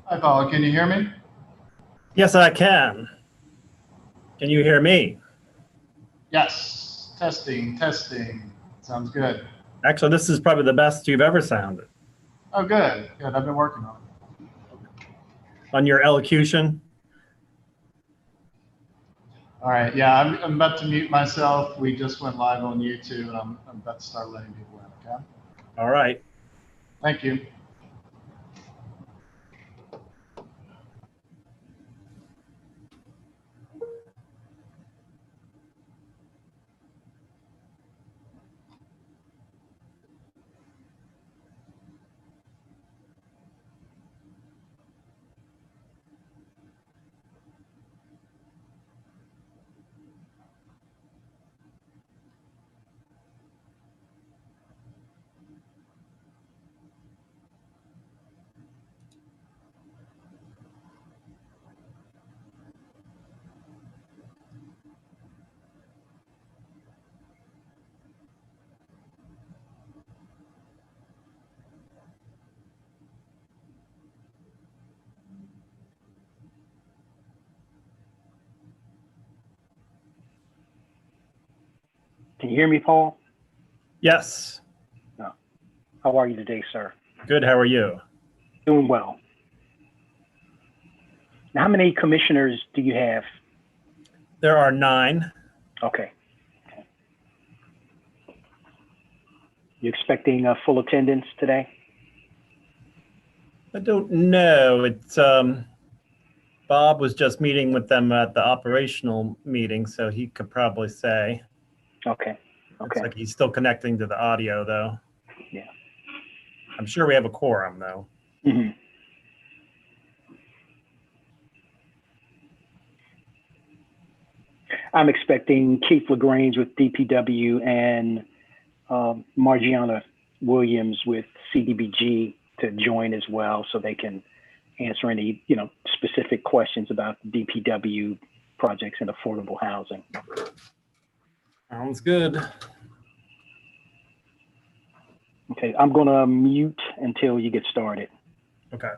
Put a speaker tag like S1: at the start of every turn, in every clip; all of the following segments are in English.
S1: Hi, Paula. Can you hear me?
S2: Yes, I can. Can you hear me?
S1: Yes. Testing, testing. Sounds good.
S2: Actually, this is probably the best you've ever sounded.
S1: Oh, good. Good. I've been working on it.
S2: On your elocution?
S1: All right. Yeah, I'm about to mute myself. We just went live on YouTube, and I'm about to start letting people in. Okay.
S2: All right.
S1: Thank you.
S3: Can you hear me, Paul?
S2: Yes.
S3: No. How are you today, sir?
S2: Good. How are you?
S3: Doing well. Now, how many commissioners do you have?
S2: There are 9.
S3: Okay. You expecting a full attendance today?
S2: I don't know. It's Bob was just meeting with them at the operational meeting, so he could probably say.
S3: Okay.
S2: Looks like he's still connecting to the audio, though.
S3: Yeah.
S2: I'm sure we have a quorum, though.
S3: Mm-hmm. I'm expecting Keith LaGrange with DPW and Margiana Williams with CDBG to join as well, so they can answer any specific questions about DPW projects and affordable housing.
S2: Sounds good.
S3: Okay, I'm gonna mute until you get started.
S2: Okay.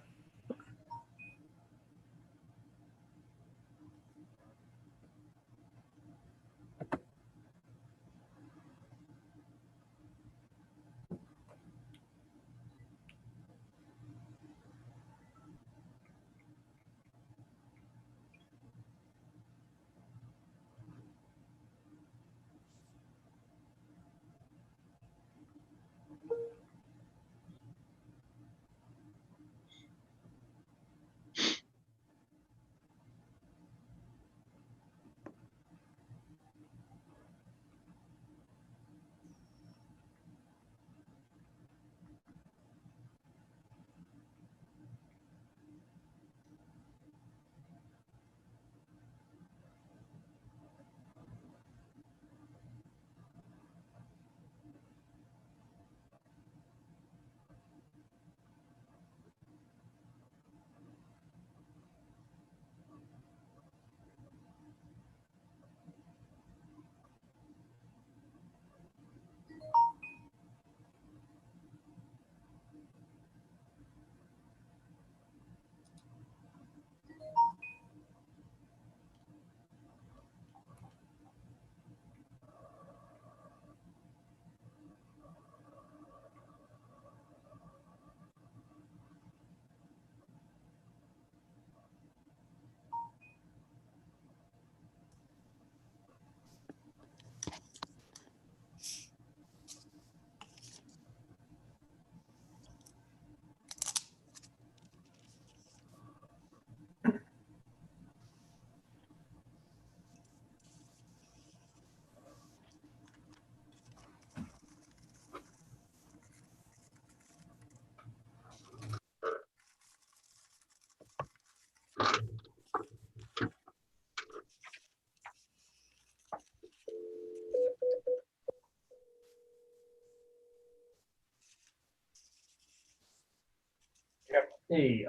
S2: Hey,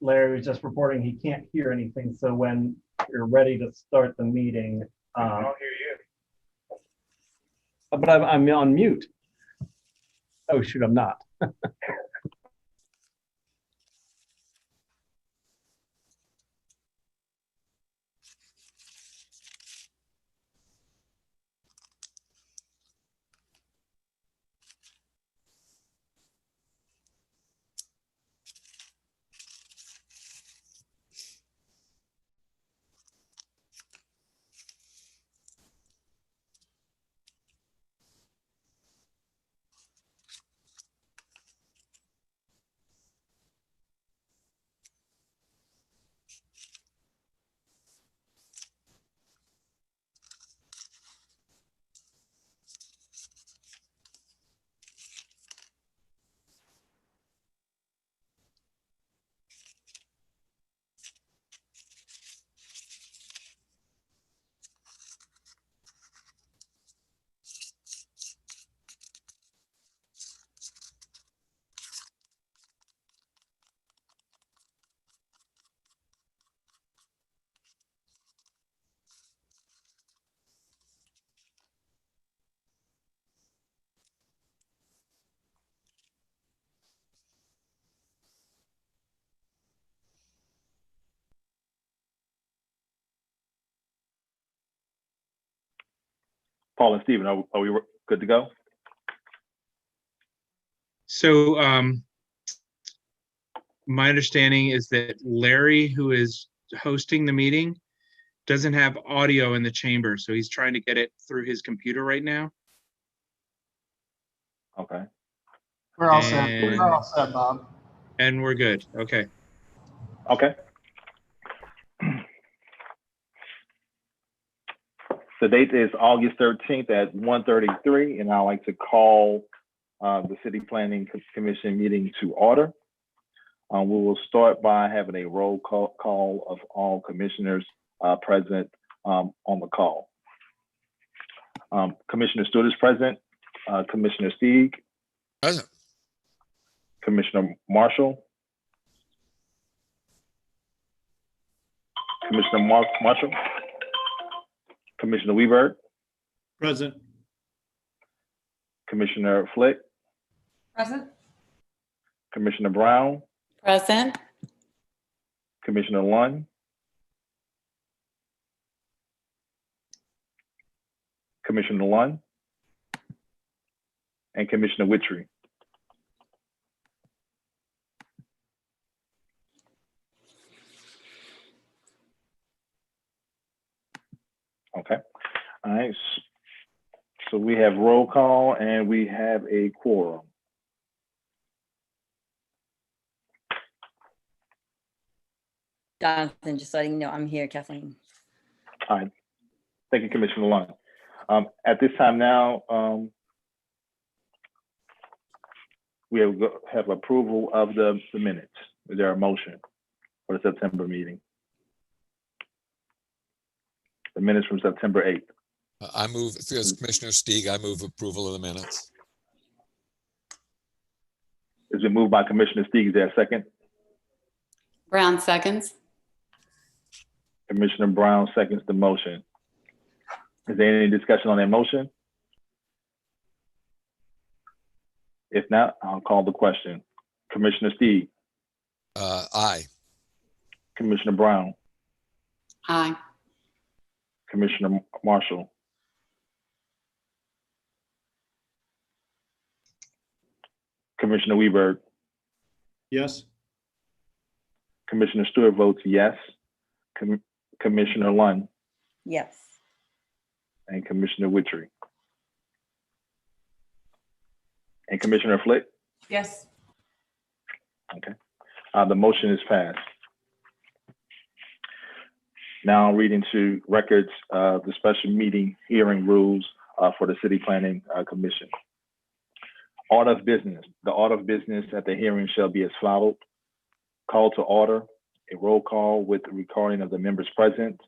S2: Larry was just reporting he can't hear anything, so when you're ready to start the meeting.
S4: I don't hear you.
S2: But I'm on mute. Oh, shoot, I'm not.
S5: Paul and Stephen, are we good to go?
S6: So my understanding is that Larry, who is hosting the meeting, doesn't have audio in the chamber, so he's trying to get it through his computer right now.
S5: Okay.
S1: We're all set.
S6: And-
S1: We're all set, Bob.
S6: And we're good. Okay.
S5: Okay. The date is August 13th at 1:33, and I'd like to call the City Planning Commission meeting to order. We will start by having a roll call of all commissioners present on the call. Commissioner Stewart is present. Commissioner Stieg.
S7: Present.
S5: Commissioner Marshall. Commissioner Marshall. Commissioner Weberg.
S8: Present.
S5: Commissioner Flick.
S9: Present.
S5: Commissioner Brown.
S9: Present.
S5: Commissioner Lund. Commissioner Lund. And Commissioner Witry. Okay. All right. So we have roll call and we have a quorum.
S9: Jonathan, just letting you know I'm here, Kathleen.
S5: All right. Thank you, Commissioner Lund. At this time now, we have approval of the minutes. Is there a motion for the September meeting? The minutes from September 8th.
S7: I move, as Commissioner Stieg, I move approval of the minutes.
S5: It's been moved by Commissioner Stieg. Is there a second?
S9: Brown seconds.
S5: Commissioner Brown seconds the motion. Is there any discussion on that motion? If not, I'll call the question. Commissioner Stieg.
S7: Aye.
S5: Commissioner Brown.
S9: Aye.
S5: Commissioner Marshall. Commissioner Weberg.
S8: Yes.
S5: Commissioner Stewart votes yes. Commissioner Lund
S9: Yes.
S5: and Commissioner Witry. And Commissioner Flick.
S9: Yes.
S5: Okay. The motion is passed. Now reading to records the special meeting hearing rules for the City Planning Commission. Order of business. The order of business at the hearing shall be as follows. Call to order, a roll call with the recording of the members present,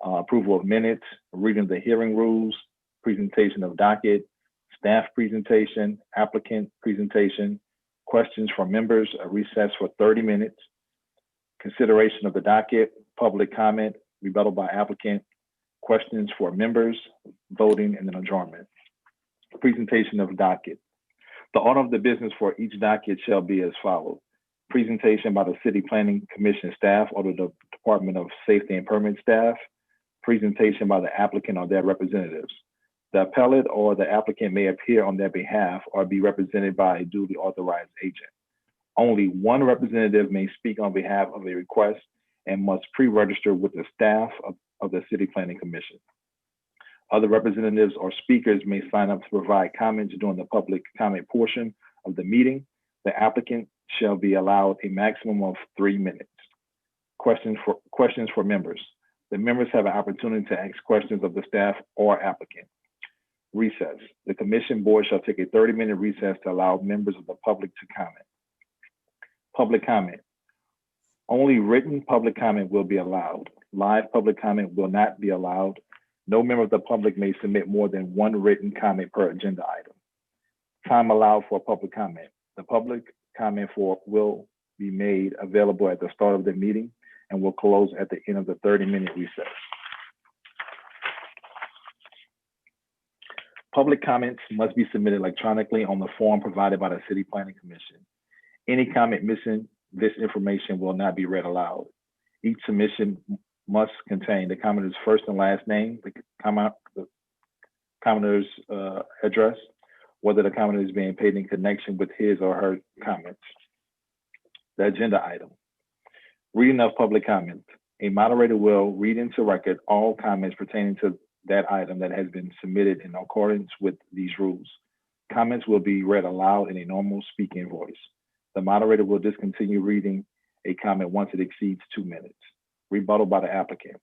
S5: approval of minutes, reading of the hearing rules, presentation of docket, staff presentation, applicant presentation, questions from members, a recess for 30 minutes, consideration of the docket, public comment, rebuttal by applicant, questions for members, voting, and then adjournment. Presentation of docket. The order of the business for each docket shall be as follows. Presentation by the City Planning Commission staff or the Department of Safety and Permit staff. Presentation by the applicant or their representatives. The appellate or the applicant may appear on their behalf or be represented by a duly authorized agent. Only one representative may speak on behalf of a request and must pre-register with the staff of the City Planning Commission. Other representatives or speakers may sign up to provide comments during the public comment portion of the meeting. The applicant shall be allowed a maximum of 3 minutes. Questions for members. The members have an opportunity to ask questions of the staff or applicant. Recess. The commission board shall take a 30-minute recess to allow members of the public to comment. Public comment. Only written public comment will be allowed. Live public comment will not be allowed. No member of the public may submit more than one written comment per agenda item. Time allowed for public comment. The public comment will be made available at the start of the meeting and will close at the end of the 30-minute recess. Public comments must be submitted electronically on the form provided by the City Planning Commission. Any comment missing this information will not be read aloud. Each submission must contain the commenter's first and last name, the commenter's address, whether the commenter is being paid in connection with his or her comments. The agenda item. Reading of public comment. A moderator will read into record all comments pertaining to that item that has been submitted in accordance with these rules. Comments will be read aloud in a normal speaking voice. The moderator will discontinue reading a comment once it exceeds 2 minutes. Rebuttal by the applicant.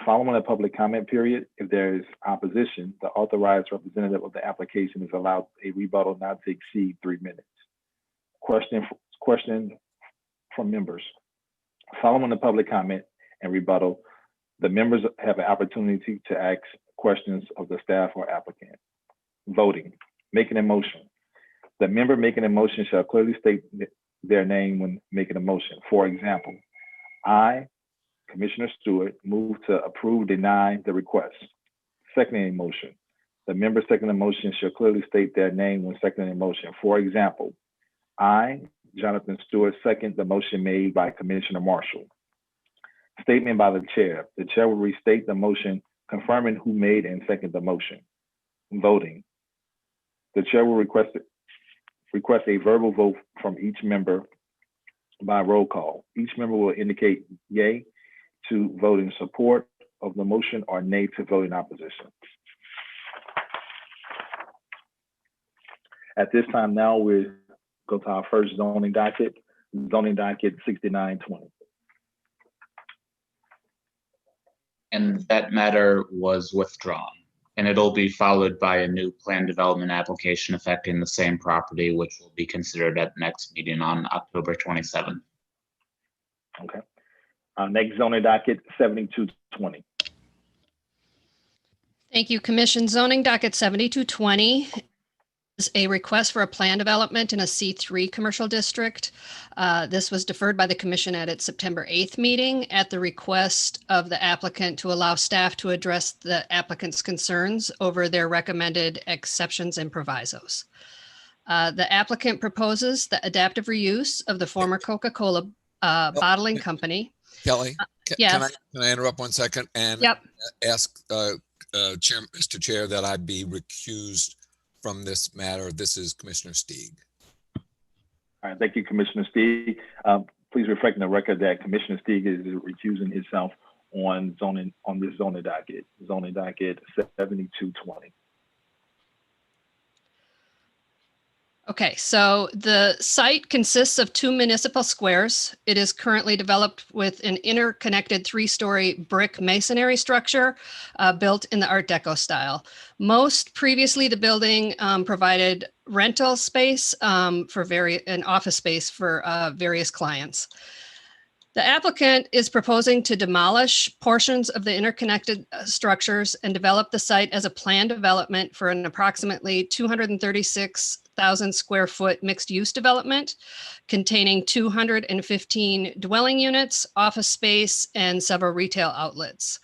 S5: Following a public comment period, if there is opposition, the authorized representative of the application is allowed a rebuttal not to exceed 3 minutes. Question from members. Following the public comment and rebuttal, the members have an opportunity to ask questions of the staff or applicant. Voting. Making a motion. The member making a motion shall clearly state their name when making a motion. For example, I, Commissioner Stewart, move to approve, deny the request. Seconding a motion. The member seconding the motion shall clearly state their name when seconding a motion. For example, I, Jonathan Stewart, second the motion made by Commissioner Marshall. Statement by the chair. The chair will restate the motion, confirming who made and seconded the motion. Voting. The chair will request a verbal vote from each member by roll call. Each member will indicate yay to vote in support of the motion or nay to vote in opposition. At this time now, we go to our first zoning docket 6920.
S10: And that matter was withdrawn. And it'll be followed by a new plan development application affecting the same property, which will be considered at next meeting on October 27th.
S5: Okay. Next zoning docket 7220.
S11: Thank you, Commission. Zoning docket 7220 is a request for a plan development in a C3 commercial district. This was deferred by the Commission at its September 8th meeting at the request of the applicant to allow staff to address the applicant's concerns over their recommended exceptions and provisos. The applicant proposes the adaptive reuse of the former Coca-Cola bottling company.
S7: Kelly,
S11: Yes.
S7: can I interrupt 1 second and
S11: Yep.
S7: ask Mr. Chair that I be recused from this matter? This is Commissioner Stieg.
S5: All right, thank you, Commissioner Stieg. Please reflect in the record that Commissioner Stieg is recusing himself on this zoning docket 7220.
S11: Okay, so the site consists of 2 municipal squares. It is currently developed with an interconnected 3-story brick masonry structure built in the Art Deco style. Most previously, the building provided rental space and office space for various clients. The applicant is proposing to demolish portions of the interconnected structures and develop the site as a planned development for an approximately 236,000 square foot mixed use development containing 215 dwelling units, office space, and several retail outlets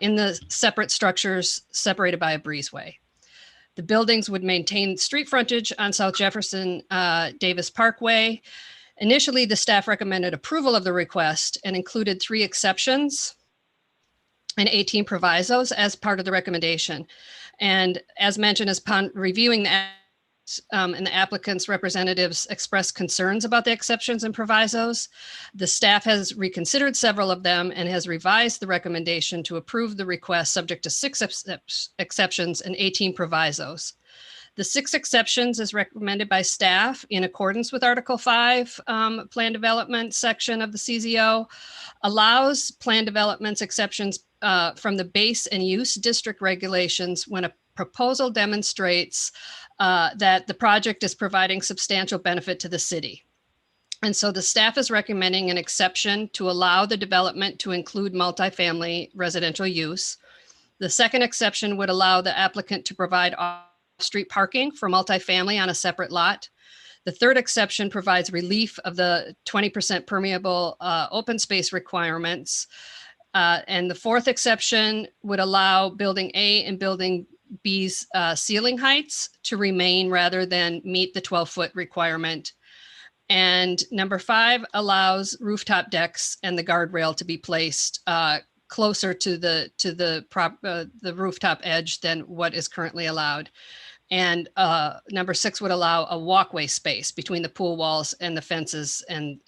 S11: in the separate structures separated by a breezeway. The buildings would maintain street frontage on South Jefferson Davis Parkway. Initially, the staff recommended approval of the request and included 3 exceptions and 18 provisos as part of the recommendation. And as mentioned, as upon reviewing the and the applicant's representatives expressed concerns about the exceptions and provisos, the staff has reconsidered several of them and has revised the recommendation to approve the request subject to 6 exceptions and 18 provisos. The 6 exceptions is recommended by staff in accordance with Article 5 Plan Development section of the CZO, allows plan developments exceptions from the base and use district regulations when a proposal demonstrates that the project is providing substantial benefit to the city. And so the staff is recommending an exception to allow the development to include multifamily residential use. The second exception would allow the applicant to provide off-street parking for multifamily on a separate lot. The third exception provides relief of the 20% permeable open space requirements. And the fourth exception would allow building A and building B's ceiling heights to remain rather than meet the 12-foot requirement. And number 5 allows rooftop decks and the guardrail to be placed closer to the rooftop edge than what is currently allowed. And number 6 would allow a walkway space between the pool walls and the fences and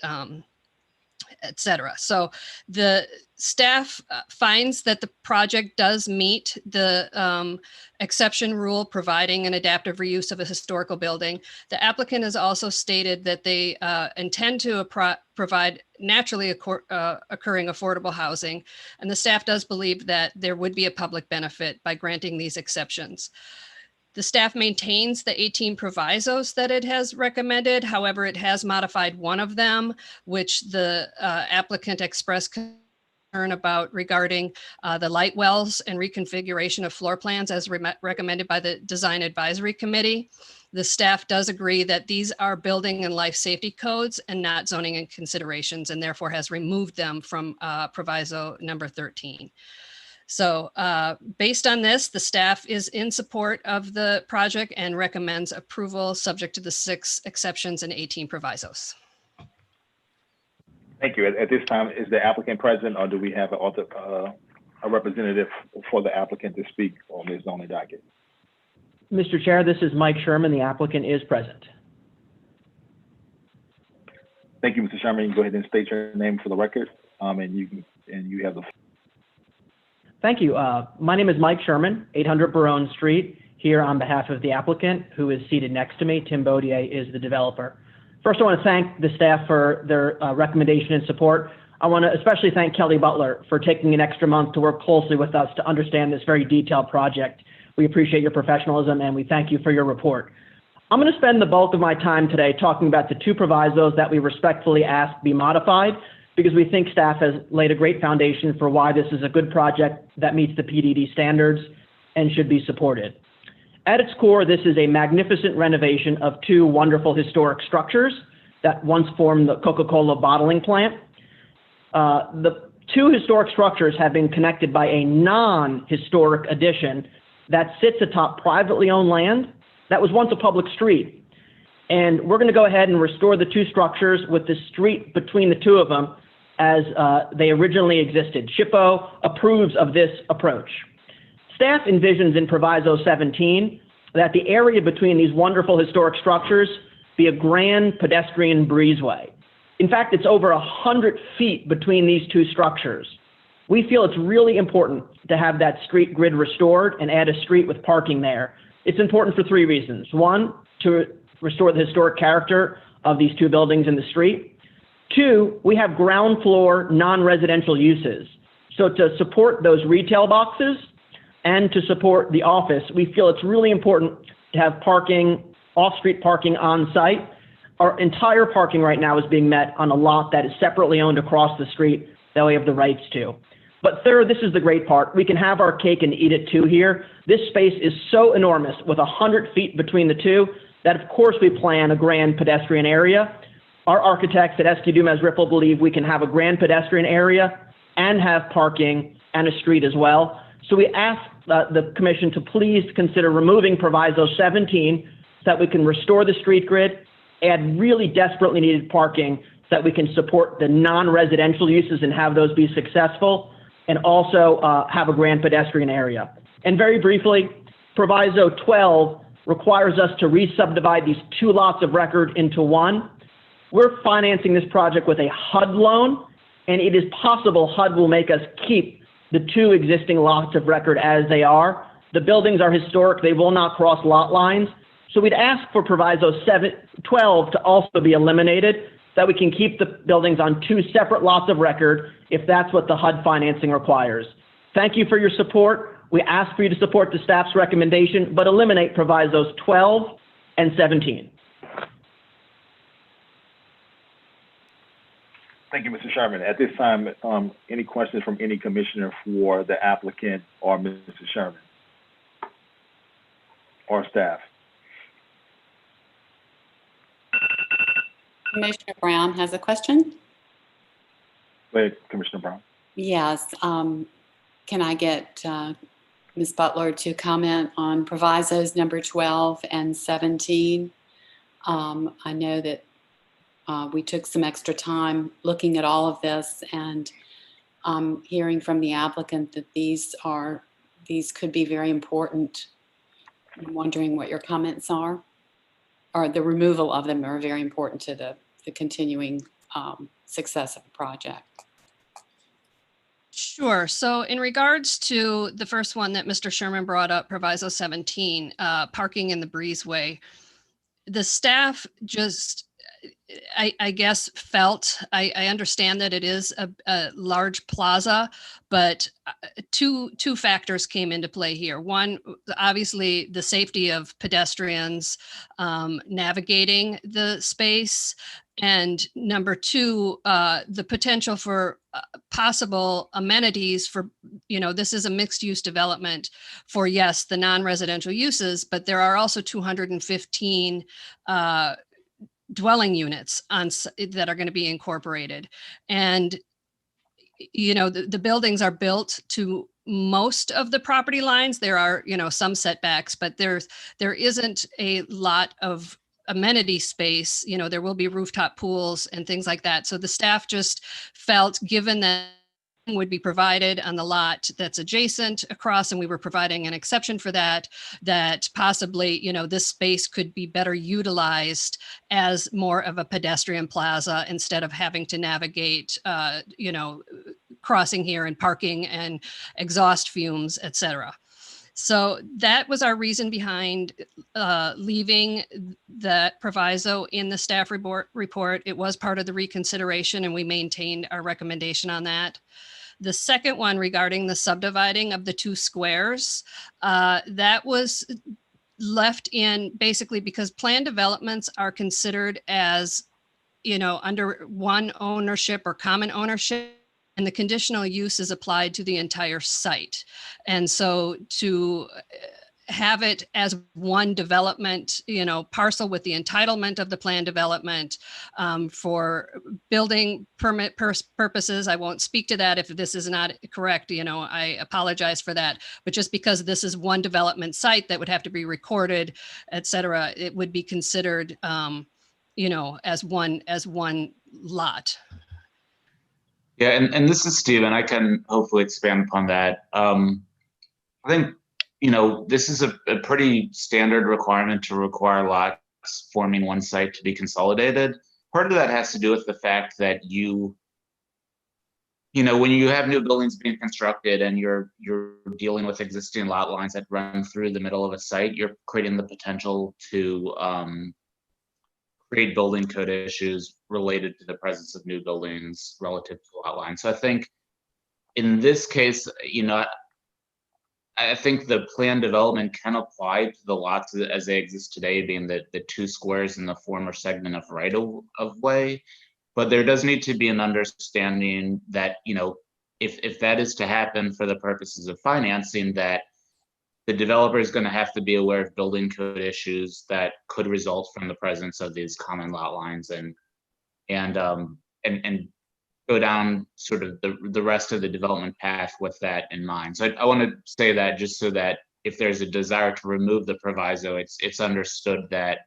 S11: et cetera. So the staff finds that the project does meet the exception rule, providing an adaptive reuse of a historical building. The applicant has also stated that they intend to provide naturally occurring affordable housing. And the staff does believe that there would be a public benefit by granting these exceptions. The staff maintains the 18 provisos that it has recommended. However, it has modified one of them, which the applicant expressed concern about regarding the light wells and reconfiguration of floor plans as recommended by the Design Advisory Committee. The staff does agree that these are building and life safety codes and not zoning and considerations, and therefore has removed them from proviso number 13. So based on this, the staff is in support of the project and recommends approval subject to the 6 exceptions and 18 provisos.
S5: Thank you. At this time, is the applicant present, or do we have a representative for the applicant to speak on this zoning docket?
S12: Mr. Chair, this is Mike Sherman. The applicant is present.
S5: Thank you, Mr. Sherman. You can go ahead and state your name for the record, and you have the.
S12: Thank you. My name is Mike Sherman, 800 Barone Street, here on behalf of the applicant, who is seated next to me. Tim Baudier is the developer. First, I want to thank the staff for their recommendation and support. I want to especially thank Kelly Butler for taking an extra month to work closely with us to understand this very detailed project. We appreciate your professionalism, and we thank you for your report. I'm going to spend the bulk of my time today talking about the 2 provisos that we respectfully ask be modified, because we think staff has laid a great foundation for why this is a good project that meets the PDD standards and should be supported. At its core, this is a magnificent renovation of 2 wonderful historic structures that once formed the Coca-Cola bottling plant. The 2 historic structures have been connected by a non-historic addition that sits atop privately owned land that was once a public street. And we're going to go ahead and restore the 2 structures with the street between the 2 of them as they originally existed. SHPO approves of this approach. Staff envisions in Proviso 17 that the area between these wonderful historic structures be a grand pedestrian breezeway. In fact, it's over 100 feet between these 2 structures. We feel it's really important to have that street grid restored and add a street with parking there. It's important for 3 reasons. 1, to restore the historic character of these 2 buildings in the street. 2, we have ground floor non-residential uses. So to support those retail boxes and to support the office, we feel it's really important to have parking, off-street parking on site. Our entire parking right now is being met on a lot that is separately owned across the street that we have the rights to. But third, this is the great part. We can have our cake and eat it too here. This space is so enormous with 100 feet between the 2 that of course we plan a grand pedestrian area. Our architects at SQ Dumas Ripple believe we can have a grand pedestrian area and have parking and a street as well. So we ask the commission to please consider removing Proviso 17 so that we can restore the street grid, add really desperately needed parking so that we can support the non-residential uses and have those be successful, and also have a grand pedestrian area. And very briefly, Proviso 12 requires us to re-subdivide these 2 lots of record into 1. We're financing this project with a HUD loan, and it is possible HUD will make us keep the 2 existing lots of record as they are. The buildings are historic. They will not cross lot lines. So we'd ask for Proviso 12 to also be eliminated so that we can keep the buildings on 2 separate lots of record if that's what the HUD financing requires. Thank you for your support. We ask for you to support the staff's recommendation, but eliminate Provisos 12 and 17.
S5: Thank you, Mr. Sherman. At this time, any questions from any commissioner for the applicant or Mr. Sherman or staff?
S9: Commissioner Brown has a question.
S5: Go ahead, Commissioner Brown.
S9: Yes. Can I get Ms. Butler to comment on provisos number 12 and 17? I know that we took some extra time looking at all of this, and hearing from the applicant that these could be very important. I'm wondering what your comments are, or the removal of them are very important to the continuing success of the project.
S11: Sure. So in regards to the first one that Mr. Sherman brought up, Proviso 17, parking in the breezeway, the staff just, I guess, felt, I understand that it is a large plaza, but two factors came into play here. One, obviously the safety of pedestrians navigating the space. And number two, the potential for possible amenities for, this is a mixed use development for, yes, the non-residential uses, but there are also 215 dwelling units that are going to be incorporated. And, the buildings are built to most of the property lines. There are, some setbacks, but there isn't a lot of amenity space. There will be rooftop pools and things like that. So the staff just felt, given that would be provided on the lot that's adjacent across, and we were providing an exception for that possibly, this space could be better utilized as more of a pedestrian plaza instead of having to navigate, crossing here and parking and exhaust fumes, et cetera. So that was our reason behind leaving that proviso in the staff report. It was part of the reconsideration, and we maintained our recommendation on that. The second one regarding the subdividing of the two squares, that was left in basically because planned developments are considered as, under one ownership or common ownership, and the conditional use is applied to the entire site. And so to have it as one development, parcel with the entitlement of the planned development for building permit purposes, I won't speak to that if this is not correct, I apologize for that. But just because this is one development site that would have to be recorded, et cetera, it would be considered, as one lot.
S10: Yeah, and this is Steve, and I can hopefully expand upon that. I think, this is a pretty standard requirement to require lots forming one site to be consolidated. Part of that has to do with the fact that when you have new buildings being constructed and you're dealing with existing lot lines that run through the middle of a site, you're creating the potential to create building code issues related to the presence of new buildings relative to lot lines. So I think in this case, I think the planned development can apply to the lots as they exist today, being the two squares in the former segment of right of way. But there does need to be an understanding that, if that is to happen for the purposes of financing, that the developer is going to have to be aware of building code issues that could result from the presence of these common lot lines and go down sort of the rest of the development path with that in mind. So I want to say that just so that if there's a desire to remove the proviso, it's understood that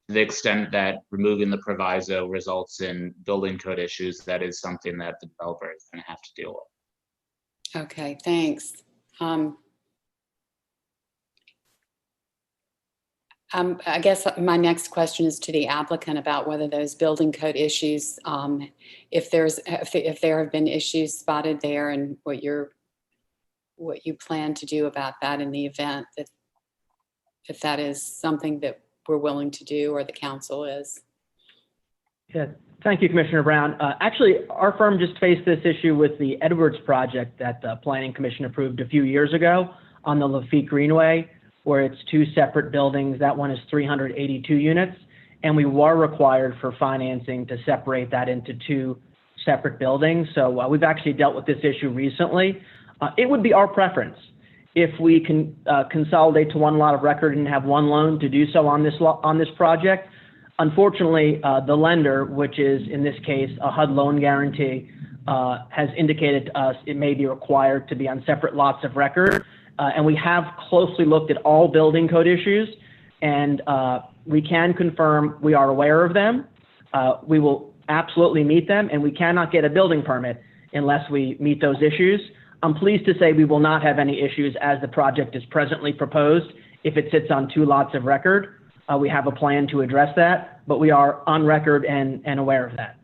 S10: to the extent that removing the proviso results in building code issues, that is something that the developer is going to have to deal with.
S9: Okay, thanks. I guess my next question is to the applicant about whether those building code issues, if there have been issues spotted there, and what you plan to do about that in the event that if that is something that we're willing to do or the council is.
S12: Yeah, thank you, Commissioner Brown. Actually, our firm just faced this issue with the Edwards project that the Planning Commission approved a few years ago on the Lafitte Greenway, where it's two separate buildings. That one is 382 units, and we were required for financing to separate that into two separate buildings. So we've actually dealt with this issue recently. It would be our preference if we can consolidate to one lot of record and have one loan to do so on this project. Unfortunately, the lender, which is in this case a HUD loan guarantee, has indicated to us it may be required to be on separate lots of record. And we have closely looked at all building code issues, and we can confirm we are aware of them. We will absolutely meet them, and we cannot get a building permit unless we meet those issues. I'm pleased to say we will not have any issues as the project is presently proposed. If it sits on 2 lots of record, we have a plan to address that, but we are on record and aware of that.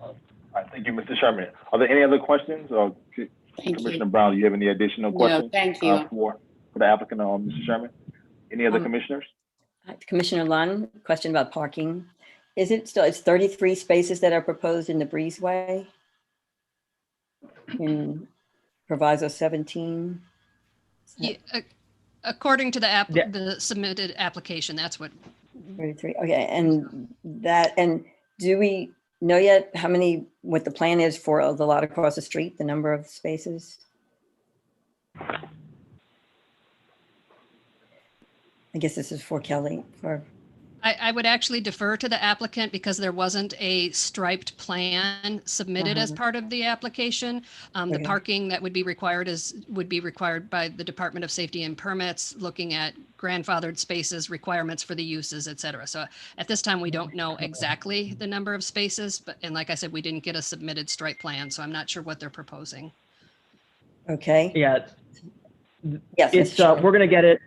S5: All right, thank you, Mr. Sherman. Are there any other questions? Or
S9: Thank
S5: Commissioner
S9: you.
S5: Brown, do you have any additional questions?
S9: No, thank you.
S5: For the applicant or Mr. Sherman? Any other commissioners?
S13: Commissioner Lunn, question about parking. Is it still, it's 33 spaces that are proposed in the breezeway? In Proviso 17?
S11: Yeah, according to the
S12: Yeah.
S11: the submitted application, that's what,
S13: 33, okay, and do we know yet how many, what the plan is for the lot across the street, the number of spaces? I guess this is for Kelly, for,
S11: I would actually defer to the applicant because there wasn't a striped plan submitted as part of the application. The
S13: Okay.
S11: parking that would be required would be required by the Department of Safety and Permits, looking at grandfathered spaces, requirements for the uses, et cetera. So at this time, we don't know exactly the number of spaces, and like I said, we didn't get a submitted stripe plan, so I'm not sure what they're proposing.
S13: okay?
S12: Yeah,
S13: Yes,
S12: it's,
S13: Mr. Chairman.
S12: we're gonna get it.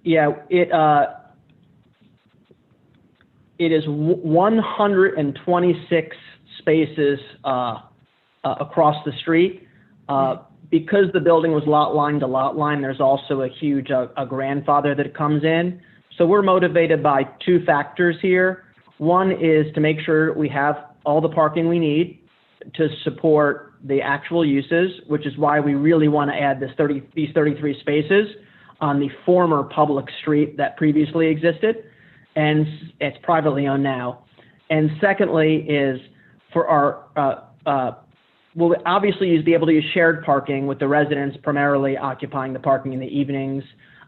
S12: Yeah, it is 126 spaces across the street. Because the building was lot line to lot line, there's also a huge a grandfather that comes in. So we're motivated by 2 factors here. One is to make sure we have all the parking we need to support the actual uses, which is why we really want to add these 33 spaces on the former public street that previously existed, and it's privately owned now. And secondly is for our, we'll obviously be able to use shared parking with the residents primarily occupying the parking in the evenings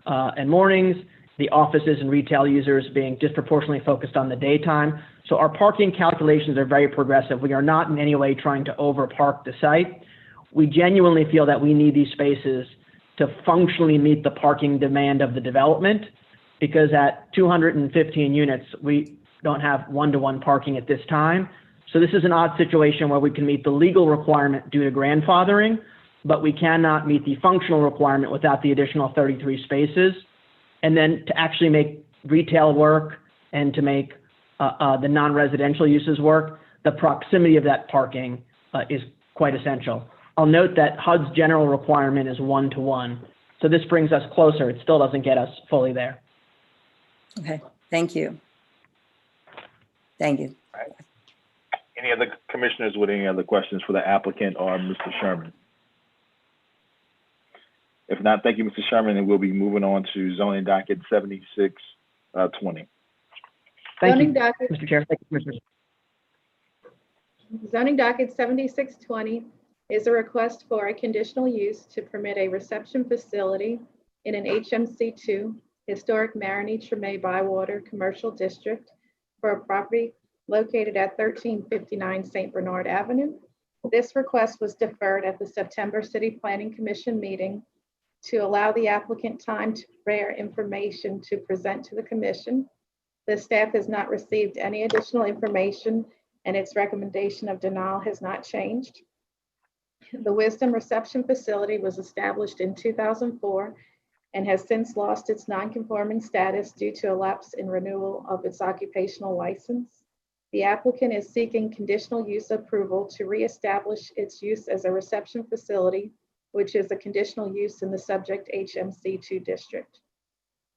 S12: and mornings, the offices and retail users being disproportionately focused on the daytime. So our parking calculations are very progressive. We are not in any way trying to overpark the site. We genuinely feel that we need these spaces to functionally meet the parking demand of the development, because at 215 units, we don't have one-to-one parking at this time. So this is an odd situation where we can meet the legal requirement due to grandfathering, but we cannot meet the functional requirement without the additional 33 spaces. And then to actually make retail work and to make the non-residential uses work, the proximity of that parking is quite essential. I'll note that HUD's general requirement is 1-to-1. So this brings us closer. It still doesn't get us fully there.
S13: Okay, thank you. Thank you.
S5: Any other commissioners with any other questions for the applicant or Mr. Sherman? If not, thank you, Mr. Sherman, and we'll be moving on to zoning docket 7620.
S12: Thank you,
S14: Zoning docket,
S12: Mr. Chair. Thank you, Commissioners.
S14: zoning docket 7620 is a request for a conditional use to permit a reception facility in an HMC2 Historic Marigny Treme Bywater Commercial District for a property located at 1359 St. Bernard Avenue. This request was deferred at the September City Planning Commission meeting to allow the applicant time to prepare information to present to the commission. The staff has not received any additional information and its recommendation of denial has not changed. The Wisdom Reception Facility was established in 2004 and has since lost its non-conforming status due to a lapse in renewal of its occupational license. The applicant is seeking conditional use approval to reestablish its use as a reception facility, which is a conditional use in the subject HMC2 district.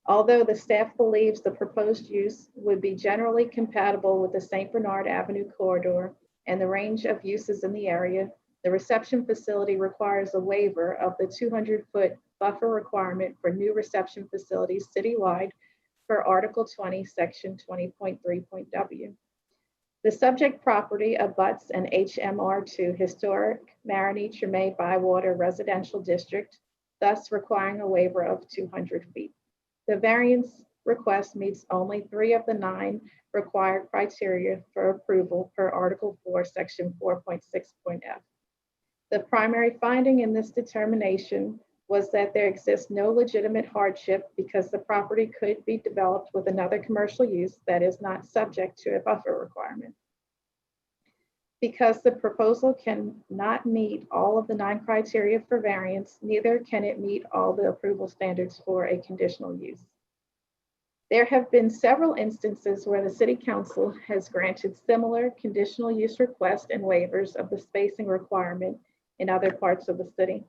S14: Although the staff believes the proposed use would be generally compatible with the St. Bernard Avenue corridor and the range of uses in the area, the reception facility requires a waiver of the 200-foot buffer requirement for new reception facilities citywide per Article 20, Section 20.3.w. The subject property abuts an HMR2 Historic Marigny Treme Bywater Residential District, thus requiring a waiver of 200 feet. The variance request meets only 3 of the 9 required criteria for approval per Article 4, Section 4.6.f. The primary finding in this determination was that there exists no legitimate hardship because the property could be developed with another commercial use that is not subject to a buffer requirement. Because the proposal cannot meet all of the 9 criteria for variance, neither can it meet all the approval standards for a conditional use. There have been several instances where the City Council has granted similar conditional use requests and waivers of the spacing requirement in other parts of the city.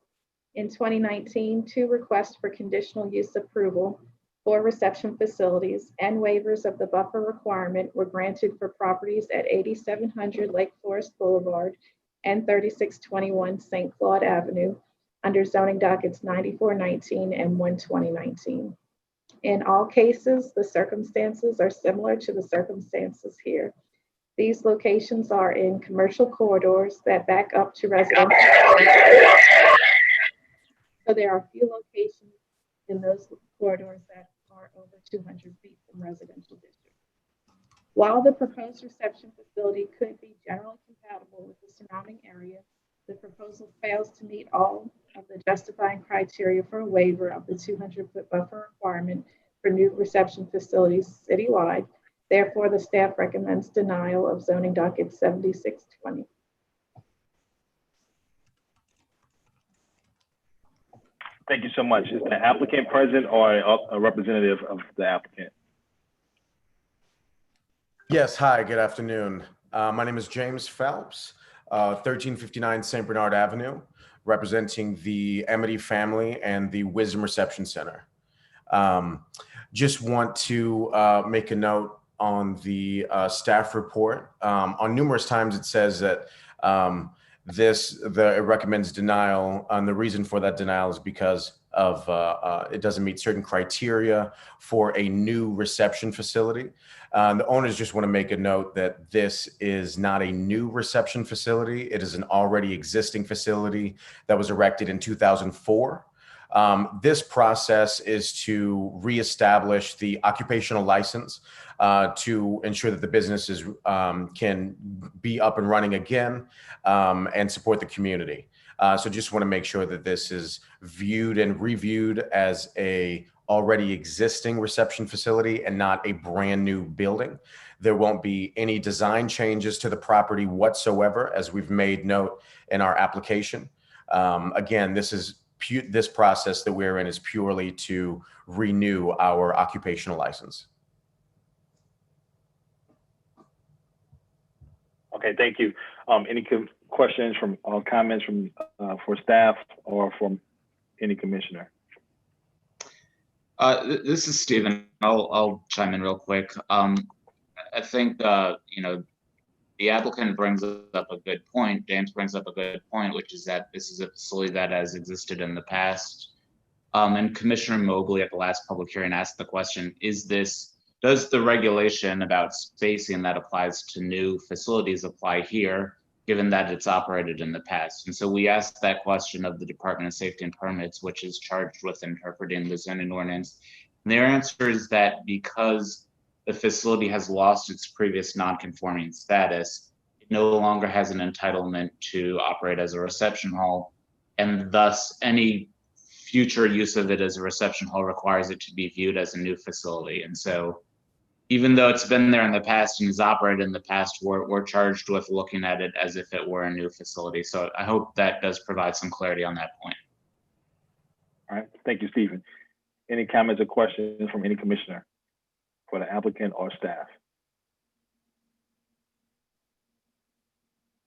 S14: In 2019, 2 requests for conditional use approval for reception facilities and waivers of the buffer requirement were granted for properties at 8700 Lake Forest Boulevard and 3621 St. Claude Avenue under zoning dockets 9419 and 12019. In all cases, the circumstances are similar to the circumstances here. These locations are in commercial corridors that back up to residential. So there are few locations in those corridors that are over 200 feet from residential districts. While the proposed reception facility could be generally compatible with the surrounding area, the proposal fails to meet all of the justifying criteria for a waiver of the 200-foot buffer requirement for new reception facilities citywide. Therefore, the staff recommends denial of zoning docket 7620.
S5: Thank you so much. Is the applicant present or a representative of the applicant?
S15: Yes, hi, good afternoon. My name is James Phelps, 1359 St. Bernard Avenue, representing the Amity family and the Wisdom Reception Center. Just want to make a note on the staff report. On numerous times it says that it recommends denial, and the reason for that denial is because of it doesn't meet certain criteria for a new reception facility. The owners just want to make a note that this is not a new reception facility. It is an already existing facility that was erected in 2004. This process is to reestablish the occupational license to ensure that the businesses can be up and running again and support the community. So just want to make sure that this is viewed and reviewed as a already existing reception facility and not a brand new building. There won't be any design changes to the property whatsoever, as we've made note in our application. Again, this process that we're in is purely to renew our occupational license.
S5: Okay, thank you. Any questions from comments from for staff or from any commissioner?
S10: This is Stephen. I'll chime in real quick. I think the applicant brings up a good point. James brings up a good point, which is that this is a facility that has existed in the past. And Commissioner Mobley at the last public hearing asked the question: does the regulation about spacing that applies to new facilities apply here, given that it's operated in the past? And so we asked that question of the Department of Safety and Permits, which is charged with interpreting the zoning ordinance. And their answer is that because the facility has lost its previous non-conforming status, it no longer has an entitlement to operate as a reception hall, and thus any future use of it as a reception hall requires it to be viewed as a new facility. And so even though it's been there in the past and is operated in the past, we're charged with looking at it as if it were a new facility. So I hope that does provide some clarity on that point.
S5: All right, thank you, Stephen. Any comments or questions from any commissioner for the applicant or staff?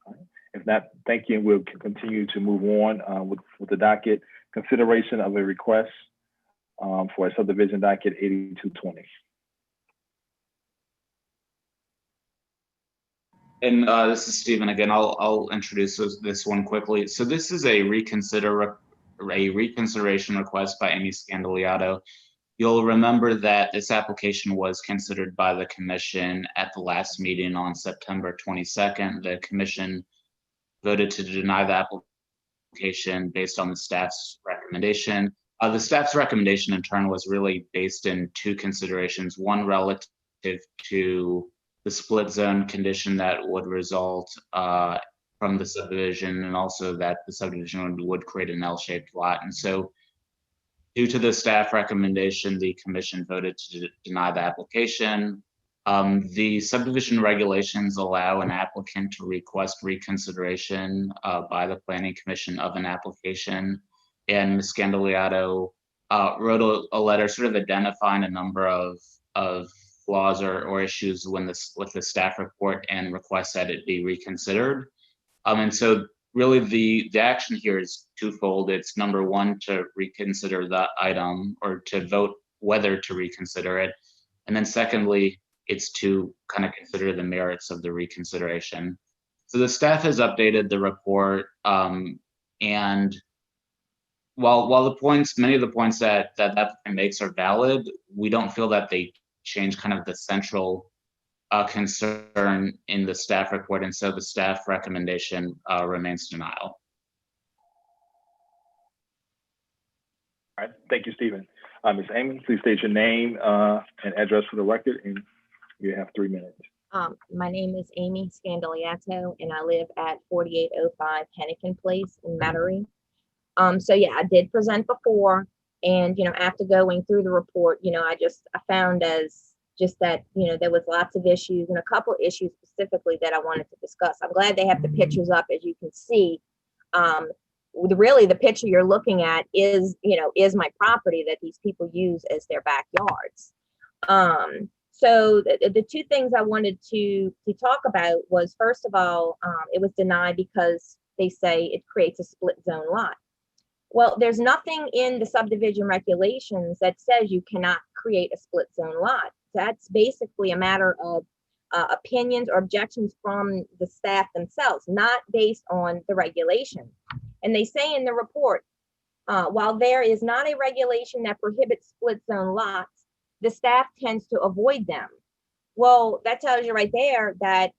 S5: All right. If not, thank you, and we'll continue to move on with the docket. Consideration of a request for a subdivision docket 8220.
S10: And this is Stephen again. I'll introduce this one quickly. So this is a reconsideration request by Amy Scandaliato. You'll remember that this application was considered by the commission at the last meeting on September 22nd. The commission voted to deny the application based on the staff's recommendation. The staff's recommendation in turn was really based in 2 considerations: one relative to the split zone condition that would result from the subdivision, and also that the subdivision would create an L-shaped lot. And so due to the staff recommendation, the commission voted to deny the application. The subdivision regulations allow an applicant to request reconsideration by the Planning Commission of an application. And Ms. Scandaliato wrote a letter sort of identifying a number of flaws or issues with the staff report and requests that it be reconsidered. And so really the action here is twofold. It's number one, to reconsider the item or to vote whether to reconsider it. And then secondly, it's to kind of consider the merits of the reconsideration. So the staff has updated the report, and while the points, many of the points that applicant makes are valid, we don't feel that they change kind of the central concern in the staff report, and so the staff recommendation remains denial.
S5: All right, thank you, Stephen. Ms. Amy, please state your name and address for the record, and you have 3 minutes.
S16: My name is Amy Scandaliato, and I live at 4805 Henniken Place in Metairie. So yeah, I did present before, and after going through the report, I found as just that there was lots of issues, and a couple of issues specifically that I wanted to discuss. I'm glad they have the pictures up, as you can see. Really the picture you're looking at is my property that these people use as their backyards. So the two things I wanted to talk about was, first of all, it was denied because they say it creates a split zone lot. Well, there's nothing in the subdivision regulations that says you cannot create a split zone lot. That's basically a matter of opinions or objections from the staff themselves, not based on the regulation. And they say in the report, while there is not a regulation that prohibits split zone lots, the staff tends to avoid them. Well, that tells you right there that,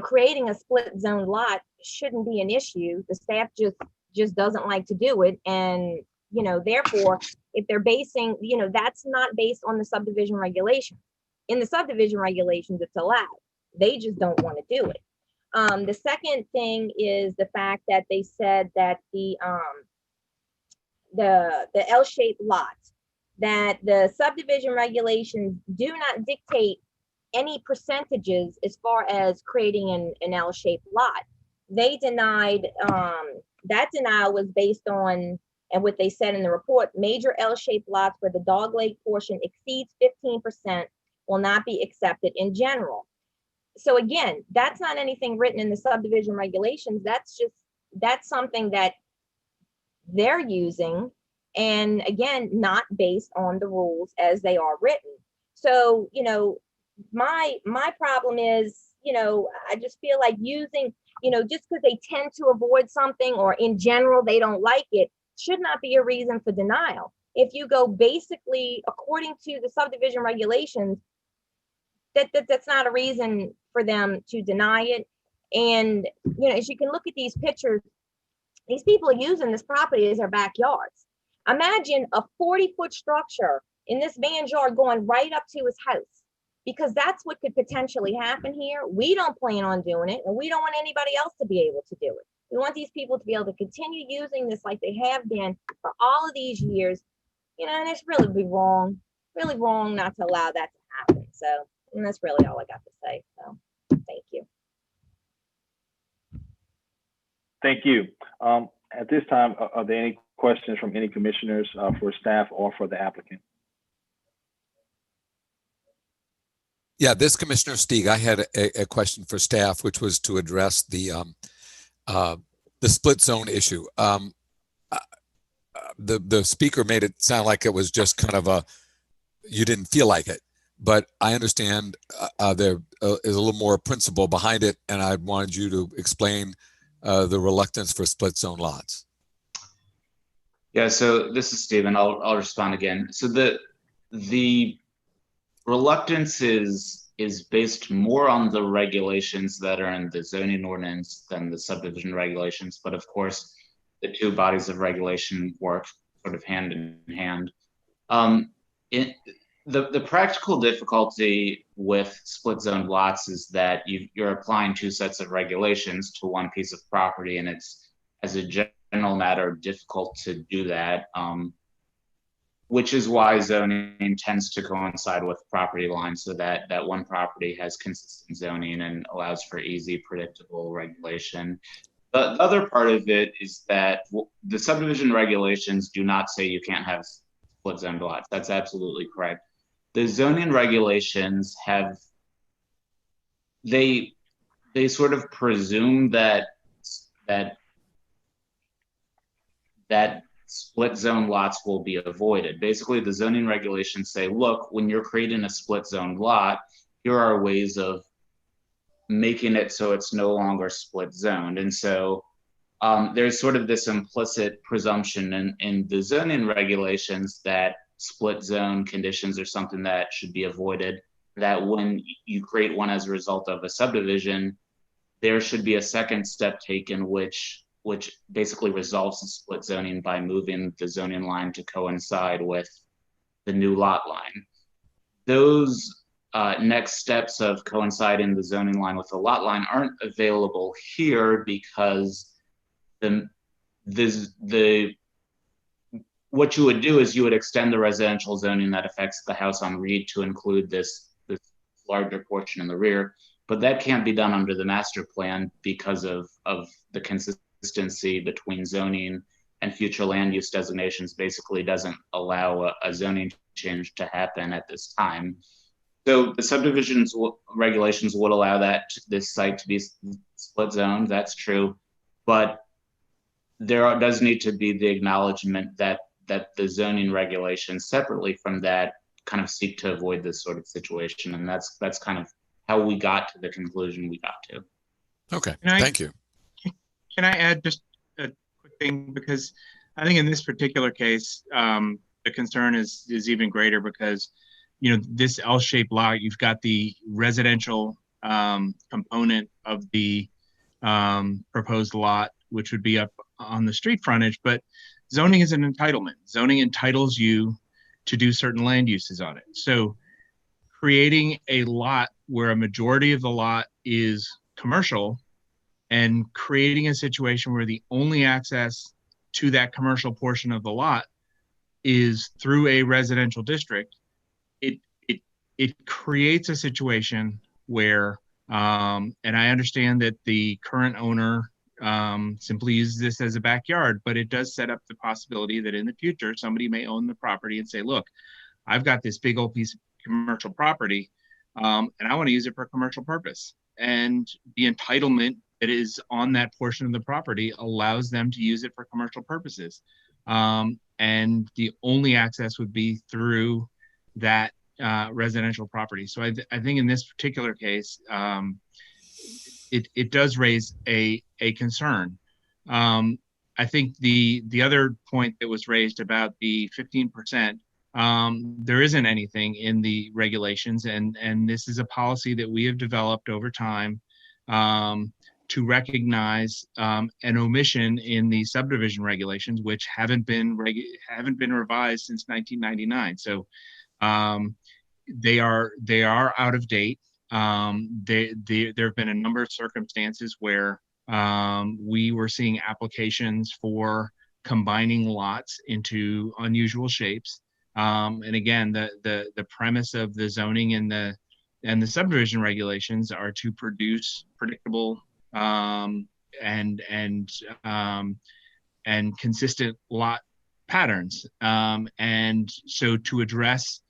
S16: creating a split zone lot shouldn't be an issue. The staff just doesn't like to do it. And, therefore, if they're basing, that's not based on the subdivision regulation. In the subdivision regulations, it's allowed. They just don't want to do it. The second thing is the fact that they said that the L-shaped lot, that the subdivision regulations do not dictate any percentages as far as creating an L-shaped lot. They denied, that denial was based on, and what they said in the report, major L-shaped lots where the dogleg portion exceeds 15% will not be accepted in general. So again, that's not anything written in the subdivision regulations. That's something that they're using, and again, not based on the rules as they are written. So, my problem is, I just feel like using, just because they tend to avoid something or in general they don't like it, should not be a reason for denial. If you go basically according to the subdivision regulations, that's not a reason for them to deny it. And, as you can look at these pictures, these people are using this property as their backyards. Imagine a 40-foot structure in this man's yard going right up to his house, because that's what could potentially happen here. We don't plan on doing it, and we don't want anybody else to be able to do it. We want these people to be able to continue using this like they have been for all of these years, and it's really wrong not to allow that to happen. So, and that's really all I got to say. So, thank you.
S5: Thank you. At this time, are there any questions from any commissioners for staff or for the applicant?
S7: Yeah, this Commissioner Stieg, I had a question for staff, which was to address the split zone issue. The speaker made it sound like it was just kind of you didn't feel like it, but I understand there is a little more principle behind it, and I wanted you to explain the reluctance for split zone lots.
S10: Yeah, so this is Stephen. I'll respond again. So the reluctance is based more on the regulations that are in the zoning ordinance than the subdivision regulations. But of course, the two bodies of regulation work sort of hand in hand. The practical difficulty with split zone lots is that you're applying two sets of regulations to one piece of property, and it's, as a general matter, difficult to do that. which is why zoning tends to coincide with property lines, so that one property has consistent zoning and allows for easy, predictable regulation. The other part of it is that the subdivision regulations do not say you can't have split zoned lots. That's absolutely correct. The zoning regulations they sort of presume that split zone lots will be avoided. Basically, the zoning regulations say, look, when you're creating a split zone lot, here are ways of making it so it's no longer split zoned. And so there's sort of this implicit presumption in the zoning regulations that split zone conditions are something that should be avoided, that when you create one as a result of a subdivision, there should be a second step taken, which basically resolves the split zoning by moving the zoning line to coincide with the new lot line. Those next steps of coinciding the zoning line with the lot line aren't available here because what you would do is you would extend the residential zoning that affects the house on Reed to include this larger portion in the rear, but that can't be done under the master plan because of the consistency between zoning and future land use designations. Basically doesn't allow a zoning change to happen at this time. So the subdivisions regulations would allow this site to be split zoned, that's true, but there does need to be the acknowledgement that the zoning regulations separately from that kind of seek to avoid this sort of situation. And that's kind of how we got to the conclusion we got to.
S7: Okay, thank you.
S6: Can I add just a quick thing? Because I think in this particular case, the concern is even greater because, you know, this L-shaped lot, you've got the residential component of the proposed lot, which would be up on the street frontage, but zoning is an entitlement. Zoning entitles you to do certain land uses on it. So creating a lot where a majority of the lot is commercial and creating a situation where the only access to that commercial portion of the lot is through a residential district, it creates a situation where, and I understand that the current owner simply uses this as a backyard, but it does set up the possibility that in the future, somebody may own the property and say, look, I've got this big old piece of commercial property and I want to use it for a commercial purpose. And the entitlement that is on that portion of the property allows them to use it for commercial purposes. And the only access would be through that residential property. So I think in this particular case, it does raise a concern. I think the other point that was raised about the 15%, there isn't anything in the regulations, and this is a policy that we have developed over time to recognize an omission in the subdivision regulations, which haven't been revised since 1999. So they are out of date. There have been a number of circumstances where we were seeing applications for combining lots into unusual shapes. And again, the premise of the zoning and the subdivision regulations are to produce predictable and consistent lot patterns. And so to address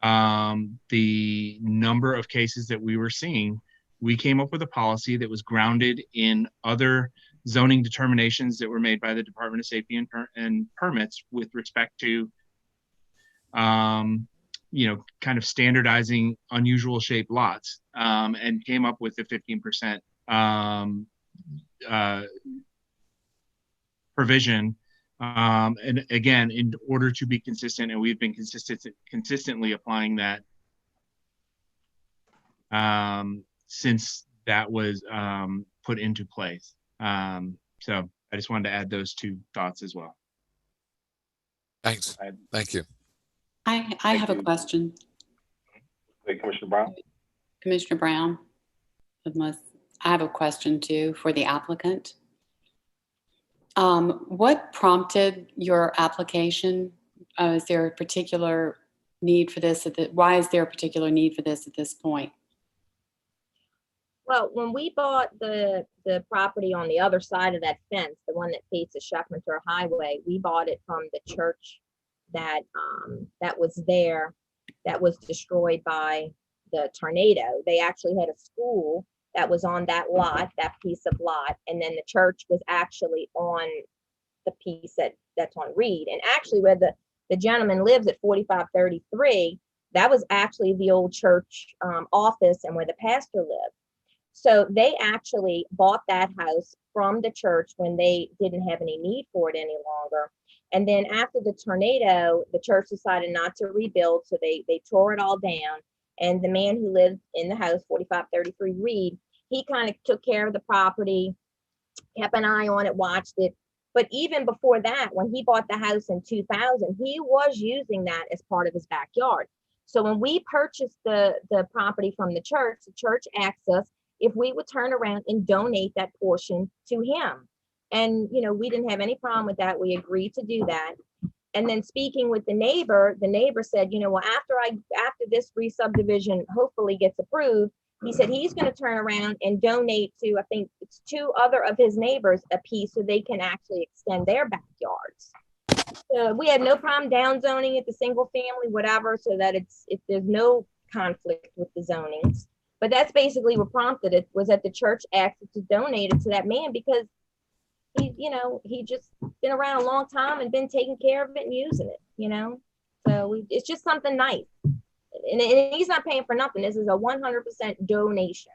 S6: the number of cases that we were seeing, we came up with a policy that was grounded in other zoning determinations that were made by the Department of Safety and Permits with respect to, kind of standardizing unusual shaped lots, and came up with the 15% provision. And again, in order to be consistent, and we've been consistently applying that since that was put into place. So I just wanted to add those two thoughts as well.
S7: Thanks. Thank you.
S9: I have a question.
S5: Commissioner Brown.
S9: Commissioner Brown, unless I have a question too for the applicant. What prompted your application is there a particular need for this? Why is there a particular need for this at this point?
S16: Well, when we bought the property on the other side of that fence, the one that faces Schaffner Highway, we bought it from the church that that was there, that was destroyed by the tornado. They actually had a school that was on that lot, that piece of lot, and then the church was actually on the piece that's on Reed. And actually, where the gentleman lives at 4533, that was actually the old church office and where the pastor lived. So they actually bought that house from the church when they didn't have any need for it any longer. And then after the tornado, the church decided not to rebuild, so they tore it all down. And the man who lived in the house, 4533 Reed, he kind of took care of the property, kept an eye on it, watched it. But even before that, when he bought the house in 2000, he was using that as part of his backyard. So when we purchased the property from the church asked us if we would turn around and donate that portion to him. And, you know, we didn't have any problem with that. We agreed to do that. And then speaking with the neighbor said, you know, well, after this re-subdivision hopefully gets approved, he said he's going to turn around and donate to, I think it's 2 other of his neighbors a piece so they can actually extend their backyards. So we had no problem downzoning it to single family, whatever, so that there's no conflict with the zonings. But that's basically what prompted it, was that the church asked to donate it to that man because he just been around a long time and been taking care of it and using it, you know? So it's just something nice. And he's not paying for nothing. This is a 100% donation.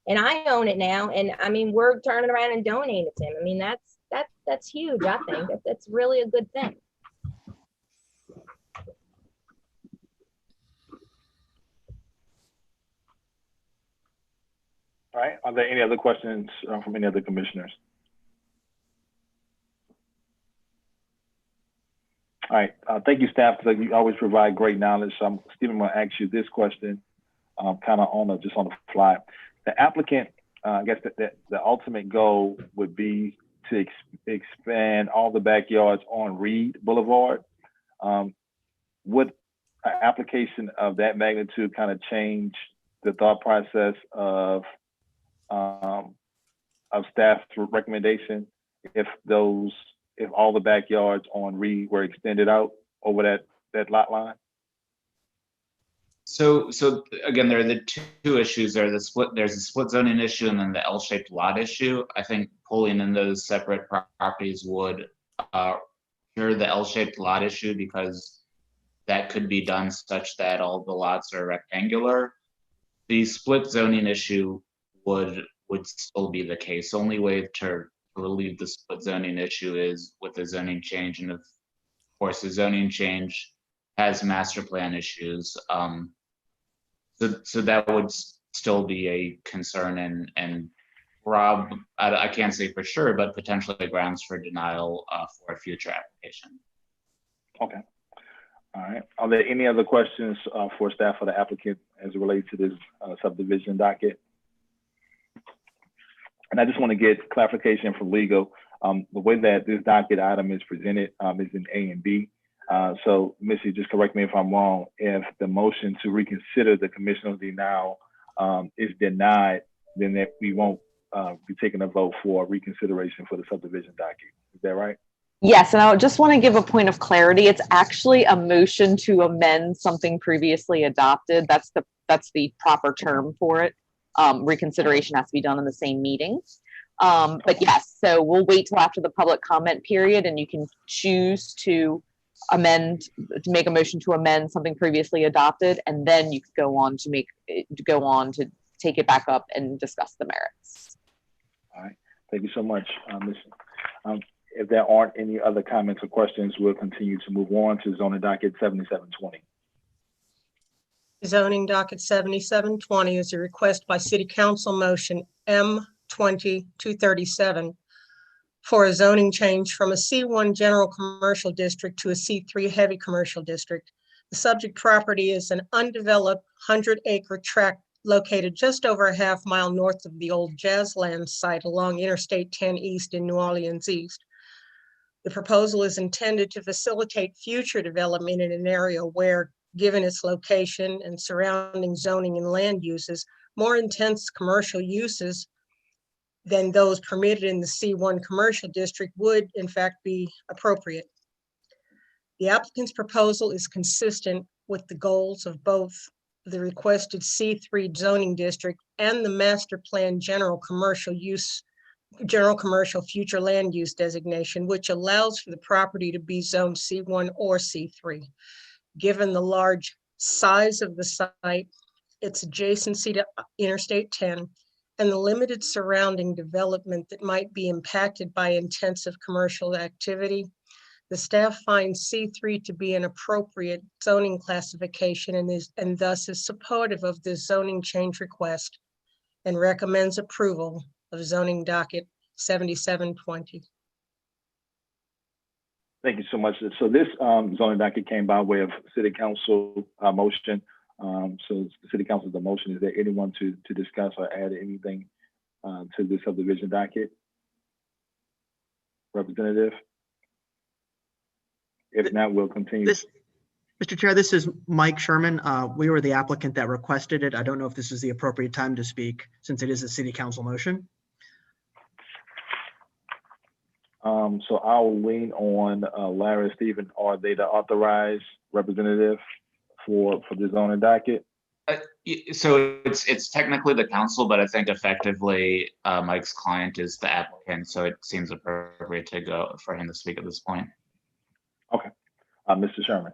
S16: And I own it now. And I mean, we're turning around and donating it to him. I mean, that's huge. I think that's really a good thing.
S5: All right, are there any other questions from any other commissioners? All right, thank you, staff, because you always provide great knowledge. So Stephen, I'm going to ask you this question, kind of just on the fly. The applicant, I guess the ultimate goal would be to expand all the backyards on Reed Boulevard. Would an application of that magnitude kind of change the thought process of staff's recommendation if all the backyards on Reed were extended out over that lot line?
S10: So again, there are the two issues. There's a split zoning issue and then the L-shaped lot issue. I think pulling in those separate properties would cure the L-shaped lot issue because that could be done such that all the lots are rectangular. The split zoning issue would still be the case. Only way to relieve the split zoning issue is with a zoning change, and of course the zoning change has master plan issues. So that would still be a concern, and Rob, I can't say for sure, but potentially grounds for denial for a future application.
S5: Okay. All right. Are there any other questions for staff or the applicant as it relates to this subdivision docket? And I just want to get clarification from legal. The way that this docket item is presented is in A and B. So Missy, just correct me if I'm wrong. If the motion to reconsider the commissioner's denial is denied, then that we won't be taking a vote for reconsideration for the subdivision docket. Is that right?
S17: Yes, and I just want to give a point of clarity. It's actually a motion to amend something previously adopted. That's the proper term for it. Reconsideration has to be done in the same meeting. But yes, so we'll wait till after the public comment period, and you can choose to make a motion to amend something previously adopted, and then you could go on to take it back up and discuss the merits.
S5: All right, thank you so much, Ms. If there aren't any other comments or questions, we'll continue to move on to zoning docket 7720.
S18: Zoning docket 7720 is a request by City Council motion M20-237 for a zoning change from a C1 general commercial district to a C3 heavy commercial district. The subject property is an undeveloped 100-acre tract located just over a half mile north of the old Jazzland site along Interstate 10 East in New Orleans East. The proposal is intended to facilitate future development in an area where, given its location and surrounding zoning and land uses, more intense commercial uses than those permitted in the C1 commercial district would in fact be appropriate. The applicant's proposal is consistent with the goals of both the requested C3 zoning district and the master plan general commercial future land use designation, which allows for the property to be zoned C1 or C3. Given the large size of the site, its adjacency to Interstate 10, and the limited surrounding development that might be impacted by intensive commercial activity, the staff finds C3 to be an appropriate zoning classification and thus is supportive of this zoning change request and recommends approval of zoning docket 7720.
S5: Thank you so much. So this zoning docket came by way of city council motion. So the city council's the motion. Is there anyone to discuss or add anything to the subdivision docket? Representative? If not, we'll continue.
S12: Mr. Chair, this is Mike Sherman. We were the applicant that requested it. I don't know if this is the appropriate time to speak since it is a city council motion.
S5: So I'll lean on Larry and Stephen. Are they the authorized representative for the zoning docket?
S10: So it's technically the council, but I think effectively Mike's client is the applicant, so it seems appropriate to go for him to speak at this point.
S5: Okay, Mr. Sherman.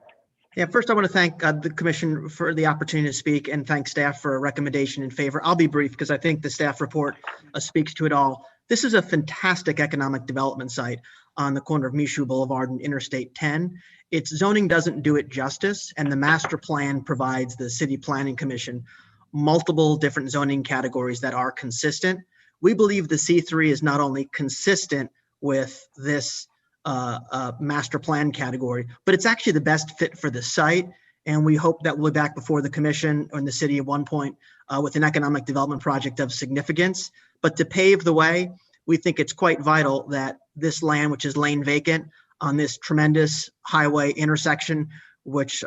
S12: Yeah, first I want to thank the commission for the opportunity to speak and thank staff for a recommendation in favor. I'll be brief because I think the staff report speaks to it all. This is a fantastic economic development site on the corner of Michoud Boulevard and Interstate 10. Its zoning doesn't do it justice, and the master plan provides the City Planning Commission multiple different zoning categories that are consistent. We believe the C3 is not only consistent with this master plan category, but it's actually the best fit for the site. And we hope that we'll be back before the commission or in the city at one point with an economic development project of significance. But to pave the way, we think it's quite vital that this land, which is laying vacant on this tremendous highway intersection, which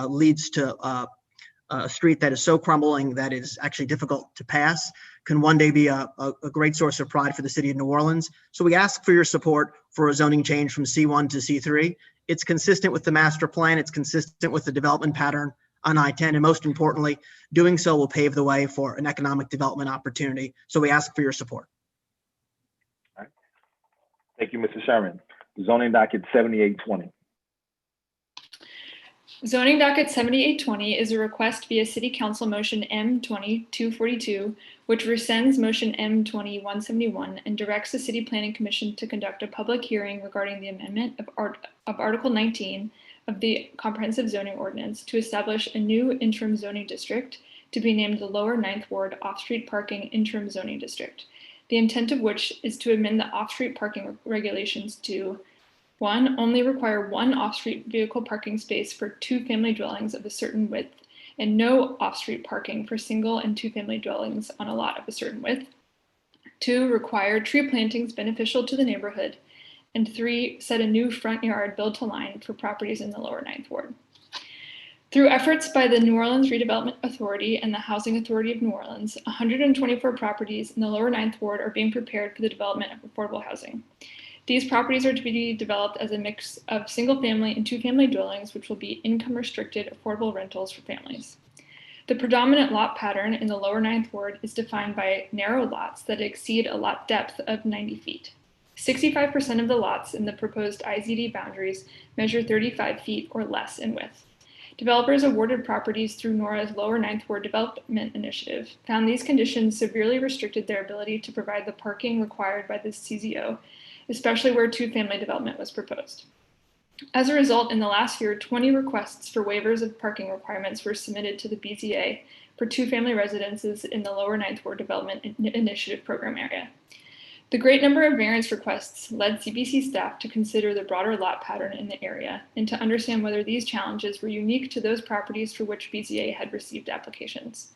S12: leads to a street that is so crumbling that is actually difficult to pass, can one day be a great source of pride for the city of New Orleans. So we ask for your support for a zoning change from C1 to C3. It's consistent with the master plan. It's consistent with the development pattern on I-10. And most importantly, doing so will pave the way for an economic development opportunity. So we ask for your support.
S5: All right. Thank you, Mr. Sherman. Zoning docket 7820.
S19: Zoning docket 7820 is a request via City Council Motion M20-242, which rescinds Motion M20-171 and directs the City Planning Commission to conduct a public hearing regarding the amendment of Article 19 of the Comprehensive Zoning Ordinance to establish a new interim zoning district to be named the Lower Ninth Ward Off-Street Parking Interim Zoning District, the intent of which is to amend the off-street parking regulations to 1, only require one off-street vehicle parking space for 2 family dwellings of a certain width, and no off-street parking for single and 2 family dwellings on a lot of a certain width. 2, require tree plantings beneficial to the neighborhood. And 3, set a new front yard built to line for properties in the Lower Ninth Ward. Through efforts by the New Orleans Redevelopment Authority and the Housing Authority of New Orleans, 124 properties in the Lower Ninth Ward are being prepared for the development of affordable housing. These properties are to be developed as a mix of single-family and 2-family dwellings, which will be income-restricted affordable rentals for families. The predominant lot pattern in the Lower Ninth Ward is defined by narrow lots that exceed a lot depth of 90 feet. 65% of the lots in the proposed IZD boundaries measure 35 feet or less in width. Developers awarded properties through NORA's Lower Ninth Ward Development Initiative found these conditions severely restricted their ability to provide the parking required by the CZO, especially where 2-family development was proposed. As a result, in the last year, 20 requests for waivers of parking requirements were submitted to the BZA for 2-family residences in the Lower Ninth Ward Development Initiative program area. The great number of variance requests led CBC staff to consider the broader lot pattern in the area and to understand whether these challenges were unique to those properties for which BZA had received applications.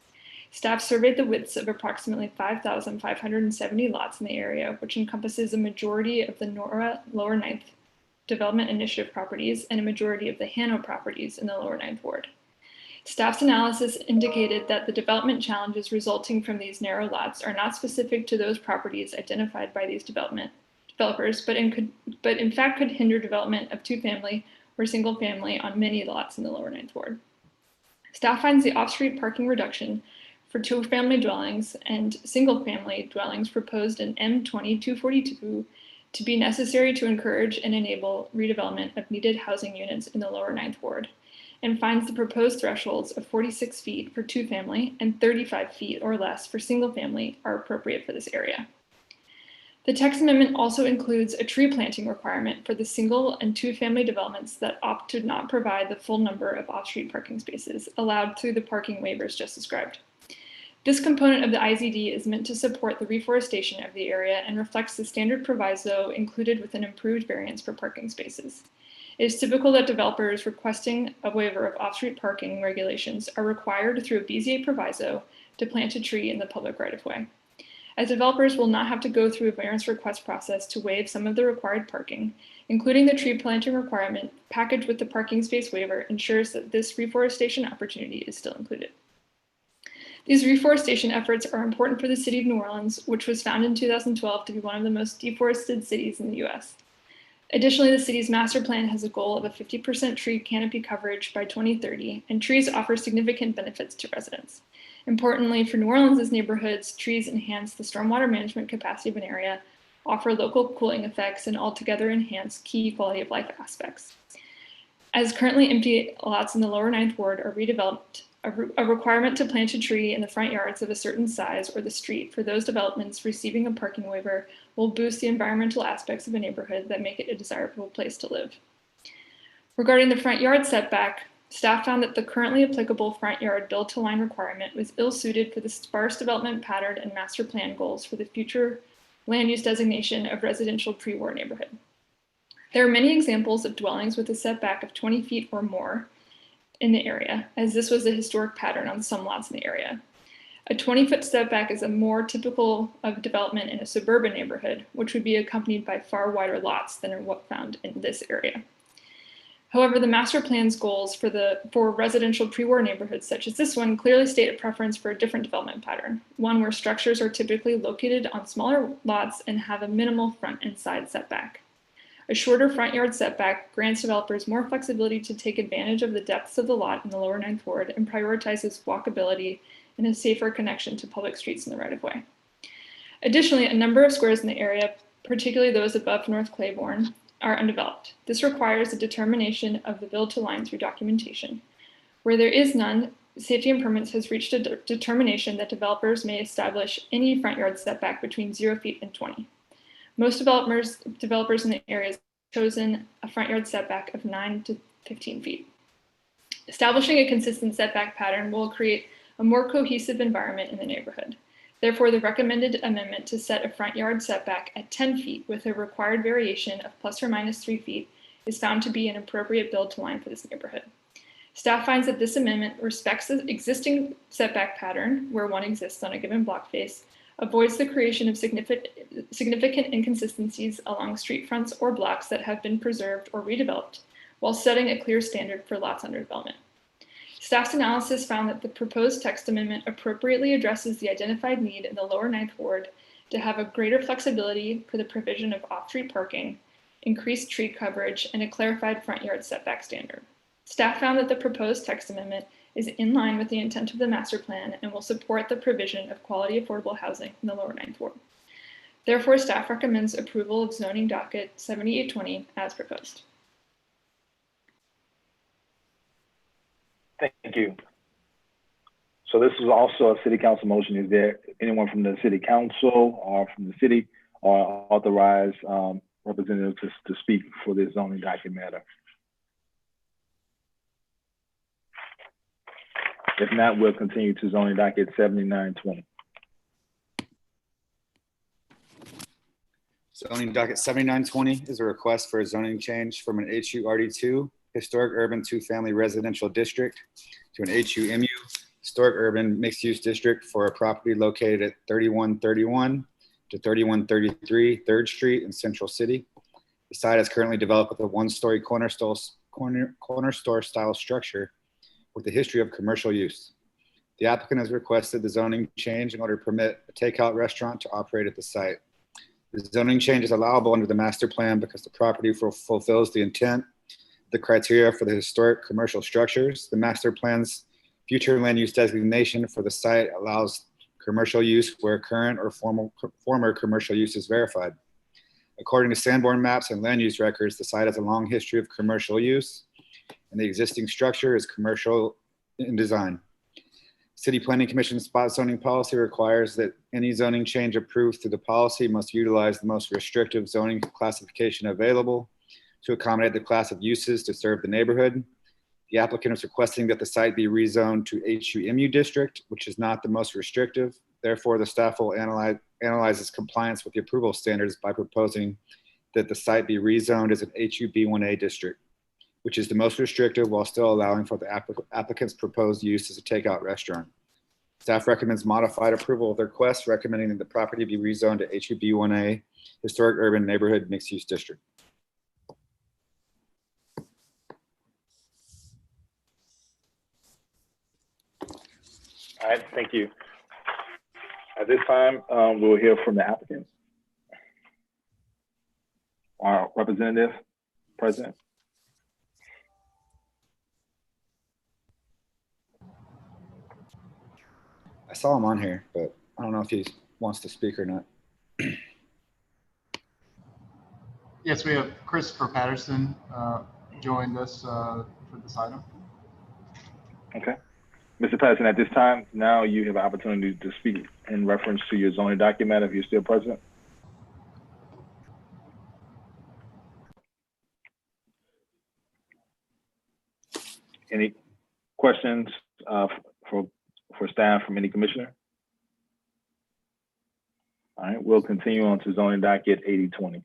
S19: Staff surveyed the widths of approximately 5,570 lots in the area, which encompasses a majority of the NORA Lower Ninth Development Initiative properties and a majority of the Hano properties in the lower Ninth Ward. Staff's analysis indicated that the development challenges resulting from these narrow lots are not specific to those properties identified by these developers, but in fact could hinder development of two-family or single-family on many lots in the lower Ninth Ward. Staff finds the off-street parking reduction for two-family dwellings and single-family dwellings proposed in M20-242 to be necessary to encourage and enable redevelopment of needed housing units in the lower Ninth Ward, and finds the proposed thresholds of 46 feet for two-family and 35 feet or less for single-family are appropriate for this area. The text amendment also includes a tree planting requirement for the single and two-family developments that opt to not provide the full number of off-street parking spaces allowed through the parking waivers just described. This component of the IZD is meant to support the reforestation of the area and reflects the standard proviso included with an improved variance for parking spaces. It is typical that developers requesting a waiver of off-street parking regulations are required through a BZA proviso to plant a tree in the public right-of-way. As developers will not have to go through a variance request process to waive some of the required parking, including the tree planting requirement packaged with the parking space waiver ensures that this reforestation opportunity is still included. These reforestation efforts are important for the city of New Orleans, which was founded in 2012 to be one of the most deforested cities in the US. Additionally, the city's master plan has a goal of a 50% tree canopy coverage by 2030, and trees offer significant benefits to residents. Importantly, for New Orleans' neighborhoods, trees enhance the stormwater management capacity of an area, offer local cooling effects, and altogether enhance key quality of life aspects. As currently empty lots in the lower Ninth Ward are redeveloped, a requirement to plant a tree in the front yards of a certain size or the street for those developments receiving a parking waiver will boost the environmental aspects of a neighborhood that make it a desirable place to live. Regarding the front yard setback, staff found that the currently applicable front yard build-to-line requirement was ill-suited for the sparse development pattern and master plan goals for the future land use designation of residential pre-war neighborhood. There are many examples of dwellings with a setback of 20 feet or more in the area, as this was a historic pattern on some lots in the area. A 20-foot setback is a more typical of development in a suburban neighborhood, which would be accompanied by far wider lots than are what found in this area. However, the master plan's goals for residential pre-war neighborhoods such as this one clearly state a preference for a different development pattern, one where structures are typically located on smaller lots and have a minimal front and side setback. A shorter front yard setback grants developers more flexibility to take advantage of the depths of the lot in the lower Ninth Ward and prioritizes walkability and a safer connection to public streets in the right-of-way. Additionally, a number of squares in the area, particularly those above North Claiborne, are undeveloped. This requires a determination of the build-to-line through documentation. Where there is none, Safety and Permits has reached a determination that developers may establish any front yard setback between 0 feet and 20. Most developers in the area have chosen a front yard setback of 9 to 15 feet. Establishing a consistent setback pattern will create a more cohesive environment in the neighborhood. Therefore, the recommended amendment to set a front yard setback at 10 feet with a required variation of plus or minus 3 feet is found to be an appropriate build to line for this neighborhood. Staff finds that this amendment respects the existing setback pattern where one exists on a given block face, avoids the creation of significant inconsistencies along street fronts or blocks that have been preserved or redeveloped, while setting a clear standard for lots under development. Staff's analysis found that the proposed text amendment appropriately addresses the identified need in the lower Ninth Ward to have a greater flexibility for the provision of off-street parking, increased tree coverage, and a clarified front yard setback standard. Staff found that the proposed text amendment is in line with the intent of the master plan and will support the provision of quality affordable housing in the lower Ninth Ward. Therefore, staff recommends approval of zoning docket 7820 as proposed.
S5: Thank you. So this is also a city council motion. Is there anyone from the city council or from the city or authorized representative to speak for this zoning docket matter? If not, we'll continue to zoning docket 7920.
S20: Zoning docket 7920 is a request for a zoning change from an HURD2 historic urban two-family residential district to an HUMU historic urban mixed-use district for a property located at 3131 to 3133 3rd Street in Central City. The site is currently developed with a one-story corner store style structure with a history of commercial use. The applicant has requested the zoning change in order to permit a takeout restaurant to operate at the site. The zoning change is allowable under the master plan because the property fulfills the intent, the criteria for the historic commercial structures. The master plan's future land use designation for the site allows commercial use where current or former commercial use is verified. According to Sanborn maps and land use records, the site has a long history of commercial use, and the existing structure is commercial in design. City Planning Commission spot zoning policy requires that any zoning change approved through the policy must utilize the most restrictive zoning classification available to accommodate the class of uses to serve the neighborhood. The applicant is requesting that the site be rezoned to HUMU district, which is not the most restrictive. Therefore, the staff will analyze its compliance with the approval standards by proposing that the site be rezoned as an HUB1A district, which is the most restrictive while still allowing for the applicant's proposed use as a takeout restaurant. Staff recommends modified approval of the request, recommending that the property be rezoned to HUB1A, Historic Urban Neighborhood Mixed Use District.
S5: All right, thank you. At this time, we'll hear from the applicants. Our representative, President.
S20: I saw him on here, but I don't know if he wants to speak or not.
S1: Yes, we have Christopher Patterson joined us for this item.
S5: Okay. Mr. Patterson, at this time, now you have an opportunity to speak in reference to your zoning document if you're still present. Any questions for staff from any commissioner? All right, we'll continue on to zoning docket 8020.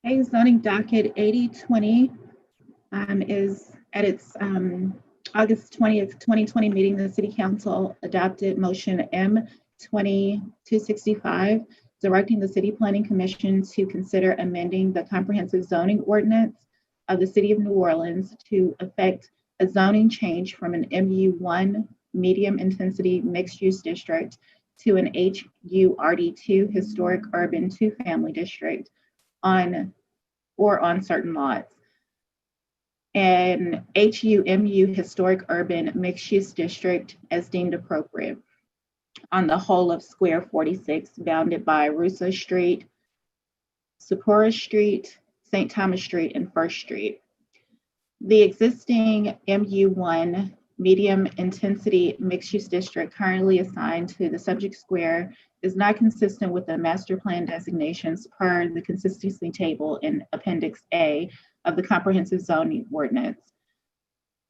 S14: Okay, zoning docket 8020 is at its August 20th, 2020 meeting. The City Council adopted motion M20-265, directing the City Planning Commission to consider amending the comprehensive zoning ordinance of the City of New Orleans to effect a zoning change from an MU1 medium intensity mixed use district to an HURD2 historic urban 2-family district on certain lots. An HUMU historic urban mixed use district as deemed appropriate on the whole of Square 46, bounded by Russo Street, Sapora Street, St. Thomas Street, and First Street. The existing MU1 medium intensity mixed use district currently assigned to the subject square is not consistent with the master plan designations per the consistency table in Appendix A of the comprehensive zoning ordinance.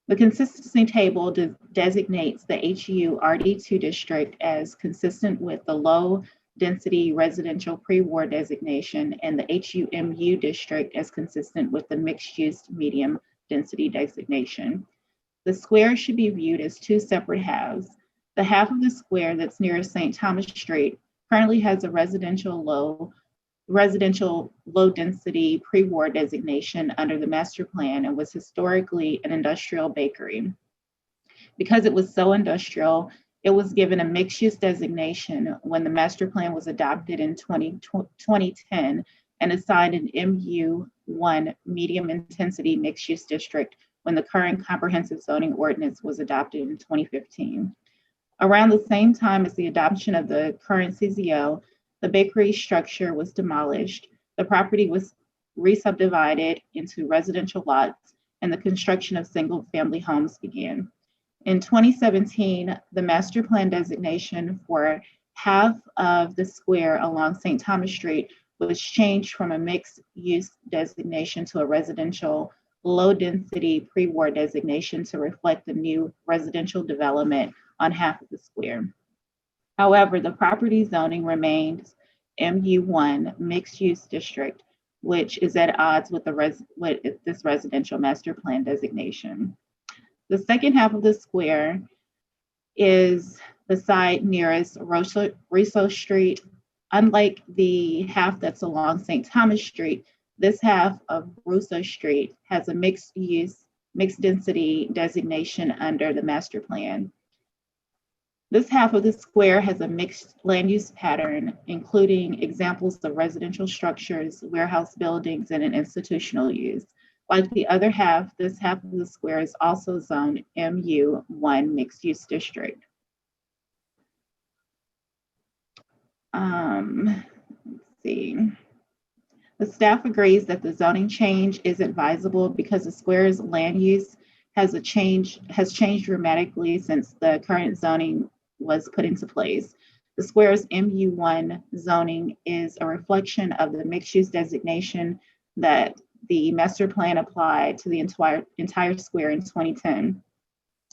S14: The consistency table designates the HURD2 district as consistent with the low density residential pre-war designation and the HUMU district as consistent with the mixed use medium density designation. The square should be viewed as two separate halves. The half of the square that's near St. Thomas Street currently has a residential low density pre-war designation under the master plan and was historically an industrial bakery. Because it was so industrial, it was given a mixed use designation when the master plan was adopted in 2010 and assigned an MU1 medium intensity mixed use district when the current comprehensive zoning ordinance was adopted in 2015. Around the same time as the adoption of the current CZO, the bakery structure was demolished, the property was re-subdivided into residential lots, and the construction of single-family homes began. In 2017, the master plan designation for half of the square along St. Thomas Street was changed from a mixed-use designation to a residential low-density pre-war designation to reflect the new residential development on half of the square. However, the property zoning remains MU1 mixed-use district, which is at odds with this residential master plan designation. The second half of the square is the site nearest Russo Street,
S21: Unlike the half that's along St. Thomas Street, this half of Russo Street has a mixed use, mixed density designation under the master plan. This half of the square has a mixed land use pattern, including examples of residential structures, warehouse buildings, and an institutional use. Like the other half, this half of the square is also zoned MU1 mixed use district. Let's see. The staff agrees that the zoning change is advisable because the square's land use has changed dramatically since the current zoning was put into place. The square's MU1 zoning is a reflection of the mixed-use designation that the master plan applied to the entire square in 2010.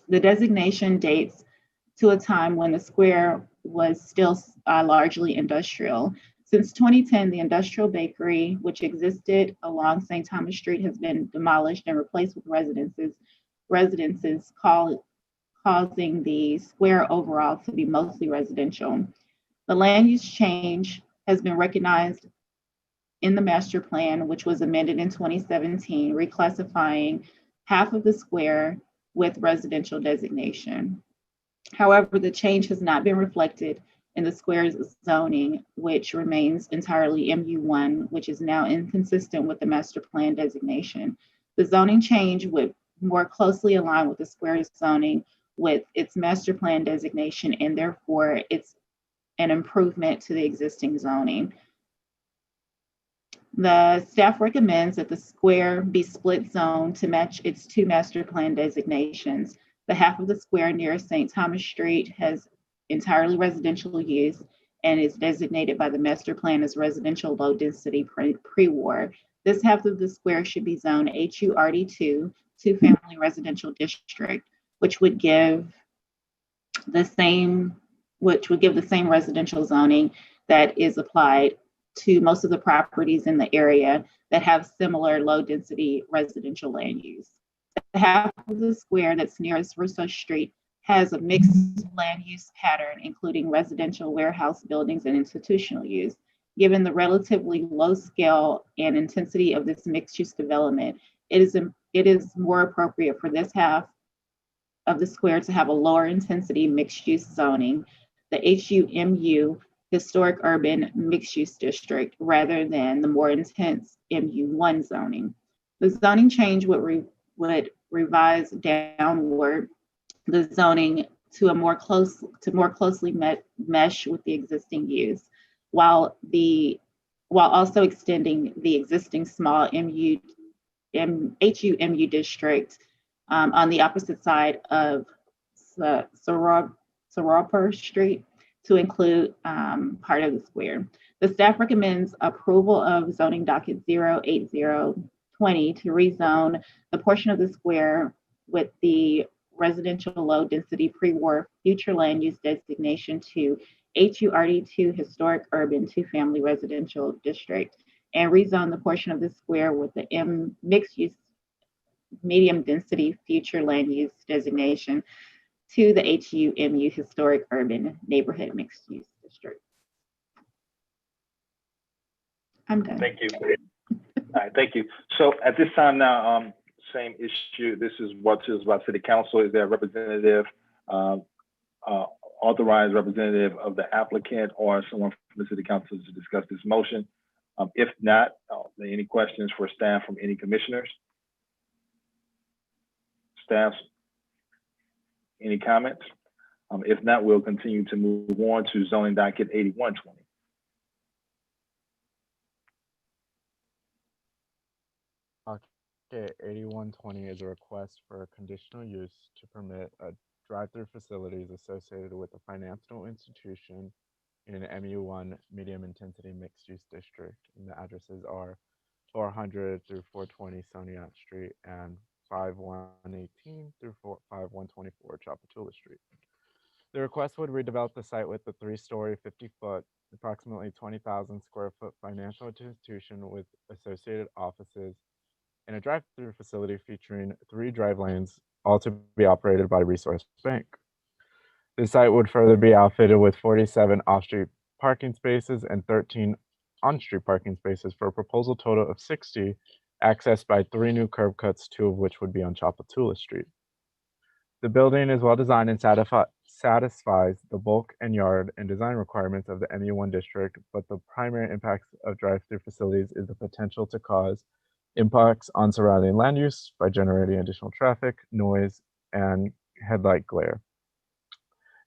S21: The designation dates to a time when the square was still largely industrial. Since 2010, the industrial bakery, which existed along St. Thomas Street, has been demolished and replaced with residences, causing the square overall to be mostly residential. The land use change has been recognized in the master plan, which was amended in 2017, reclassifying half of the square with residential designation. However, the change has not been reflected in the square's zoning, which remains entirely MU1, which is now inconsistent with the master plan designation. The zoning change would more closely align with the square's zoning with its master plan designation, and therefore it's an improvement to the existing zoning. The staff recommends that the square be split zone to match its two master plan designations. The half of the square near St. Thomas Street has entirely residential use and is designated by the master plan as residential low density pre-war. This half of the square should be zoned HURD2, two-family residential district, which would give the same residential zoning that is applied to most of the properties in the area that have similar low density residential land use. The half of the square that's nearest Russo Street has a mixed land use pattern, including residential, warehouse buildings, and institutional use. Given the relatively low scale and intensity of this mixed use development, it is more appropriate for this half of the square to have a lower intensity mixed use zoning, the HUMU, historic urban mixed use district, rather than the more intense MU1 zoning. The zoning change would revise downward the zoning to more closely mesh with the existing use, while also extending the existing small HUMU district on the opposite side of Soroper Street to include part of the square. The staff recommends approval of zoning docket 08020 to rezone the portion of the square with the residential low density pre-war future land use designation to HURD2 historic urban two-family residential district, and rezone the portion of the square with the mixed use medium density future land use designation to the HUMU historic urban neighborhood mixed use district. I'm done.
S5: Thank you. All right, thank you. So at this time now, same issue. This is what is about City Council. Is there a representative, authorized representative of the applicant or someone from the City Council to discuss this motion? If not, are there any questions for staff from any commissioners? Staff, any comments? If not, we'll continue to move on to zoning docket 8120.
S22: Okay, 8120 is a request for a conditional use to permit a drive-through facilities associated with a financial institution in an MU1 medium intensity mixed use district. And the addresses are 400 through 420 Soniat Street and 5118 through 5124 Chapatula Street. The request would redevelop the site with a 3-story, 50-foot, approximately 20,000 square foot financial institution with associated offices and a drive-through facility featuring 3 drive lanes, all to be operated by Resource Bank. The site would further be outfitted with 47 off-street parking spaces and 13 on-street parking spaces for a proposal total of 60, accessed by 3 new curb cuts, 2 of which would be on Chapatula Street. The building is well designed and satisfies the bulk and yard and design requirements of the MU1 district, but the primary impacts of drive-through facilities is the potential to cause impacts on surrounding land use by generating additional traffic, noise, and headlight glare.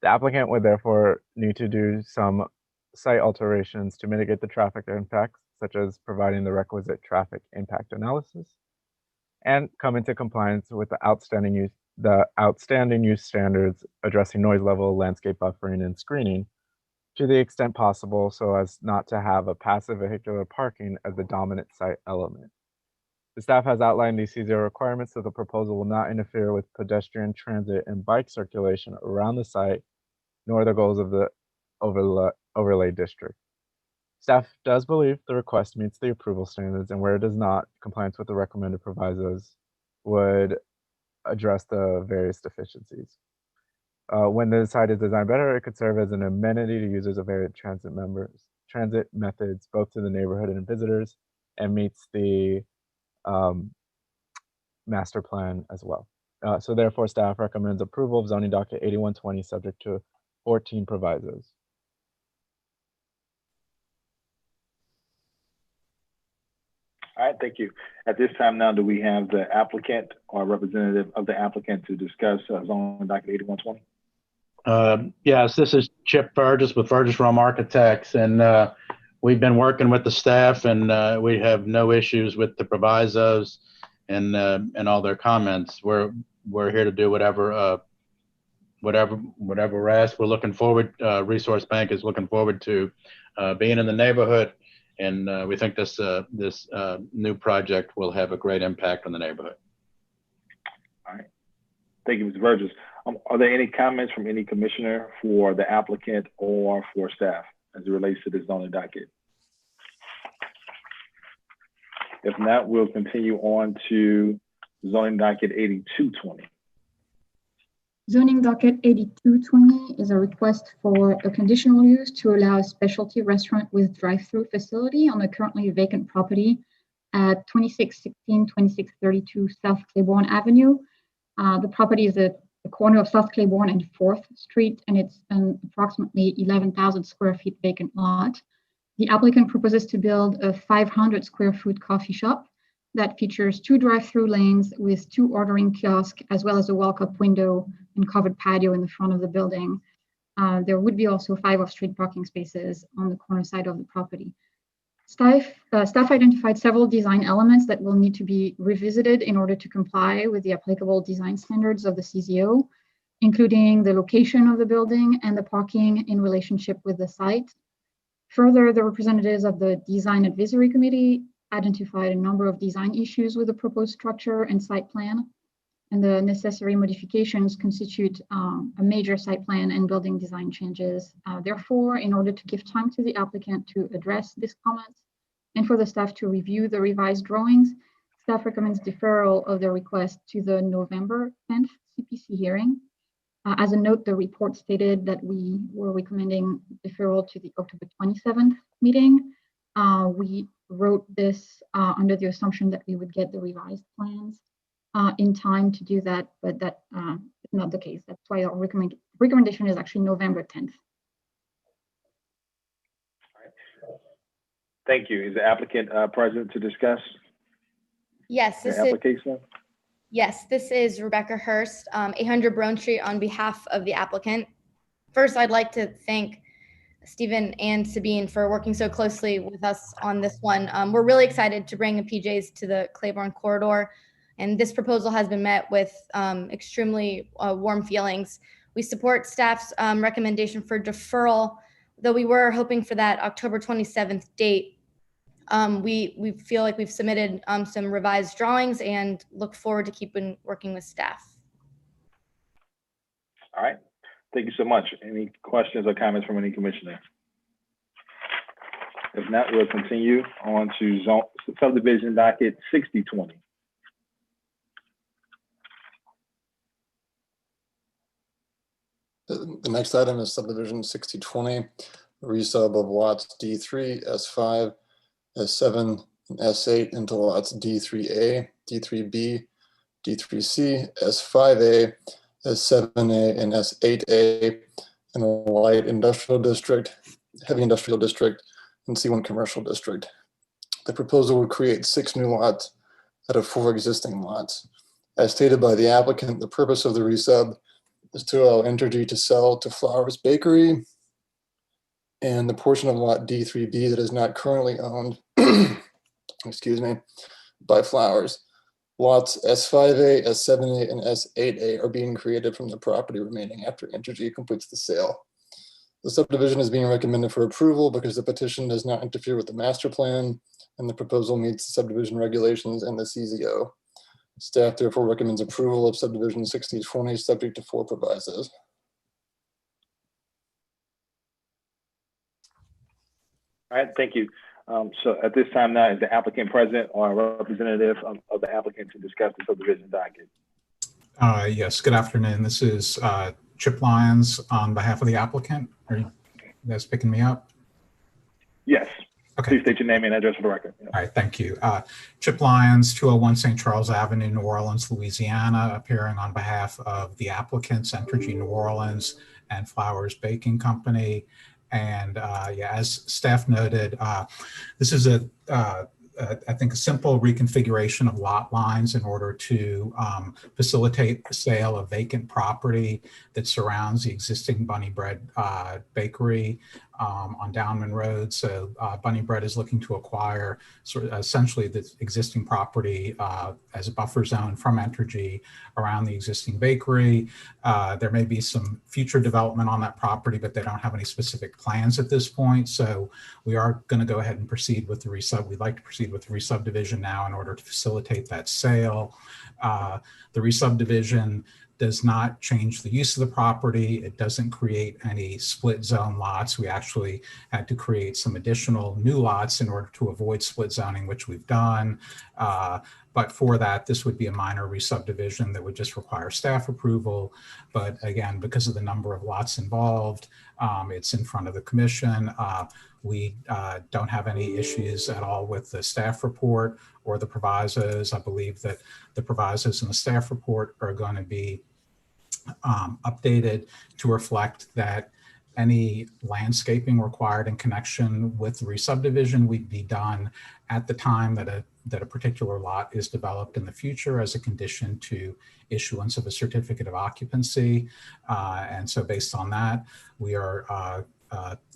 S22: The applicant would therefore need to do some site alterations to mitigate the traffic impacts, such as providing the requisite traffic impact analysis, and come into compliance with the outstanding use standards addressing noise level, landscape buffering, and screening to the extent possible so as not to have a passive vehicular parking as the dominant site element. The staff has outlined these C0 requirements so the proposal will not interfere with pedestrian transit and bike circulation around the site, nor the goals of the overlay district. Staff does believe the request meets the approval standards, and where it does not, compliance with the recommended provisos would address the various deficiencies. When the site is designed better, it could serve as an amenity to users of various transit methods, both to the neighborhood and visitors, and meets the master plan as well. So therefore, staff recommends approval of zoning docket 8120 subject to 14 provisos.
S5: All right, thank you. At this time now, do we have the applicant or representative of the applicant to discuss zoning docket 8120?
S3: Yes, this is Chip Burgess with Burgess Rome Architects, and we've been working with the staff, and we have no issues with the provisos and all their comments. We're here to do whatever we're asked. We're looking forward. Resource Bank is looking forward to being in the neighborhood, and we think this new project will have a great impact on the neighborhood.
S5: All right, thank you, Mr. Burgess. Are there any comments from any commissioner for the applicant or for staff as it relates to this zoning docket? If not, we'll continue on to zoning docket 8220.
S4: Zoning docket 8220 is a request for a conditional use to allow a specialty restaurant with drive-through facility on a currently vacant property at 2616, 2632 South Claiborne Avenue. The property is at the corner of South Claiborne and 4th Street, and it's an approximately 11,000 square feet vacant lot. The applicant proposes to build a 500 square foot coffee shop that features 2 drive-through lanes with 2 ordering kiosks, as well as a walk-up window and covered patio in the front of the building. There would be also 5 off-street parking spaces on the corner side of the property. Staff identified several design elements that will need to be revisited in order to comply with the applicable design standards of the CZO, including the location of the building and the parking in relationship with the site. Further, the representatives of the Design Advisory Committee identified a number of design issues with the proposed structure and site plan, and the necessary modifications constitute a major site plan and building design changes. Therefore, in order to give time to the applicant to address these comments and for the staff to review the revised drawings, staff recommends deferral of the request to the November 10th CPC hearing. As a note, the report stated that we were recommending deferral to the October 27th meeting. We wrote this under the assumption that we would get the revised plans in time to do that, but that is not the case. That's why our recommendation is actually November 10th.
S5: Thank you. Is the applicant present to discuss
S23: Yes,
S5: the
S23: this
S5: application?
S23: Yes, this is Rebecca Hurst, 800 Brown Street on behalf of the applicant. First, I'd like to thank Stephen and Sabine for working so closely with us on this one. We're really excited to bring the PJs to the Claiborne corridor, and this proposal has been met with extremely warm feelings. We support staff's recommendation for deferral, though we were hoping for that October 27th date. We feel like we've submitted some revised drawings and look forward to keeping working with staff.
S5: All right. Thank you so much. Any questions or comments from any commissioner? If not, we'll continue on to subdivision docket 6020.
S24: The next item is subdivision 6020.
S2: resub of lots D3, S5, S7, and S8 into lots D3A, D3B, D3C, S5A, S7A, and S8A in a light industrial district, heavy industrial district, and C1 commercial district. The proposal would create 6 new lots out of 4 existing lots. As stated by the applicant, the purpose of the resub is to allow Entergy to sell to Flowers Bakery and the portion of lot D3B that is not currently owned, excuse me, by Flowers. Lots S5A, S7A, and S8A are being created from the property remaining after Entergy completes the sale. The subdivision is being recommended for approval because the petition does not interfere with the master plan and the proposal meets the subdivision regulations and the CZO. Staff therefore recommends approval of subdivision 6020 subject to 4 provisos.
S5: All right, thank you. So at this time now, is the applicant present or a representative of the applicant to discuss the subdivision docket?
S8: Yes, good afternoon. This is Chip Lyons on behalf of the applicant. Are you guys picking me up?
S5: Yes.
S8: Okay.
S5: Please state your name and address for the record.
S8: All right, thank you. Chip Lyons, 201 St. Charles Avenue, New Orleans, Louisiana, appearing on behalf of the applicants, Entergy New Orleans and Flowers Baking Company. And yeah, as staff noted, this is I think a simple reconfiguration of lot lines in order to facilitate the sale of vacant property that surrounds the existing Bunny Bread bakery on Downman Road. So Bunny Bread is looking to acquire sort of essentially the existing property as a buffer zone from Entergy around the existing bakery. There may be some future development on that property, but they don't have any specific plans at this point. So we are going to go ahead and proceed with the resub. We'd like to proceed with the re-subdivision now in order to facilitate that sale. The re-subdivision does not change the use of the property. It doesn't create any split zone lots. We actually had to create some additional new lots in order to avoid split zoning, which we've done. But for that, this would be a minor re-subdivision that would just require staff approval. But again, because of the number of lots involved, it's in front of the commission. We don't have any issues at all with the staff report or the provisos. I believe that the provisos in the staff report are going to be updated to reflect that any landscaping required in connection with the re-subdivision would be done at the time that a particular lot is developed in the future as a condition to issuance of a certificate of occupancy. And so based on that, we are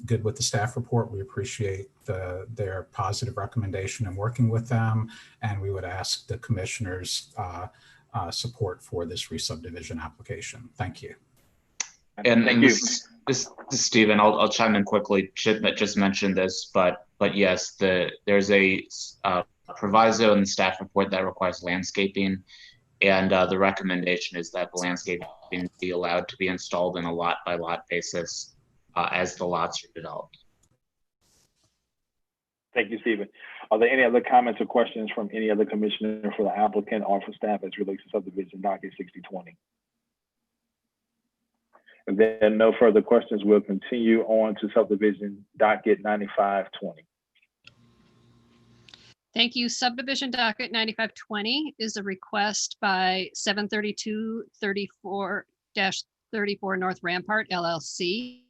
S8: good with the staff report. We appreciate their positive recommendation and working with them. And we would ask the commissioners' support for this re-subdivision application. Thank you.
S10: And this is Stephen. I'll chime in quickly. Chip just mentioned this, but yes, there's a proviso in the staff report that requires landscaping, and the recommendation is that the landscaping be allowed to be installed in a lot by lot basis as the lots are developed.
S5: Thank you, Stephen. Are there any other comments or questions from any other commissioner for the applicant or for staff as relates to subdivision docket 6020? If there are no further questions, we'll continue on to subdivision docket 9520.
S11: Thank you. Subdivision docket 9520 is a request by 732-34-34 North Rampart LLC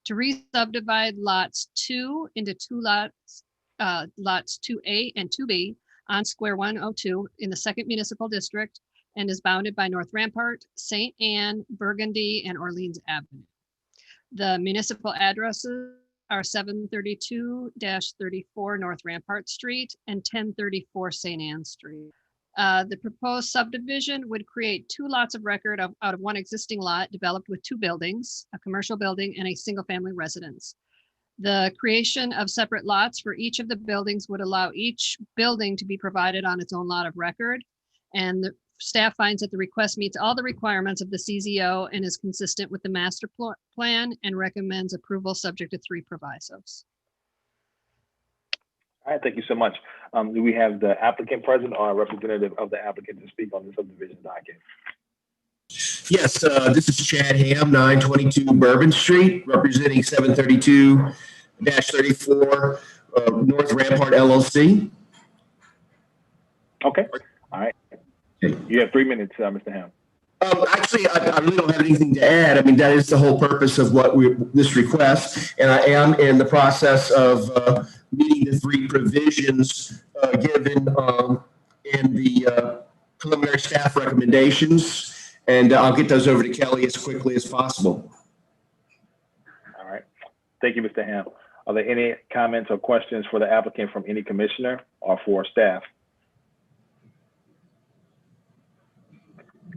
S11: to re-subdivide lots 2 into 2 lots, lots 2A and 2B on Square 102 in the 2nd Municipal District, and is bounded by North Rampart, St. Anne, Burgundy, and Orleans Avenue. The municipal addresses are 732-34 North Rampart Street and 1034 St. Anne Street. The proposed subdivision would create 2 lots of record out of 1 existing lot developed with 2 buildings, a commercial building and a single-family residence. The creation of separate lots for each of the buildings would allow each building to be provided on its own lot of record. And the staff finds that the request meets all the requirements of the CZO and is consistent with the master plan and recommends approval subject to 3 provisos.
S5: All right, thank you so much. Do we have the applicant present or a representative of the applicant to speak on the subdivision docket?
S6: Yes, this is Chad Ham, 922 Bourbon Street, representing 732-34 North Rampart LLC.
S5: Okay, all right. You have 3 minutes, Mr. Ham.
S6: Actually, I really don't have anything to add. I mean, that is the whole purpose of what this request, and I am in the process of meeting the 3 provisions given in the preliminary staff recommendations, and I'll get those over to Kelly as quickly as possible.
S5: All right. Thank you, Mr. Ham. Are there any comments or questions for the applicant from any commissioner or for staff?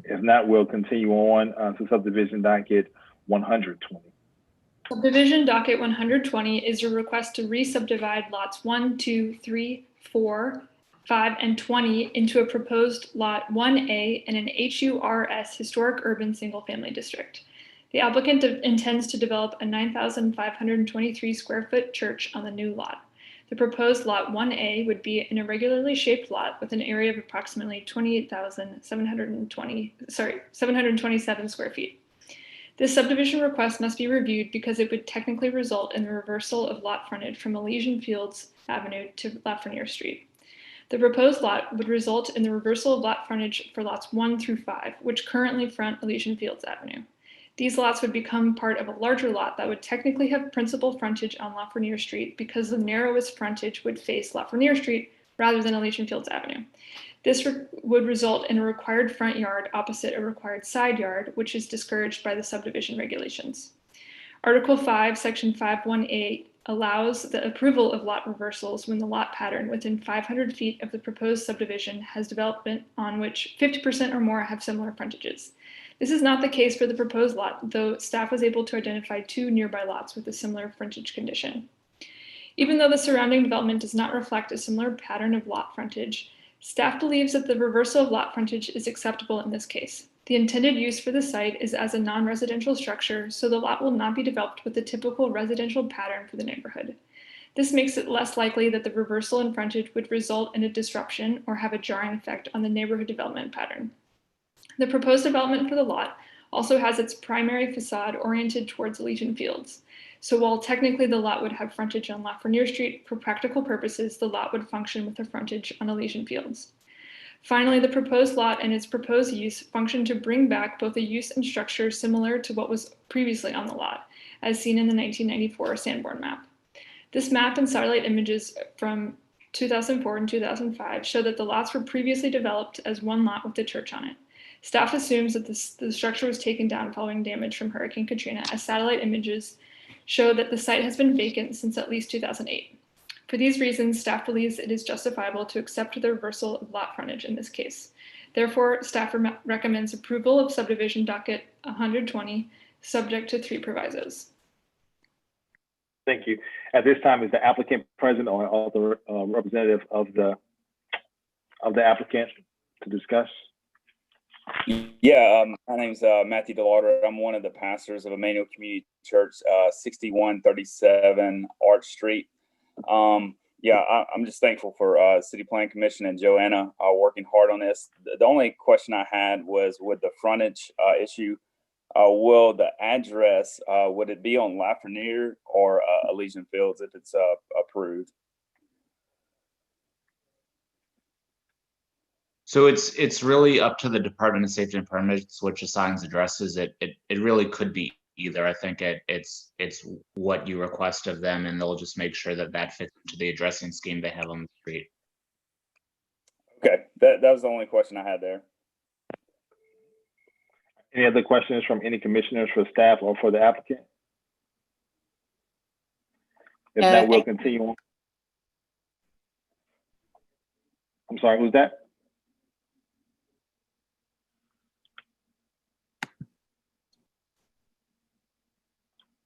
S5: If not, we'll continue on to subdivision docket 120.
S19: Subdivision docket 120 is a request to re-subdivide lots 1, 2, 3, 4, 5, and 20 into a proposed lot 1A in an HURS historic urban single-family district. The applicant intends to develop a 9,523 square foot church on the new lot. The proposed lot 1A would be an irregularly shaped lot with an area of approximately 727 square feet. This subdivision request must be reviewed because it would technically result in the reversal of lot frontage from Elysian Fields Avenue to Lafreniere Street. The proposed lot would result in the reversal of lot frontage for lots 1 through 5, which currently front Elysian Fields Avenue. These lots would become part of a larger lot that would technically have principal frontage on Lafreniere Street because the narrowest frontage would face Lafreniere Street rather than Elysian Fields Avenue. This would result in a required front yard opposite a required side yard, which is discouraged by the subdivision regulations. Article 5, Section 518 allows the approval of lot reversals when the lot pattern within 500 feet of the proposed subdivision has development on which 50% or more have similar frontages. This is not the case for the proposed lot, though staff was able to identify 2 nearby lots with a similar frontage condition. Even though the surrounding development does not reflect a similar pattern of lot frontage, staff believes that the reversal of lot frontage is acceptable in this case. The intended use for the site is as a non-residential structure, so the lot will not be developed with the typical residential pattern for the neighborhood. This makes it less likely that the reversal in frontage would result in a disruption or have a jarring effect on the neighborhood development pattern. The proposed development for the lot also has its primary facade oriented towards Elysian Fields. So while technically the lot would have frontage on Lafreniere Street, for practical purposes, the lot would function with a frontage on Elysian Fields. Finally, the proposed lot and its proposed use function to bring back both a use and structure similar to what was previously on the lot, as seen in the 1994 Sanborn map. This map and satellite images from 2004 and 2005 show that the lots were previously developed as one lot with a church on it. Staff assumes that the structure was taken down following damage from Hurricane Katrina, as satellite images show that the site has been vacant since at least 2008. For these reasons, staff believes it is justifiable to accept the reversal of lot frontage in this case. Therefore, staff recommends approval of subdivision docket 120, subject to 3 provisos.
S5: Thank you. At this time, is the applicant present or the representative of the applicant to discuss?
S13: Yeah, my name's Matthew DeLauder. I'm one of the pastors of Emmanuel Community Church, 6137 Arch Street. I'm just thankful for City Planning Commission and Joanna working hard on this. The only question I had was with the frontage issue, will the address, would it be on Lafreniere or Elysian Fields if it's approved?
S10: So it's really up to the Department of Safety and Permits, which assigns addresses. It really could be either. I think it's what you request of them, and they'll just make sure that that fits into the addressing scheme they have on the street.
S13: Okay, that was the only question I had there.
S5: Any other questions from any commissioners for staff or for the applicant? If not, we'll continue on. I'm sorry, who's that?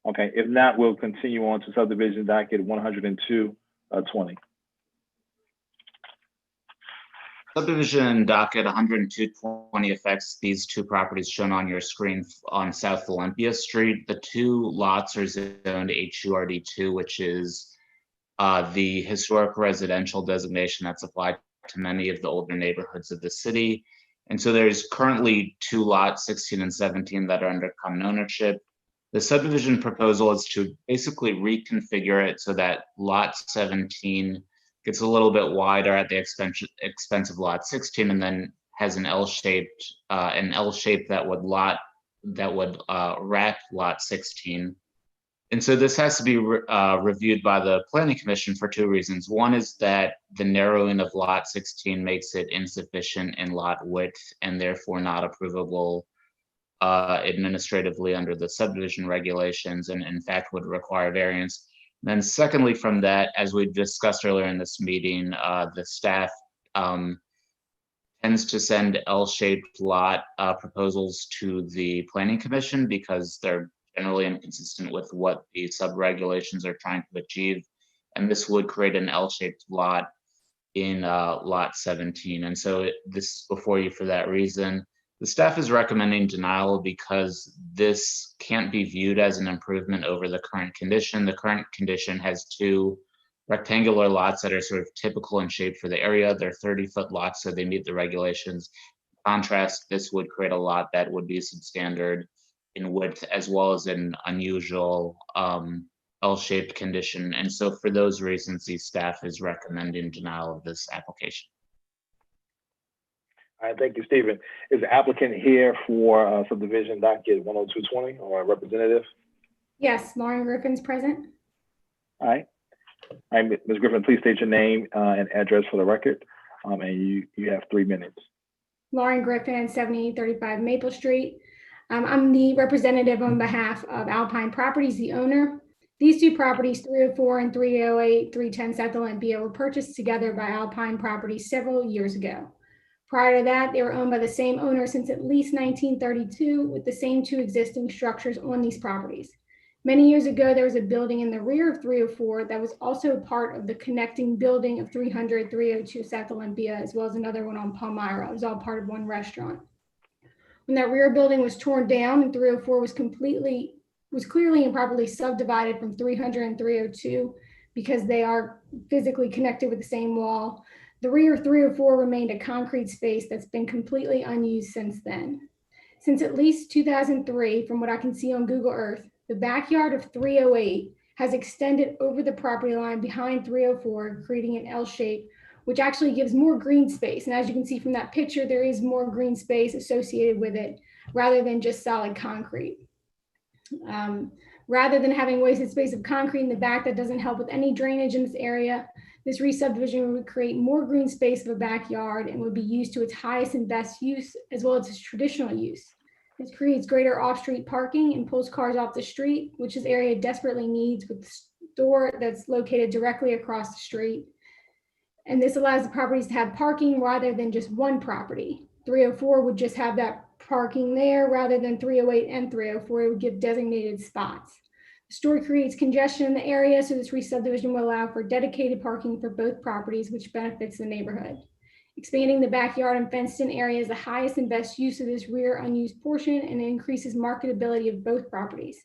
S5: Okay, if not, we'll continue on to subdivision docket 102-20.
S10: Subdivision docket 102-20 affects these 2 properties shown on your screen on South Olympia Street. The 2 lots are zoned HURD2, which is the historic residential designation that's applied to many of the older neighborhoods of the city. And so there's currently 2 lots, 16 and 17, that are under common ownership. The subdivision proposal is to basically reconfigure it so that lot 17 gets a little bit wider at the expense of lot 16, and then has an L shape that would wrap lot 16. And so this has to be reviewed by the Planning Commission for 2 reasons. One is that the narrowing of lot 16 makes it insufficient in lot width and therefore not approvable administratively under the subdivision regulations, and in fact would require variance. And then secondly, from that, as we discussed earlier in this meeting, the staff tends to send L-shaped lot proposals to the Planning Commission because they're generally inconsistent with what the sub-regulations are trying to achieve. And this would create an L-shaped lot in lot 17. And so this is before you for that reason. The staff is recommending denial because this can't be viewed as an improvement over the current condition. The current condition has 2 rectangular lots that are sort of typical in shape for the area. They're 30-foot lots, so they meet the regulations. In contrast, this would create a lot that would be substandard in width as well as an unusual L-shaped condition. And so for those reasons, the staff is recommending denial of this application.
S5: All right, thank you, Stephen. Is the applicant here for subdivision docket 10220 or a representative?
S7: Yes, Lauren Griffin's present.
S5: All right. All right, Ms. Griffin, please state your name and address for the record. And you have 3 minutes.
S7: Lauren Griffin, 7835 Maple Street. I'm the representative on behalf of Alpine Properties, the owner. These 2 properties, 304 and 308, 310 South Olympia, were purchased together by Alpine Properties several years ago. Prior to that, they were owned by the same owner since at least 1932, with the same 2 existing structures on these properties. Many years ago, there was a building in the rear of 304 that was also part of the connecting building of 300, 302 South Olympia, as well as another one on Palmyra. It was all part of one restaurant. When that rear building was torn down and 304 was clearly improperly subdivided from 300 and 302 because they are physically connected with the same wall, the rear 304 remained a concrete space that's been completely unused since then. Since at least 2003, from what I can see on Google Earth, the backyard of 308 has extended over the property line behind 304, creating an L shape, which actually gives more green space. And as you can see from that picture, there is more green space associated with it rather than just solid concrete. Rather than having wasted space of concrete in the back that doesn't help with any drainage in this area, this re-subdivision would create more green space of a backyard and would be used to its highest and best use, as well as its traditional use. This creates greater off-street parking and pulls cars off the street, which this area desperately needs with the store that's located directly across the street. And this allows the properties to have parking rather than just one property. 304 would just have that parking there rather than 308 and 304. It would give designated spots. The store creates congestion in the area, so this re-subdivision will allow for dedicated parking for both properties, which benefits the neighborhood. Expanding the backyard and fenced-in area is the highest and best use of this rear unused portion, and it increases marketability of both properties.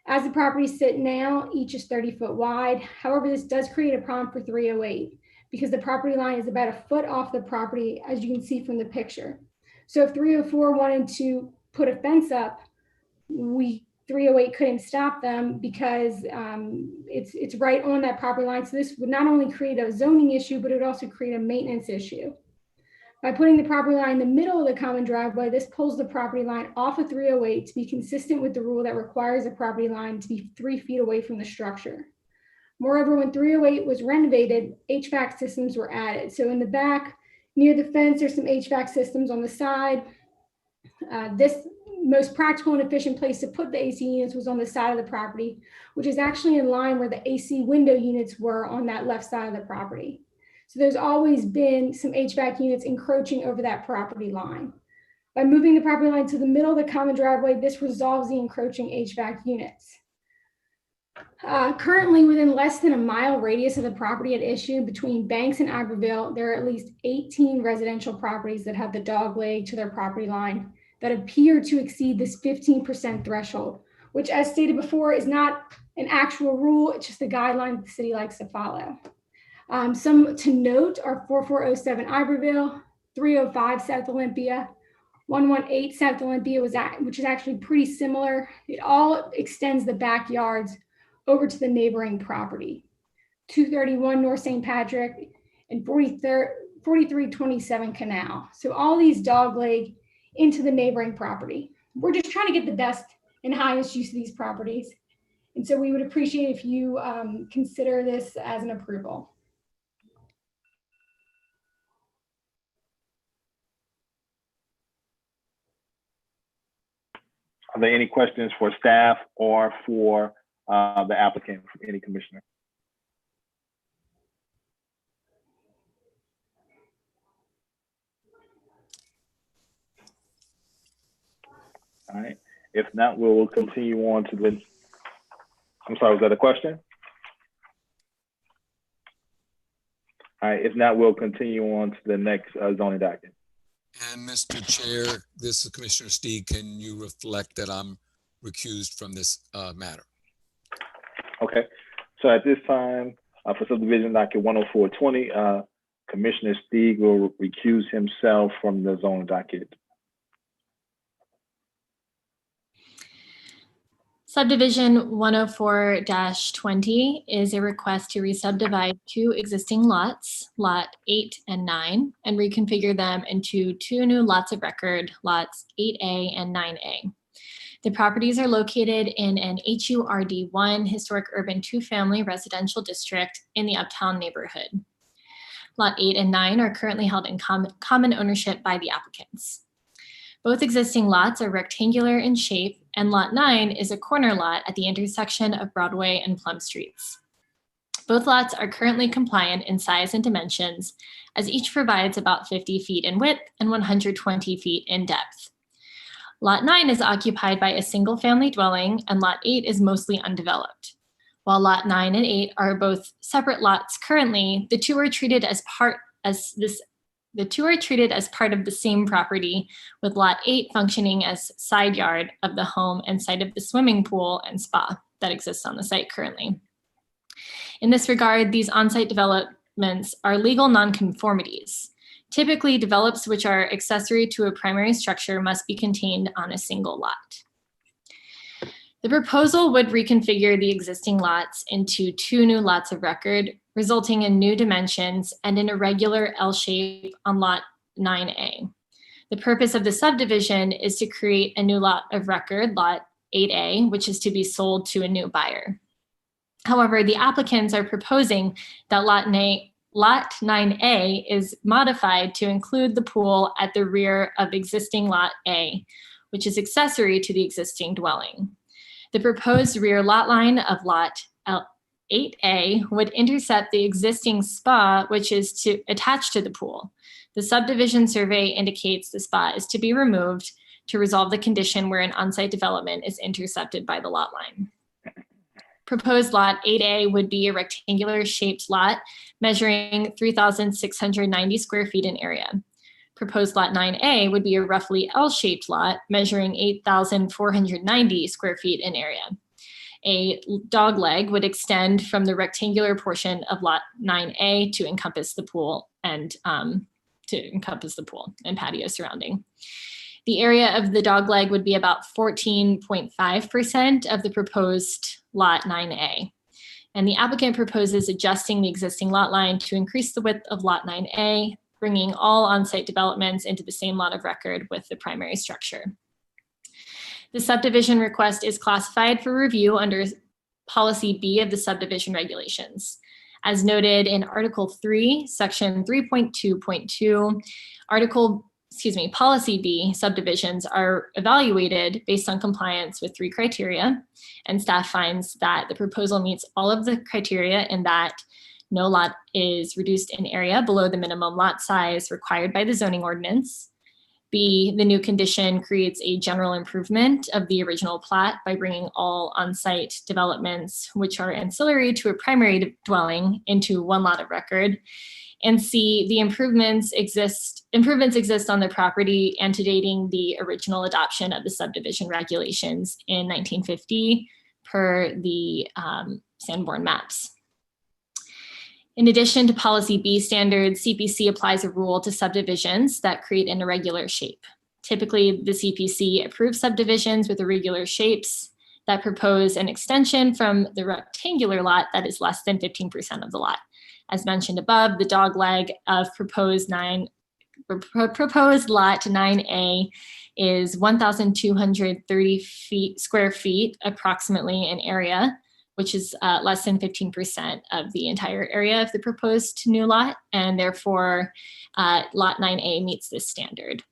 S7: As the properties sit now, each is 30 foot wide. However, this does create a problem for 308 because the property line is about a foot off the property, as you can see from the picture. So if 304 wanted to put a fence up, 308 couldn't stop them because it's right on that property line. So this would not only create a zoning issue, but it would also create a maintenance issue. By putting the property line in the middle of the common driveway, this pulls the property line off of 308 to be consistent with the rule that requires a property line to be 3 feet away from the structure. Moreover, when 308 was renovated, HVAC systems were added. So in the back, near the fence, there's some HVAC systems on the side. This most practical and efficient place to put the AC units was on the side of the property, which is actually in line where the AC window units were on that left side of the property. So there's always been some HVAC units encroaching over that property line. By moving the property line to the middle of the common driveway, this resolves the encroaching HVAC units. Currently, within less than a mile radius of the property at issue between Banks and Iberville, there are at least 18 residential properties that have the dog leg to their property line that appear to exceed this 15% threshold, which, as stated before, is not an actual rule. It's just a guideline that the city likes to follow. Some to note are 4407 Iberville, 305 South Olympia, 118 South Olympia which is actually pretty similar. It all extends the backyards over to the neighboring property. 231 North St. Patrick and 4327 Canal. So all these dogleg into the neighboring property. We're just trying to get the best and highest use of these properties. And so we would appreciate if you consider this as an approval.
S5: Are there any questions for staff or for the applicant from any commissioner? All right. If not, we will continue on to the, I'm sorry, was that a question? All right. If not, we'll continue on to the next zoning document.
S9: And Mr. Chair, this is Commissioner Steed. Can you reflect that I'm recused from this matter?
S5: Okay. So at this time, for subdivision docket 10420, Commissioner Steed will recuse himself from the zoning docket.
S15: Subdivision 104-20 is a request to re-subdivide two existing lots, lot 8 and 9, and reconfigure them into two new lots of record, lots 8A and 9A. The properties are located in an HURD1 historic urban two-family residential district in the Uptown neighborhood. Lot 8 and 9 are currently held in common ownership by the applicants. Both existing lots are rectangular in shape, and Lot 9 is a corner lot at the intersection of Broadway and Plum Streets. Both lots are currently compliant in size and dimensions, as each provides about 50 feet in width and 120 feet in depth. Lot 9 is occupied by a single-family dwelling, and Lot 8 is mostly undeveloped. While Lot 9 and 8 are both separate lots currently, the two are treated as part of the same property, with Lot 8 functioning as side yard of the home and site of the swimming pool and spa that exists on the site currently. In this regard, these on-site developments are legal nonconformities. Typically, developments which are accessory to a primary structure must be contained on a single lot. The proposal would reconfigure the existing lots into two new lots of record, resulting in new dimensions and an irregular L shape on lot 9A. The purpose of the subdivision is to create a new lot of record, lot 8A, which is to be sold to a new buyer. However, the applicants are proposing that lot 9A is modified to include the pool at the rear of existing lot A, which is accessory to the existing dwelling. The proposed rear lot line of lot 8A would intercept the existing spa, which is attached to the pool. The subdivision survey indicates the spa is to be removed to resolve the condition where an on-site development is intercepted by the lot line. Proposed lot 8A would be a rectangular shaped lot measuring 3,690 square feet in area. Proposed lot 9A would be a roughly L-shaped lot measuring 8,490 square feet in area. A dogleg would extend from the rectangular portion of lot 9A to encompass the pool and patio surrounding. The area of the dogleg would be about 14.5% of the proposed lot 9A. And the applicant proposes adjusting the existing lot line to increase the width of lot 9A, bringing all on-site developments into the same lot of record with the primary structure. The subdivision request is classified for review under Policy B of the subdivision regulations. As noted in Article 3, Section 3.2.2, Policy B subdivisions are evaluated based on compliance with 3 criteria, and staff finds that the proposal meets all of the criteria in that no lot is reduced in area below the minimum lot size required by the zoning ordinance. B, the new condition creates a general improvement of the original plat by bringing all on-site developments, which are ancillary to a primary dwelling, into one lot of record. And C, the improvements exist on the property antedating the original adoption of the subdivision regulations in 1950 per the Sanborn maps. In addition to policy B standards, CPC applies a rule to subdivisions that create an irregular shape. Typically, the CPC approves subdivisions with irregular shapes that propose an extension from the rectangular lot that is less than 15% of the lot. As mentioned above, the dogleg of proposed lot 9A is 1,230 square feet approximately in area, which is less than 15% of the entire area of the proposed new lot, and therefore lot 9A meets this standard.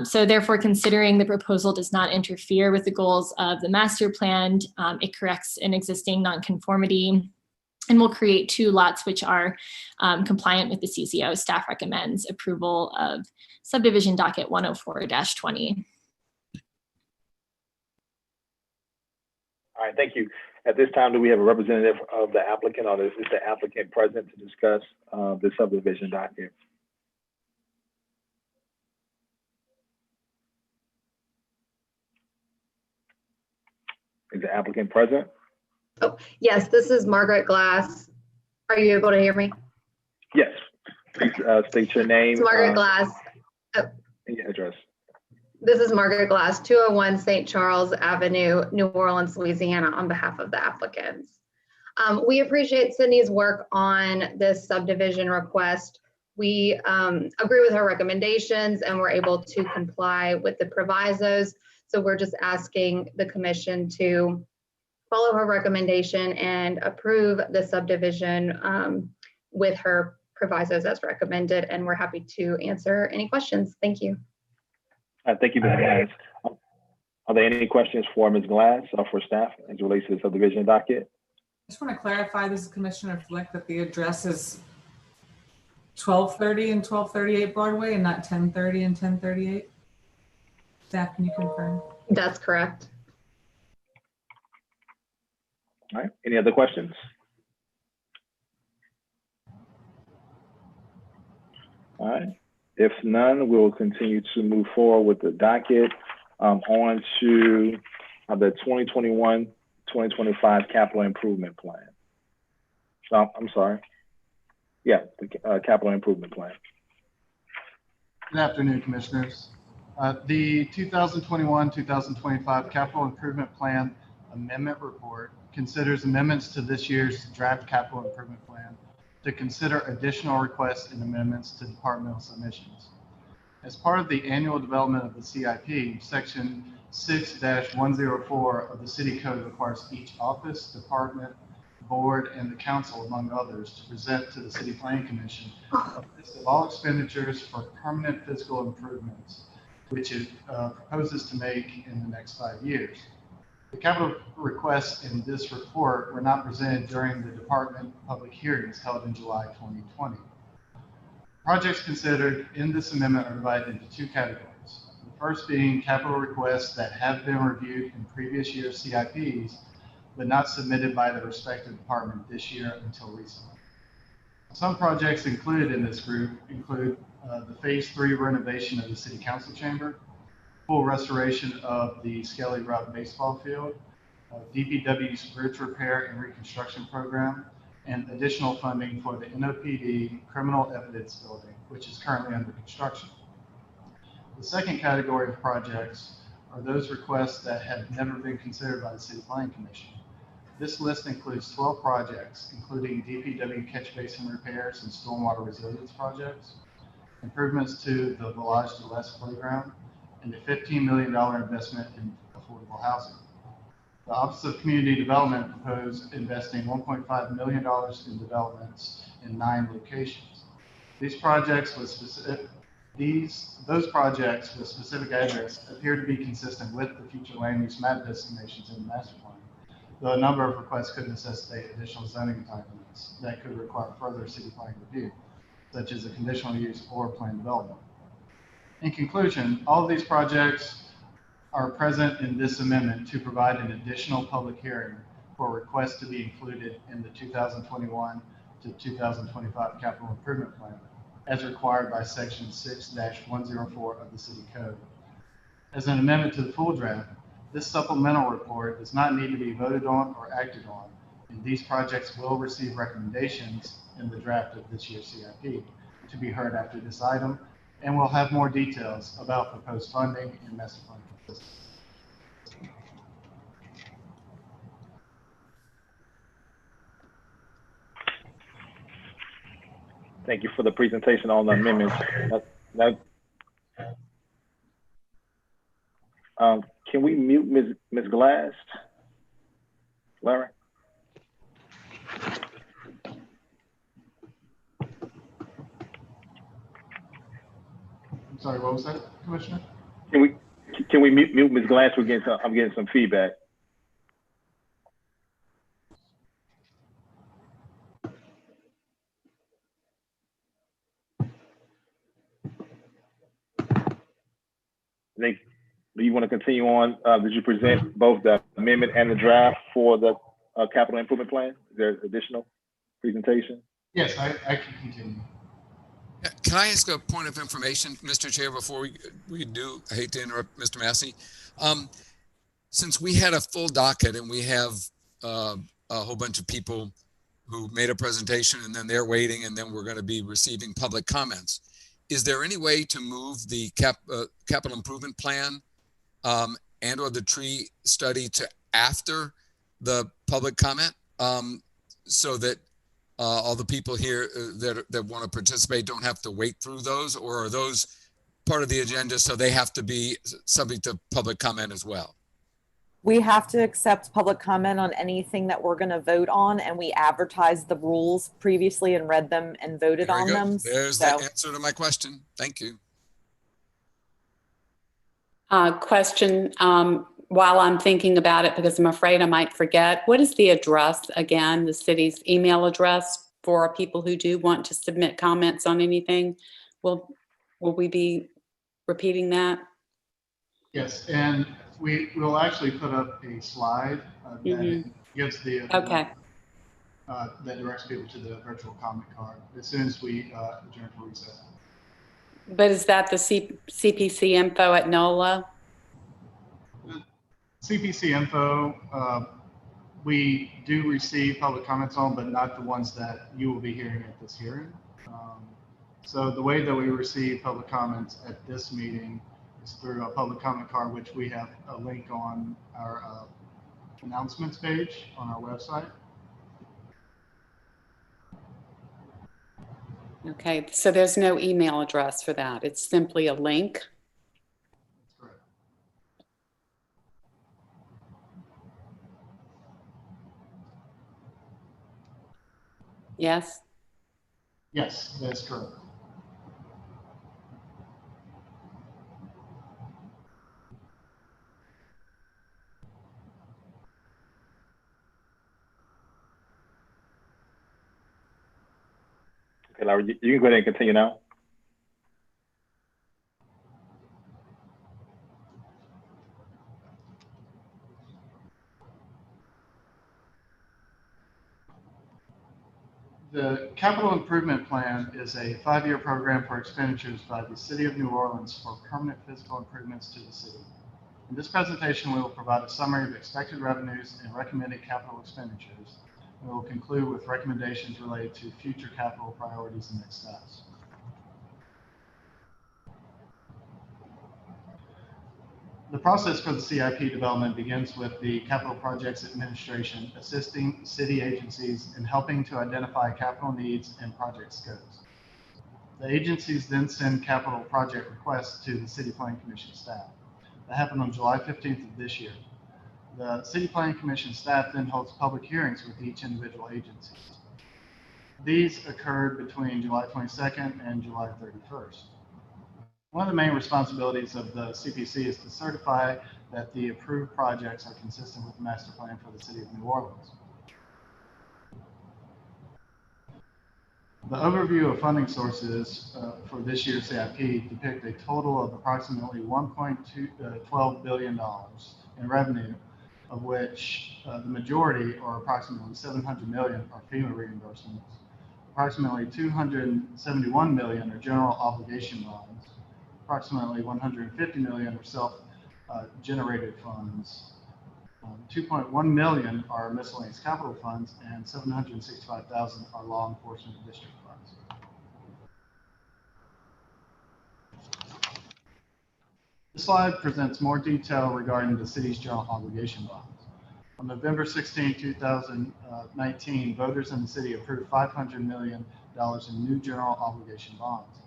S15: So therefore, considering the proposal does not interfere with the goals of the master plan, it corrects an existing nonconformity and will create 2 lots which are compliant with the CCO. Staff recommends approval of subdivision docket 104-20.
S5: All right, thank you. At this time, do we have a representative of the applicant, or is the applicant present to discuss the subdivision docket? Is the applicant present?
S16: Oh, yes, this is Margaret Glass. Are you able to hear me?
S5: Yes. Please state your name.
S16: It's Margaret Glass.
S5: And your address.
S16: This is Margaret Glass, 201 St. Charles Avenue, New Orleans, Louisiana, on behalf of the applicants. We appreciate Sydney's work on this subdivision request. We agree with her recommendations and we're able to comply with the provisos. So we're just asking the commission to follow her recommendation and approve the subdivision with her provisos as recommended. And we're happy to answer any questions. Thank you.
S5: Thank you, Ms. Glass. Are there any questions for Ms. Glass or for staff as it relates to the subdivision docket?
S17: I just want to clarify, this is Commissioner Flick, that the address is 1230 and 1238 Broadway and not 1030 and 1038. Staff, can you confirm?
S16: That's correct.
S5: All right, any other questions? All right, if none, we'll continue to move forward with the docket on to the 2021-2025 capital improvement plan. I'm sorry. Yeah, the capital improvement plan.
S1: Good afternoon, commissioners. The 2021-2025 capital improvement plan amendment report considers amendments to this year's draft capital improvement plan to consider additional requests and amendments to departmental submissions. As part of the annual development of the CIP, section 6-104 of the city code requires each office, department, board, and the council, among others, to present to the city planning commission a list of all expenditures for permanent physical improvements, which it proposes to make in the next 5 years. The capital requests in this report were not presented during the department public hearings held in July 2020. Projects considered in this amendment are divided into 2 categories. The first being capital requests that have been reviewed in previous year's CIPs, but not submitted by the respective department this year until recently. Some projects included in this group include the phase 3 renovation of the city council chamber, full restoration of the Skelly Route baseball field, DPW's bridge repair and reconstruction program, and additional funding for the NOPD criminal evidence building, which is currently under construction. The second category of projects are those requests that have never been considered by the City Planning Commission. This list includes 12 projects, including DPW catch basin repairs and stormwater resilience projects, improvements to the Village de l'Est playground, and a $15 million investment in affordable housing. The Office of Community Development proposed investing $1.5 million in developments in 9 locations. Those projects with specific address appear to be consistent with the future land use map designations in the master plan, though a number of requests could necessitate additional zoning entitlements that could require further city planning review, such as a conditional use or plan development. In conclusion, all of these projects are present in this amendment to provide an additional public hearing for requests to be included in the 2021 to 2025 capital improvement plan, as required by section 6-104 of the city code. As an amendment to the full draft, this supplemental report does not need to be voted on or acted on, and these projects will receive recommendations in the draft of this year's CIP to be heard after this item, and we'll have more details about proposed funding and master plan assistance.
S5: Thank you for the presentation on the amendments. Can we mute Ms. Glass? Larry?
S1: I'm sorry, what was that, Commissioner?
S5: Can we mute Ms. Glass? I'm getting some feedback. Nick, do you want to continue on? Did you present both the amendment and the draft for the capital improvement plan? Is there additional presentation?
S1: Yes, I can continue.
S9: Can I ask a point of information, Mr. Chair, before we do? I hate to interrupt Mr. Massey. Since we had a full docket and we have a whole bunch of people who made a presentation and then they're waiting and then we're going to be receiving public comments, is there any way to move the capital improvement plan and or the tree study to after the public comment so that all the people here that want to participate don't have to wait through those, or are those part of the agenda so they have to be subject to public comment as well?
S12: We have to accept public comment on anything that we're going to vote on, and we advertised the rules previously and read them and voted
S9: Very
S12: on
S9: good.
S12: them.
S9: There's the answer to my question. Thank you.
S18: Question, while I'm thinking about it, because I'm afraid I might forget, what is the address again, the city's email address for people who do want to submit comments on anything? Will we be repeating that?
S1: Yes, and we will actually put up a slide that gives the that directs people to the virtual comment card as soon as we adjourn for recess.
S18: But is that the CPC info at NOLA?
S1: CPC info, we do receive public comments on, but not the ones that you will be hearing at this hearing. So the way that we receive public comments at this meeting is through a public comment card, which we have a link on our announcements page on our website.
S18: Okay, so there's no email address for that. It's simply a link.
S1: Correct.
S18: Yes?
S1: Yes, that's correct.
S5: Okay, Larry, you can go ahead and continue now.
S1: The Capital Improvement Plan is a 5-year program for expenditures by the City of New Orleans for permanent physical improvements to the city. In this presentation, we will provide a summary of expected revenues and recommended capital expenditures. We will conclude with recommendations related to future capital priorities and next steps. The process for the CIP development begins with the Capital Projects Administration assisting city agencies in helping to identify capital needs and project scopes. The agencies then send capital project requests to the City Planning Commission staff. That happened on July 15th of this year. The City Planning Commission staff then holds public hearings with each individual agency. These occurred between July 22nd and July 31st. One of the main responsibilities of the CPC is to certify that the approved projects are consistent with the master plan for the City of New Orleans. The overview of funding sources for this year's CIP depict a total of approximately $1.12 billion in revenue, of which the majority, or approximately $700 million, are FEMA reimbursements. Approximately $271 million are general obligation bonds. Approximately $150 million are self-generated funds. 2.1 million are miscellaneous capital funds, and 765,000 are law enforcement district funds. This slide presents more detail regarding the city's general obligation bonds. On November 16, 2019, voters in the city approved $500 million in new general obligation bonds.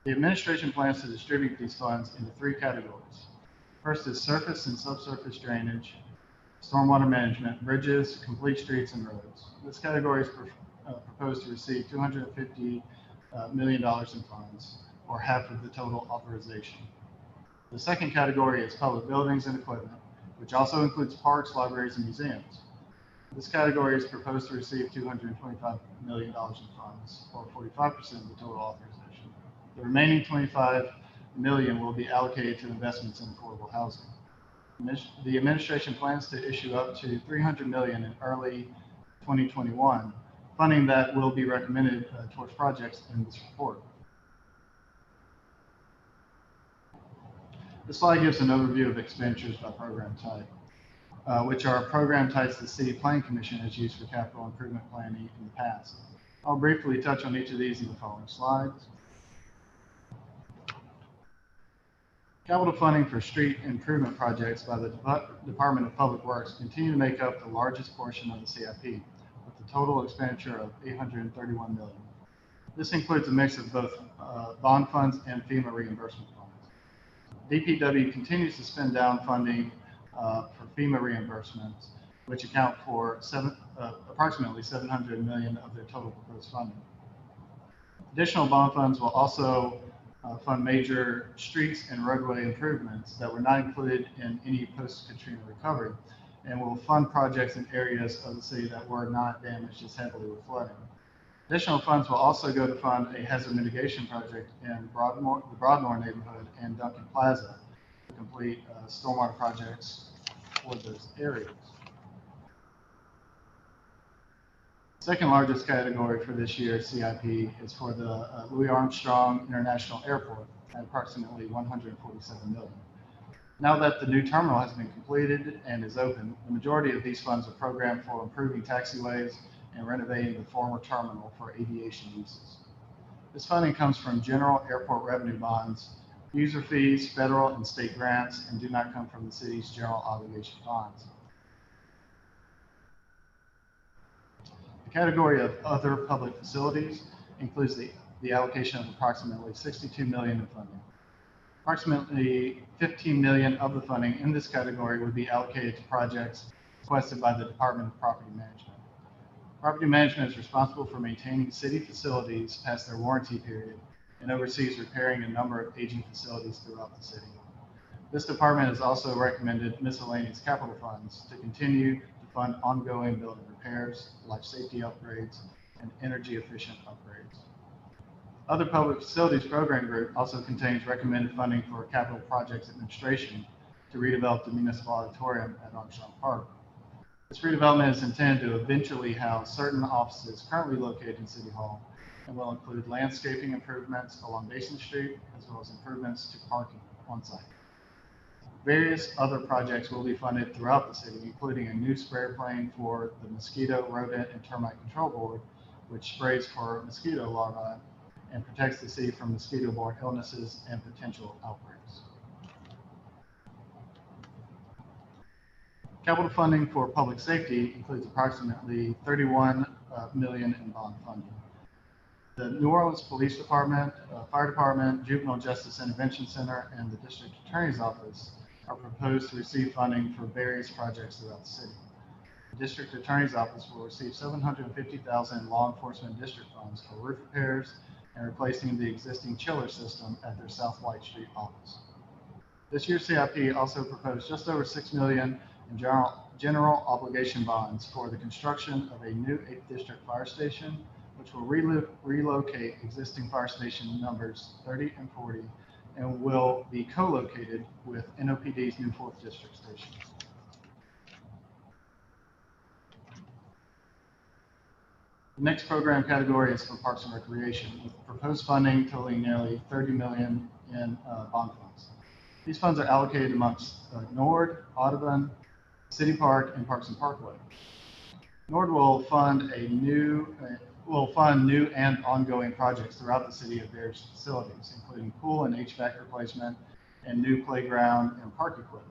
S1: The administration plans to distribute these funds into three categories. First is surface and subsurface drainage, stormwater management, bridges, complete streets, and roads. This category is proposed to receive $250 million in funds, or half of the total authorization. The second category is public buildings and equipment, which also includes parks, libraries, and museums. This category is proposed to receive $225 million in funds, or 45% of the total authorization. The remaining $25 million will be allocated to investments in affordable housing. The administration plans to issue up to $300 million in early 2021, funding that will be recommended towards projects in this report. This slide gives an overview of expenditures by program type, which are program types the City Planning Commission has used for capital improvement planning in the past. I'll briefly touch on each of these in the following slides. Capital funding for street improvement projects by the Department of Public Works continue to make up the largest portion of the CIP, with a total expenditure of $831 million. This includes a mix of both bond funds and FEMA reimbursement funds. DPW continues to spend down funding for FEMA reimbursements, which account for approximately $700 million of their total proposed funding. Additional bond funds will also fund major streets and roadway improvements that were not included in any post-Katrina recovery, and will fund projects in areas of the city that were not damaged as heavily with flooding. Additional funds will also go to fund a hazard mitigation project in the Broadmoor neighborhood and Duncan Plaza to complete stormwater projects for those areas. Second largest category for this year's CIP is for the Louis Armstrong International Airport at approximately $147 million. Now that the new terminal has been completed and is open, the majority of these funds are programmed for improving taxiways and renovating the former terminal for aviation uses. This funding comes from general airport revenue bonds, user fees, federal and state grants, and do not come from the city's general obligation bonds. The category of other public facilities includes the allocation of approximately $62 million in funding. Approximately $15 million of the funding in this category would be allocated to projects requested by the Department of Property Management. Property Management is responsible for maintaining city facilities past their warranty period and oversees repairing a number of aging facilities throughout the city. This department has also recommended miscellaneous capital funds to continue to fund ongoing building repairs, life safety upgrades, and energy efficient upgrades. Other Public Facilities Program Group also contains recommended funding for capital projects administration to redevelop the municipal auditorium at Armstrong Park. This redevelopment is intended to eventually house certain offices currently located in City Hall and will include landscaping improvements along Basin Street, as well as improvements to parking on site. Various other projects will be funded throughout the city, including a new sprayer plane for the Mosquito, Rodent, and Termite Control Board, which sprays for mosquito larvae and protects the city from mosquito-borne illnesses and potential outbreaks. Capital funding for public safety includes approximately $31 million in bond funding. The New Orleans Police Department, Fire Department, Juvenile Justice Intervention Center, and the District Attorney's Office are proposed to receive funding for various projects throughout the city. The District Attorney's Office will receive $750,000 in law enforcement district funds for roof repairs and replacing the existing chiller system at their South White Street office. This year's CIP also proposed just over $6 million in general obligation bonds for the construction of a new 8th District fire station, which will relocate existing fire station numbers 30 and 40 and will be co-located with NOPD's new 4th District stations. The next program category is for Parks and Recreation, with proposed funding totaling nearly $30 million in bond funds. These funds are allocated amongst NORD, Audubon, City Park, and Parks and Parkway. NORD will fund new and ongoing projects throughout the city of various facilities, including pool and HVAC replacement and new playground and park equipment.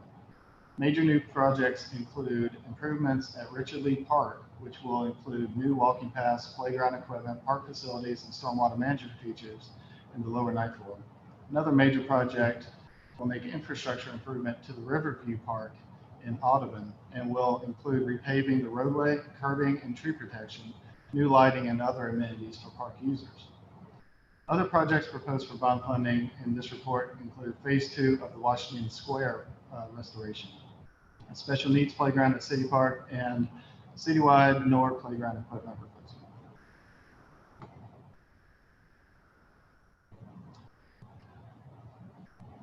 S1: Major new projects include improvements at Richard Lee Park, which will include new walking paths, playground equipment, park facilities, and stormwater management features in the lower ninth floor. Another major project will make infrastructure improvement to the Riverview Park in Audubon and will include repaving the roadway, curbing, and tree protection, new lighting, and other amenities for park users. Other projects proposed for bond funding in this report include Phase 2 of the Washington Square restoration, a special needs playground at City Park, and citywide NORD playground equipment replacement.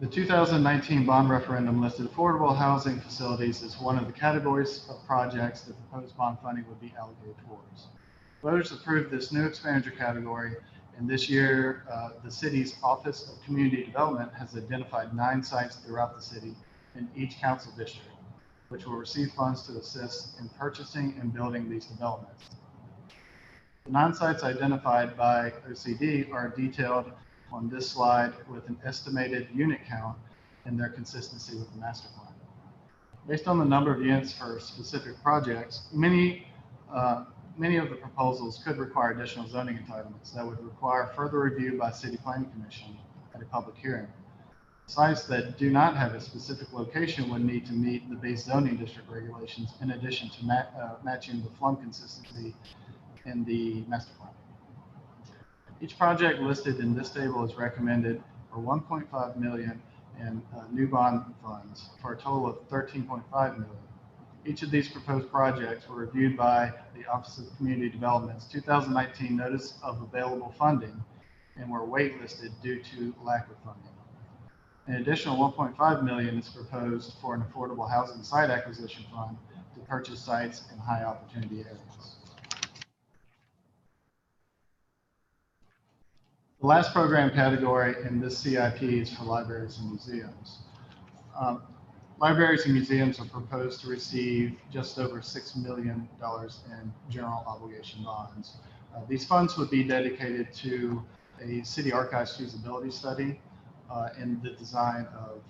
S1: The 2019 bond referendum listed affordable housing facilities as one of the categories of projects that proposed bond funding would be allocated towards. Voters approved this new expenditure category, and this year, the city's Office of Community Development has identified 9 sites throughout the city in each council district, which will receive funds to assist in purchasing and building these developments. The 9 sites identified by OCD are detailed on this slide with an estimated unit count and their consistency with the master plan. Based on the number of units for specific projects, many of the proposals could require additional zoning entitlements that would require further review by City Planning Commission at a public hearing. Sites that do not have a specific location would need to meet the base zoning district regulations in addition to matching the FLUM consistency in the master plan. Each project listed in this table is recommended for $1.5 million in new bond funds for a total of $13.5 million. Each of these proposed projects were reviewed by the Office of Community Development's 2019 Notice of Available Funding and were waitlisted due to lack of funding. An additional $1.5 million is proposed for an affordable housing site acquisition fund to purchase sites in high opportunity areas. The last program category in this CIP is for libraries and museums. Libraries and museums are proposed to receive just over $6 million in general obligation bonds. These funds would be dedicated to a city archives feasibility study and the design of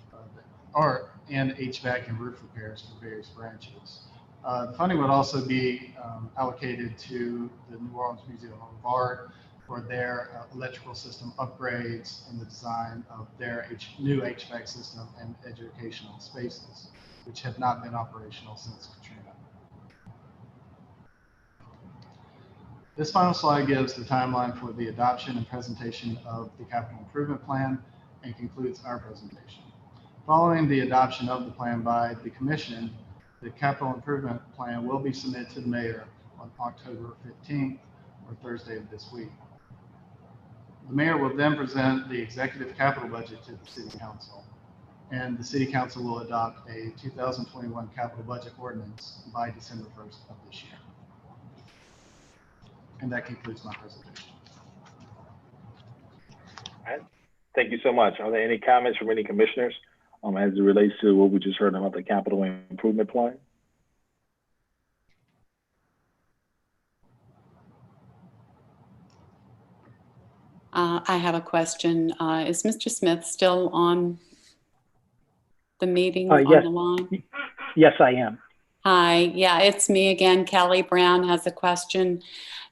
S1: and HVAC and roof repairs for various branches. The funding would also be allocated to the New Orleans Museum of Art for their electrical system upgrades and the design of their new HVAC system and educational spaces, which have not been operational since Katrina. This final slide gives the timeline for the adoption and presentation of the capital improvement plan and concludes our presentation. Following the adoption of the plan by the commission, the capital improvement plan will be submitted to the mayor on October 15th or Thursday of this week. The mayor will then present the executive capital budget to the city council, and the city council will adopt a 2021 capital budget ordinance by December 1st of this year. And that concludes my presentation.
S5: All right. Thank you so much. Are there any comments from any commissioners as it relates to what we just heard about the capital improvement plan?
S18: I have a question. Is Mr. Smith still on the meeting on
S14: yes.
S18: the line?
S14: Yes, I am.
S18: Hi, yeah, it's me again. Kelly Brown has a question.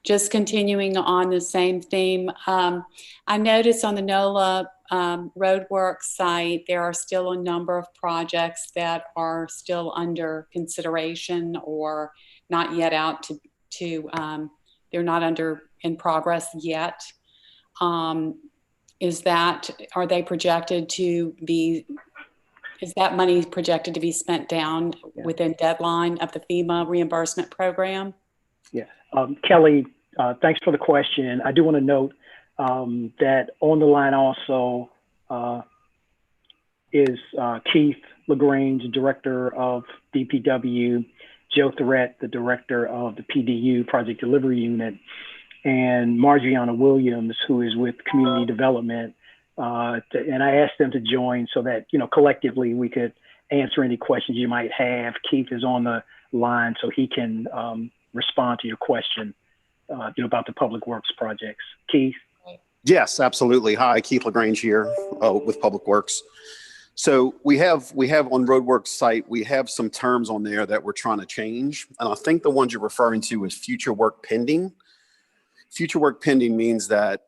S18: Just continuing on the same theme. I noticed on the NOLA roadwork site, there are still a number of projects that are still under consideration or not yet out they're not in progress yet. Are they projected to be, is that money projected to be spent down within deadline of the FEMA reimbursement program?
S14: Yeah, Kelly, thanks for the question. I do want to note that on the line also is Keith LaGrange, Director of DPW, Joe Thorette, the Director of the PDU, Project Delivery Unit, and Margiana Williams, who is with Community Development. And I asked them to join so that, collectively we could answer any questions you might have. Keith is on the line, so he can respond to your question about the public works projects. Keith?
S20: Yes, absolutely. Hi, Keith LaGrange here with Public Works. So we have on Roadworks site, we have some terms on there that we're trying to change. And I think the ones you're referring to is future work pending. Future work pending means that,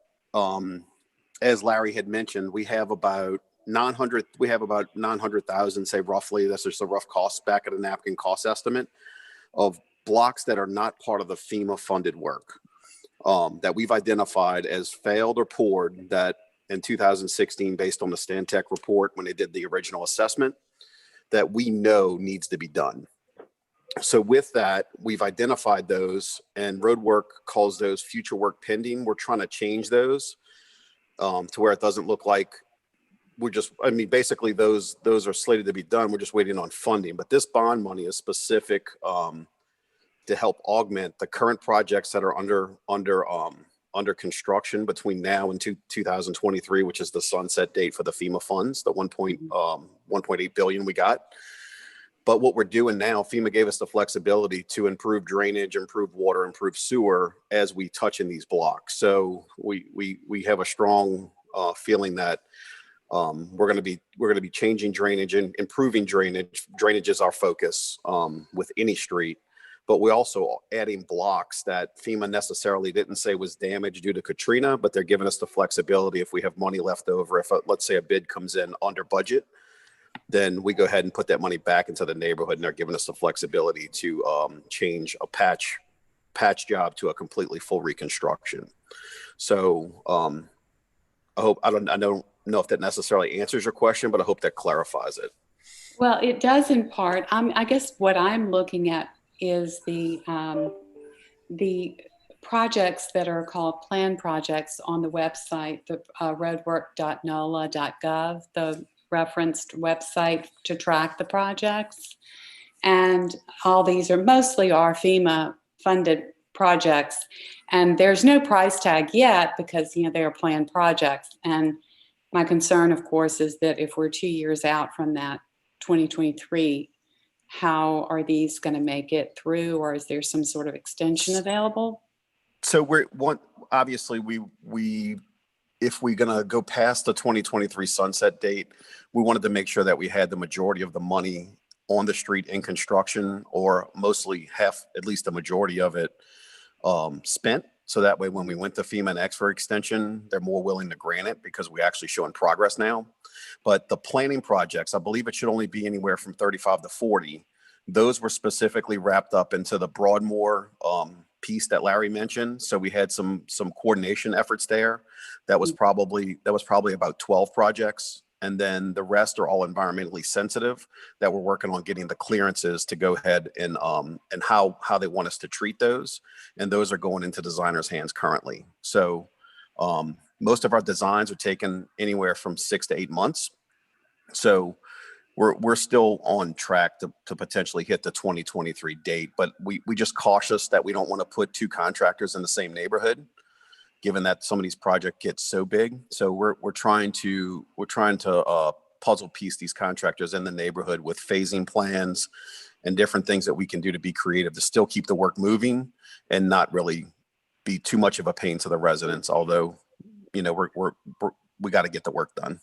S20: as Larry had mentioned, we have about 900,000, say roughly, that's just a rough cost back at a napkin cost estimate of blocks that are not part of the FEMA funded work that we've identified as failed or poured that in 2016, based on the Stantec report, when they did the original assessment, that we know needs to be done. So with that, we've identified those, and Roadwork calls those future work pending. We're trying to change those to where it doesn't look like basically those are slated to be done. We're just waiting on funding. But this bond money is specific to help augment the current projects that are under construction between now and 2023, which is the sunset date for the FEMA funds, the 1.8 billion we got. But what we're doing now, FEMA gave us the flexibility to improve drainage, improve water, improve sewer as we touch in these blocks. So we have a strong feeling that we're going to be changing drainage and improving drainage. Drainage is our focus with any street. But we're also adding blocks that FEMA necessarily didn't say was damaged due to Katrina, but they're giving us the flexibility if we have money left over. If let's say a bid comes in under budget, then we go ahead and put that money back into the neighborhood, and they're giving us the flexibility to change a patch job to a completely full reconstruction. So I don't know if that necessarily answers your question, but I hope that clarifies it.
S18: Well, it does in part. I guess what I'm looking at is the projects that are called plan projects on the website, the roadwork.nola.gov, the referenced website to track the projects. And all these are mostly FEMA funded projects. And there's no price tag yet because, they are planned projects. And my concern, of course, is that if we're 2 years out from that 2023, how are these going to make it through, or is there some sort of extension available?
S20: So obviously if we're going to go past the 2023 sunset date, we wanted to make sure that we had the majority of the money on the street in construction, or mostly at least the majority of it spent. So that way, when we went to FEMA and X for extension, they're more willing to grant it because we're actually showing progress now. But the planning projects, I believe it should only be anywhere from 35 to 40. Those were specifically wrapped up into the Broadmoor piece that Larry mentioned. So we had some coordination efforts there. That was probably about 12 projects. And then the rest are all environmentally sensitive that we're working on getting the clearances to go ahead and how they want us to treat those. And those are going into designers' hands currently. So most of our designs are taking anywhere from 6 to 8 months. So we're still on track to potentially hit the 2023 date, but we just cautious that we don't want to put two contractors in the same neighborhood, given that some of these projects get so big. So we're trying to puzzle piece these contractors in the neighborhood with phasing plans and different things that we can do to be creative to still keep the work moving and not really be too much of a pain to the residents. Although, we got to get the work done.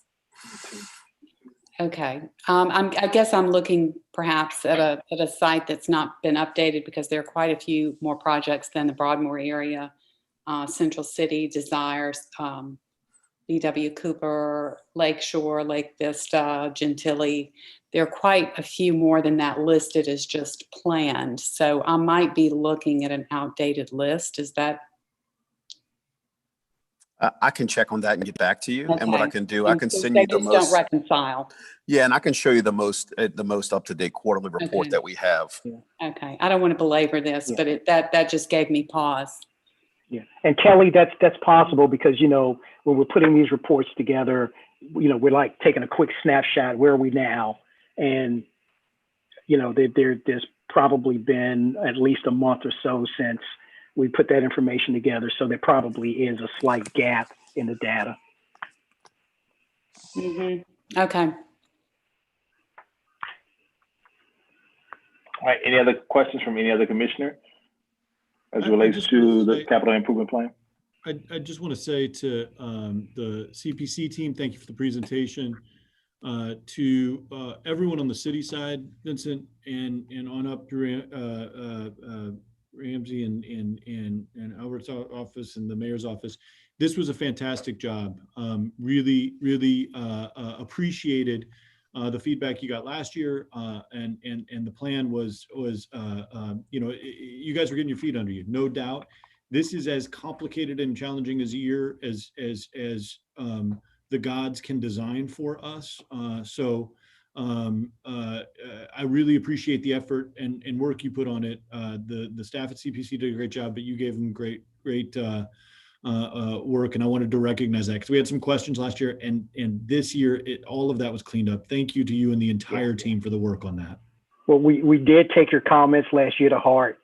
S18: Okay. I guess I'm looking perhaps at a site that's not been updated because there are quite a few more projects than the Broadmoor area. Central City, Desire, BW Cooper, Lakeshore, Lake Vista, Gentilly. There are quite a few more than that listed as just planned. So I might be looking at an outdated list. Is that?
S20: I can check on that and get back to you.
S18: Okay.
S20: And what I can do, I can send
S18: they
S20: you the
S18: just
S20: most.
S18: Don't reconcile.
S20: Yeah, and I can show you the most up-to-date quarterly report that we have.
S18: Okay. I don't want to belabor this, but that just gave me pause.
S14: Yeah, and Kelly, that's possible because when we're putting these reports together, we're like taking a quick snapshot. Where are we now? And there's probably been at least a month or so since we put that information together. So there probably is a slight gap in the data.
S18: Mm-hmm. Okay.
S5: All right, any other questions from any other commissioner as it
S3: I
S5: relates
S3: just
S5: to
S3: wanna
S5: the
S3: say-
S5: capital improvement plan?
S3: I just want to say to the CPC team, thank you for the presentation. To everyone on the city side, Vincent, and on up through Ramsey and Albert's office and the mayor's office. This was a fantastic job. Really appreciated the feedback you got last year, and the plan was you know, you guys were getting your feet under you, no doubt. This is as complicated and challenging as a year as the gods can design for us. I really appreciate the effort and work you put on it. The staff at CPC did a great job, but you gave them great work, and I wanted to recognize that because we had some questions last year, and this year all of that was cleaned up. Thank you to you and the entire team for the work on that.
S14: Well, we did take your comments last year to heart,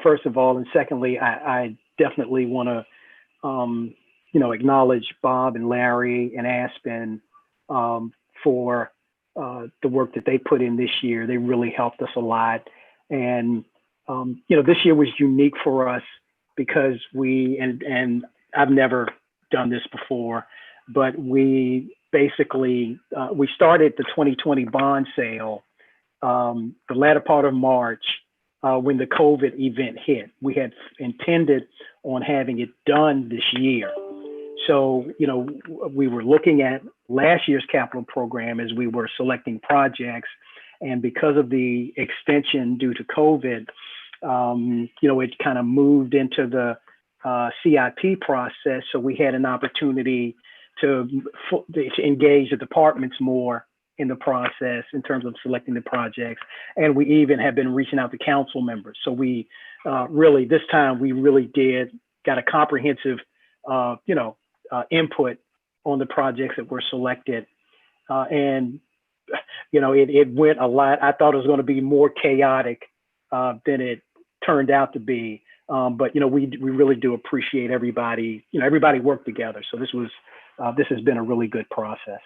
S14: first of all, and secondly, I definitely want to you know, acknowledge Bob and Larry and Aspen for the work that they put in this year. They really helped us a lot. And, you know, this year was unique for us because and I've never done this before, but we basically, we started the 2020 bond sale the latter part of March when the COVID event hit. We had intended on having it done this year. So, you know, we were looking at last year's capital program as we were selecting projects. And because of the extension due to COVID, you know, it kind of moved into the CIP process. So we had an opportunity to engage the departments more in the process in terms of selecting the projects. And we even have been reaching out to council members. So we really, this time we really got a comprehensive, you know, input on the projects that were selected. And, you know, it went a lot. I thought it was going to be more chaotic than it turned out to be. But, you know, we really do appreciate everybody, you know, everybody worked together. So this has been a really good process.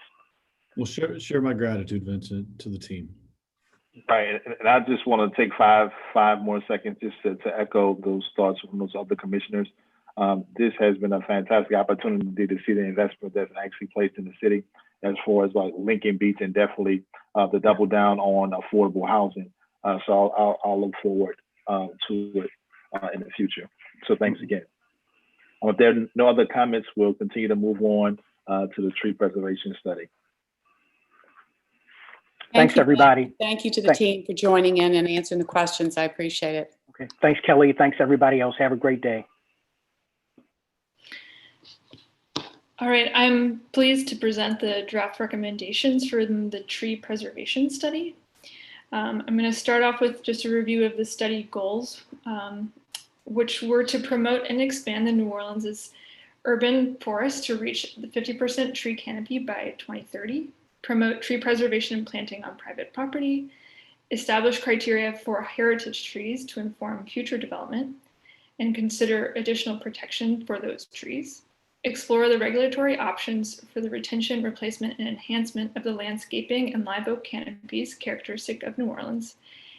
S3: Well, share my gratitude, Vincent, to the team.
S5: Right, and I just want to take five more seconds just to echo those thoughts from those other commissioners. This has been a fantastic opportunity to see the investment that's actually placed in the city as far as like Lincoln Beach and definitely the double down on affordable housing. So I'll look forward to it in the future. So thanks again. If there are no other comments, we'll continue to move on to the tree preservation study.
S14: Thanks, everybody.
S18: Thank you to the team for joining in and answering the questions. I appreciate it.
S14: Okay. Thanks, Kelly. Thanks, everybody else. Have a great day.
S19: All right, I'm pleased to present the draft recommendations for the tree preservation study. I'm going to start off with just a review of the study goals, which were to promote and expand the New Orleans' urban forest to reach the 50% tree canopy by 2030, promote tree preservation and planting on private property, establish criteria for heritage trees to inform future development, and consider additional protection for those trees, explore the regulatory options for the retention, replacement, and enhancement of the landscaping and live oak canopies characteristic of New Orleans,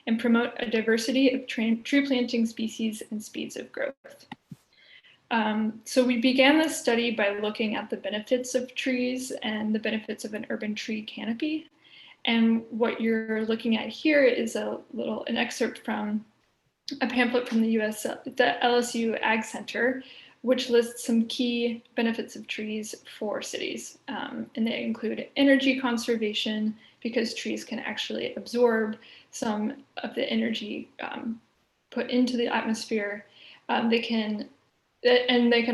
S19: and promote a diversity of tree planting species and speeds of growth. So we began this study by looking at the benefits of trees and the benefits of an urban tree canopy. And what you're looking at here is an excerpt from a pamphlet from the LSU Ag Center, which lists some key benefits of trees for cities. And they include energy conservation, because trees can actually absorb some of the energy put into the atmosphere. They can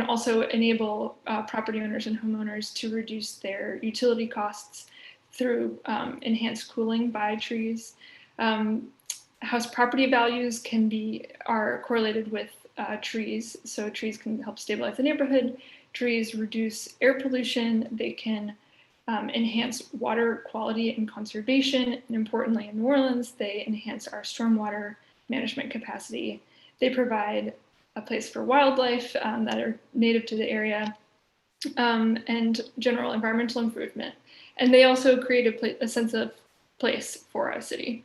S19: also enable property owners and homeowners to reduce their utility costs through enhanced cooling by trees. House property values are correlated with trees. So trees can help stabilize the neighborhood. Trees reduce air pollution. They can enhance water quality and conservation. And importantly, in New Orleans, they enhance our stormwater management capacity. They provide a place for wildlife that are native to the area, and general environmental improvement. And they also create a sense of place for our city.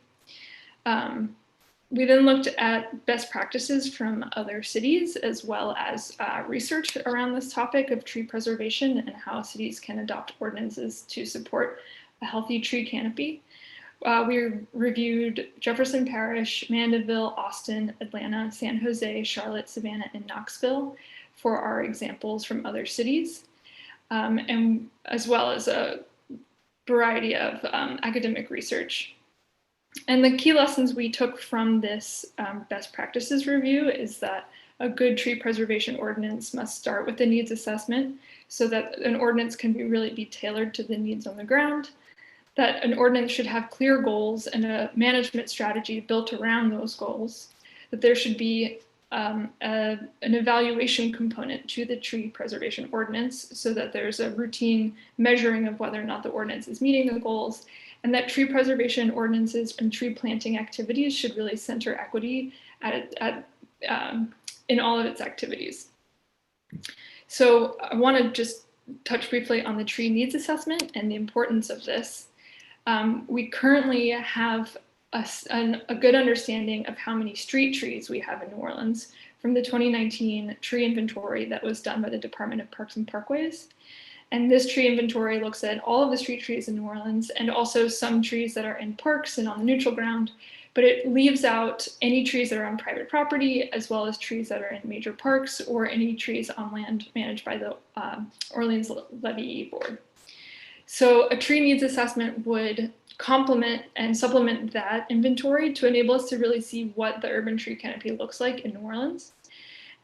S19: We then looked at best practices from other cities, as well as research around this topic of tree preservation and how cities can adopt ordinances to support a healthy tree canopy. We reviewed Jefferson Parish, Mandeville, Austin, Atlanta, San Jose, Charlotte, Savannah, and Knoxville for our examples from other cities, and as well as a variety of academic research. And the key lessons we took from this best practices review is that a good tree preservation ordinance must start with the needs assessment so that an ordinance can really be tailored to the needs on the ground, that an ordinance should have clear goals and a management strategy built around those goals, that there should be an evaluation component to the tree preservation ordinance so that there's a routine measuring of whether or not the ordinance is meeting the goals, and that tree preservation ordinances and tree planting activities should really center equity in all of its activities. So I want to just touch briefly on the tree needs assessment and the importance of this. We currently have a good understanding of how many street trees we have in New Orleans from the 2019 tree inventory that was done by the Department of Parks and Parkways. And this tree inventory looks at all of the street trees in New Orleans and also some trees that are in parks and on the neutral ground, but it leaves out any trees that are on private property, as well as trees that are in major parks or any trees on land managed by the Orleans Levee Board. So a tree needs assessment would complement and supplement that inventory to enable us to really see what the urban tree canopy looks like in New Orleans.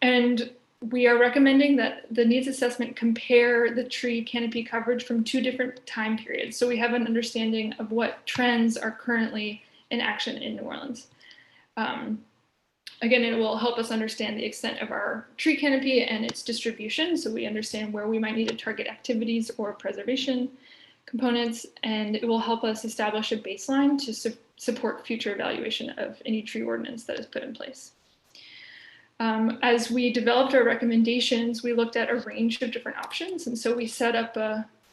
S19: And we are recommending that the needs assessment compare the tree canopy coverage from 2 different time periods. So we have an understanding of what trends are currently in action in New Orleans. Again, it will help us understand the extent of our tree canopy and its distribution. So we understand where we might need to target activities or preservation components, and it will help us establish a baseline to support future evaluation of any tree ordinance that is put in place. As we developed our recommendations, we looked at a range of different options. And so we set up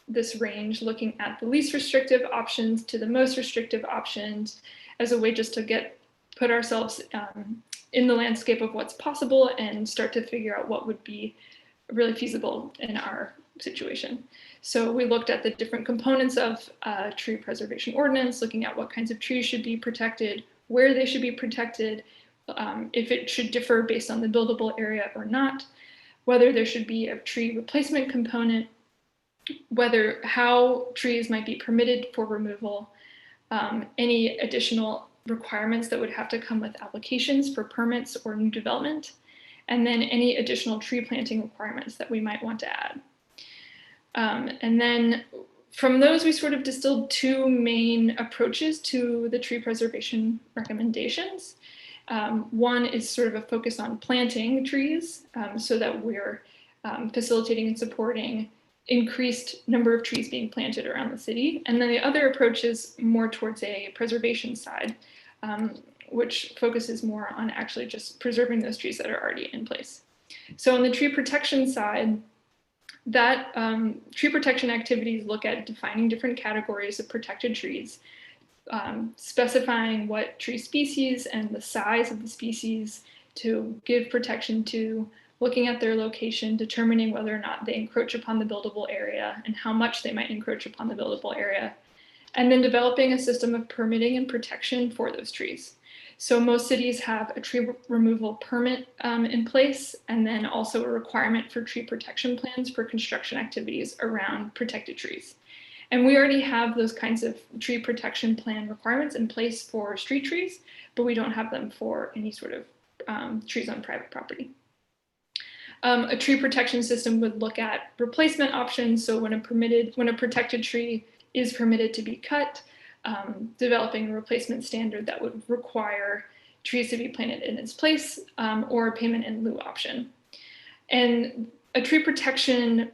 S19: this range looking at the least restrictive options to the most restrictive options as a way just to put ourselves in the landscape of what's possible and start to figure out what would be really feasible in our situation. So we looked at the different components of tree preservation ordinance, looking at what kinds of trees should be protected, where they should be protected, if it should differ based on the buildable area or not, whether there should be a tree replacement component, how trees might be permitted for removal, any additional requirements that would have to come with applications for permits or new development, and then any additional tree planting requirements that we might want to add. And then from those, we sort of distilled 2 main approaches to the tree preservation recommendations. One is sort of a focus on planting trees so that we're facilitating and supporting increased number of trees being planted around the city. And then the other approach is more towards a preservation side, which focuses more on actually just preserving those trees that are already in place. So on the tree protection side, that tree protection activities look at defining different categories of protected trees, specifying what tree species and the size of the species to give protection to, looking at their location, determining whether or not they encroach upon the buildable area and how much they might encroach upon the buildable area, and then developing a system of permitting and protection for those trees. So most cities have a tree removal permit in place, and then also a requirement for tree protection plans for construction activities around protected trees. And we already have those kinds of tree protection plan requirements in place for street trees, but we don't have them for any sort of trees on private property. A tree protection system would look at replacement options. So when a protected tree is permitted to be cut, developing a replacement standard that would require trees to be planted in its place, or a payment in lieu option. And a tree protection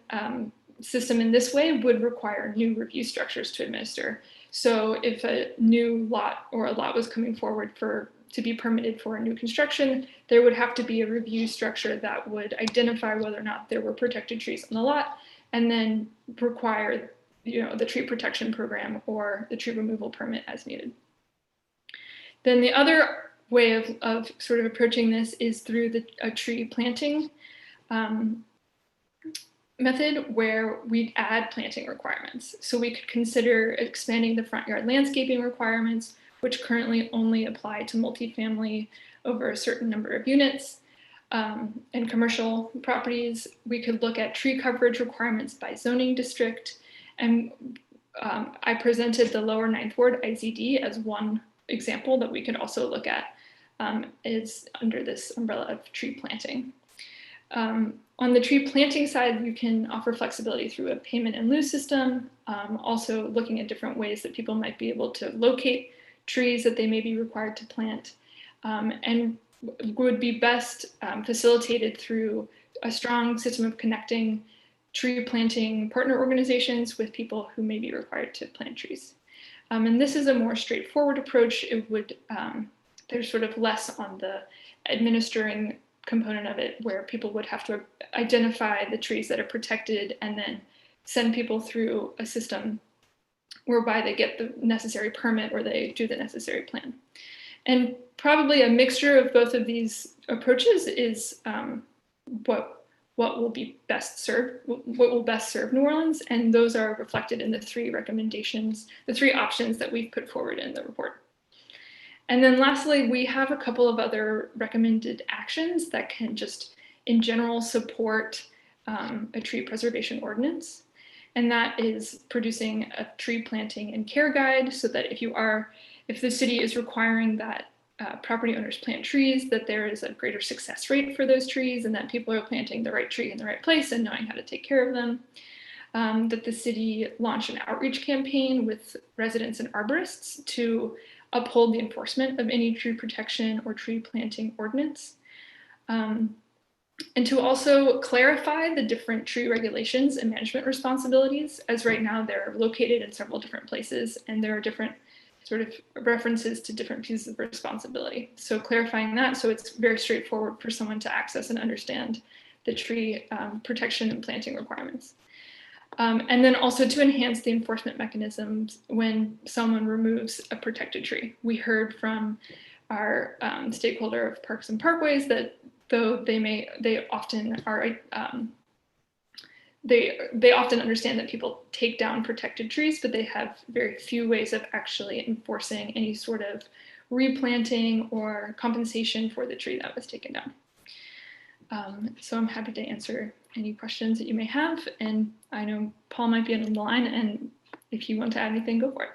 S19: system in this way would require new review structures to administer. So if a new lot or a lot was coming forward to be permitted for a new construction, there would have to be a review structure that would identify whether or not there were protected trees on the lot, and then require the tree protection program or the tree removal permit as needed. Then the other way of sort of approaching this is through a tree planting method, where we'd add planting requirements. So we could consider expanding the front yard landscaping requirements, which currently only apply to multifamily over a certain number of units. And commercial properties. We could look at tree coverage requirements by zoning district. And I presented the Lower Ninth Ward IZD as one example that we could also look at, is under this umbrella of tree planting. On the tree planting side, you can offer flexibility through a payment in lieu system, also looking at different ways that people might be able to locate trees that they may be required to plant, and would be best facilitated through a strong system of connecting tree planting partner organizations with people who may be required to plant trees. And this is a more straightforward approach. It would, there's sort of less on the administering component of it, where people would have to identify the trees that are protected and then send people through a system whereby they get the necessary permit or they do the necessary plan. And probably a mixture of both of these approaches is what will be best served, what will best serve New Orleans, and those are reflected in the three recommendations, the three options that we've put forward in the report. And then lastly, we have a couple of other recommended actions that can just in general support a tree preservation ordinance. And that is producing a tree planting and care guide, so that if the city is requiring that property owners plant trees, that there is a greater success rate for those trees and that people are planting the right tree in the right place and knowing how to take care of them. That the city launch an outreach campaign with residents and arborists to uphold the enforcement of any tree protection or tree planting ordinance. And to also clarify the different tree regulations and management responsibilities, as right now they're located in several different places and there are different sort of references to different pieces of responsibility. So clarifying that so it's very straightforward for someone to access and understand the tree protection and planting requirements. And then also to enhance the enforcement mechanisms when someone removes a protected tree. We heard from our stakeholder of Parks and Parkways that though they often understand that people take down protected trees, but they have very few ways of actually enforcing any sort of replanting or compensation for the tree that was taken down. So I'm happy to answer any questions that you may have. And I know Paul might be on the line, and if you want to add anything, go for it.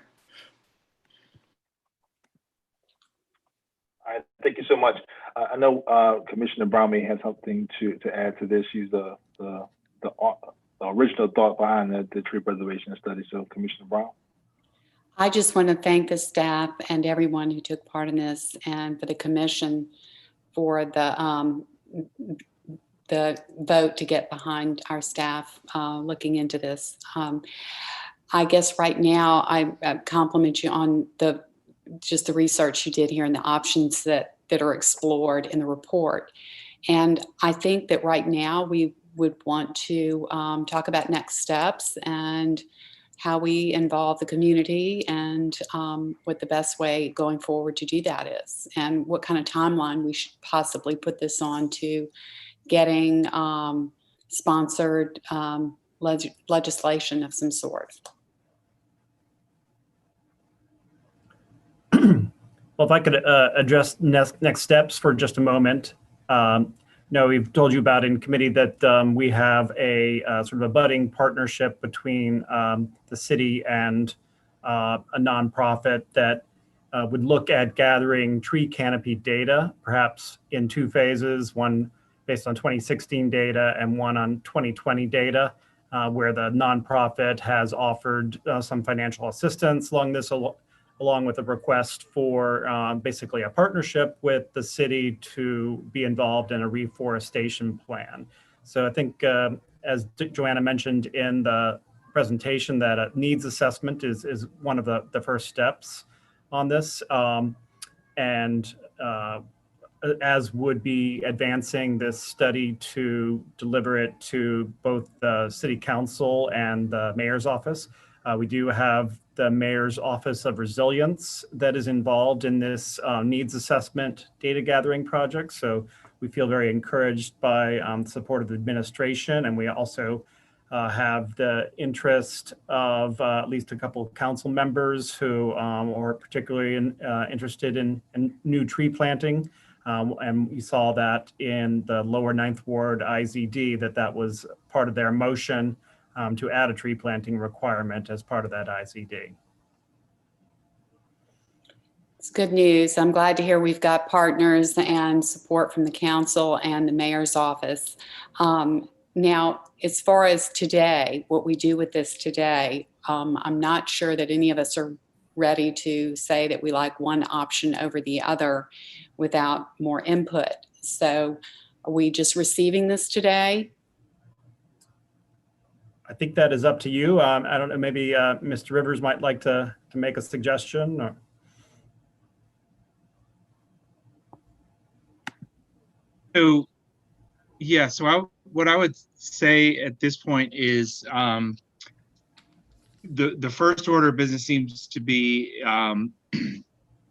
S5: All right, thank you so much. I know Commissioner Brown may have something to add to this. She's the original thought behind the tree preservation study. So Commissioner Brown.
S18: I just want to thank the staff and everyone who took part in this, and for the commission for the vote to get behind our staff looking into this. I guess right now I compliment you on just the research you did here and the options that are explored in the report. And I think that right now we would want to talk about next steps and how we involve the community and what the best way going forward to do that is, and what kind of timeline we should possibly put this on to getting sponsored legislation of some sort.
S4: Well, if I could address next steps for just a moment. No, we've told you about in committee that we have a sort of a budding partnership between the city and a nonprofit that would look at gathering tree canopy data, perhaps in two phases, one based on 2016 data and one on 2020 data, where the nonprofit has offered some financial assistance along with a request for basically a partnership with the city to be involved in a reforestation plan. So I think, as Joanna mentioned in the presentation, that a needs assessment is one of the first steps on this. As would be advancing this study to deliver it to both the city council and the mayor's office. We do have the Mayor's Office of Resilience that is involved in this needs assessment data gathering project. So we feel very encouraged by support of the administration, and we also have the interest of at least a couple of council members who are particularly interested in new tree planting. And we saw that in the lower 9th Ward IZD, that was part of their motion to add a tree planting requirement as part of that IZD.
S18: It's good news. I'm glad to hear we've got partners and support from the council and the mayor's office. Now, as far as today, what we do with this today, I'm not sure that any of us are ready to say that we like one option over the other without more input. So are we just receiving this today?
S4: I think that is up to you. I don't know, maybe Mr. Rivers might like to make a suggestion. Or...
S21: So, yeah, so what I would say at this point is the first order of business seems to be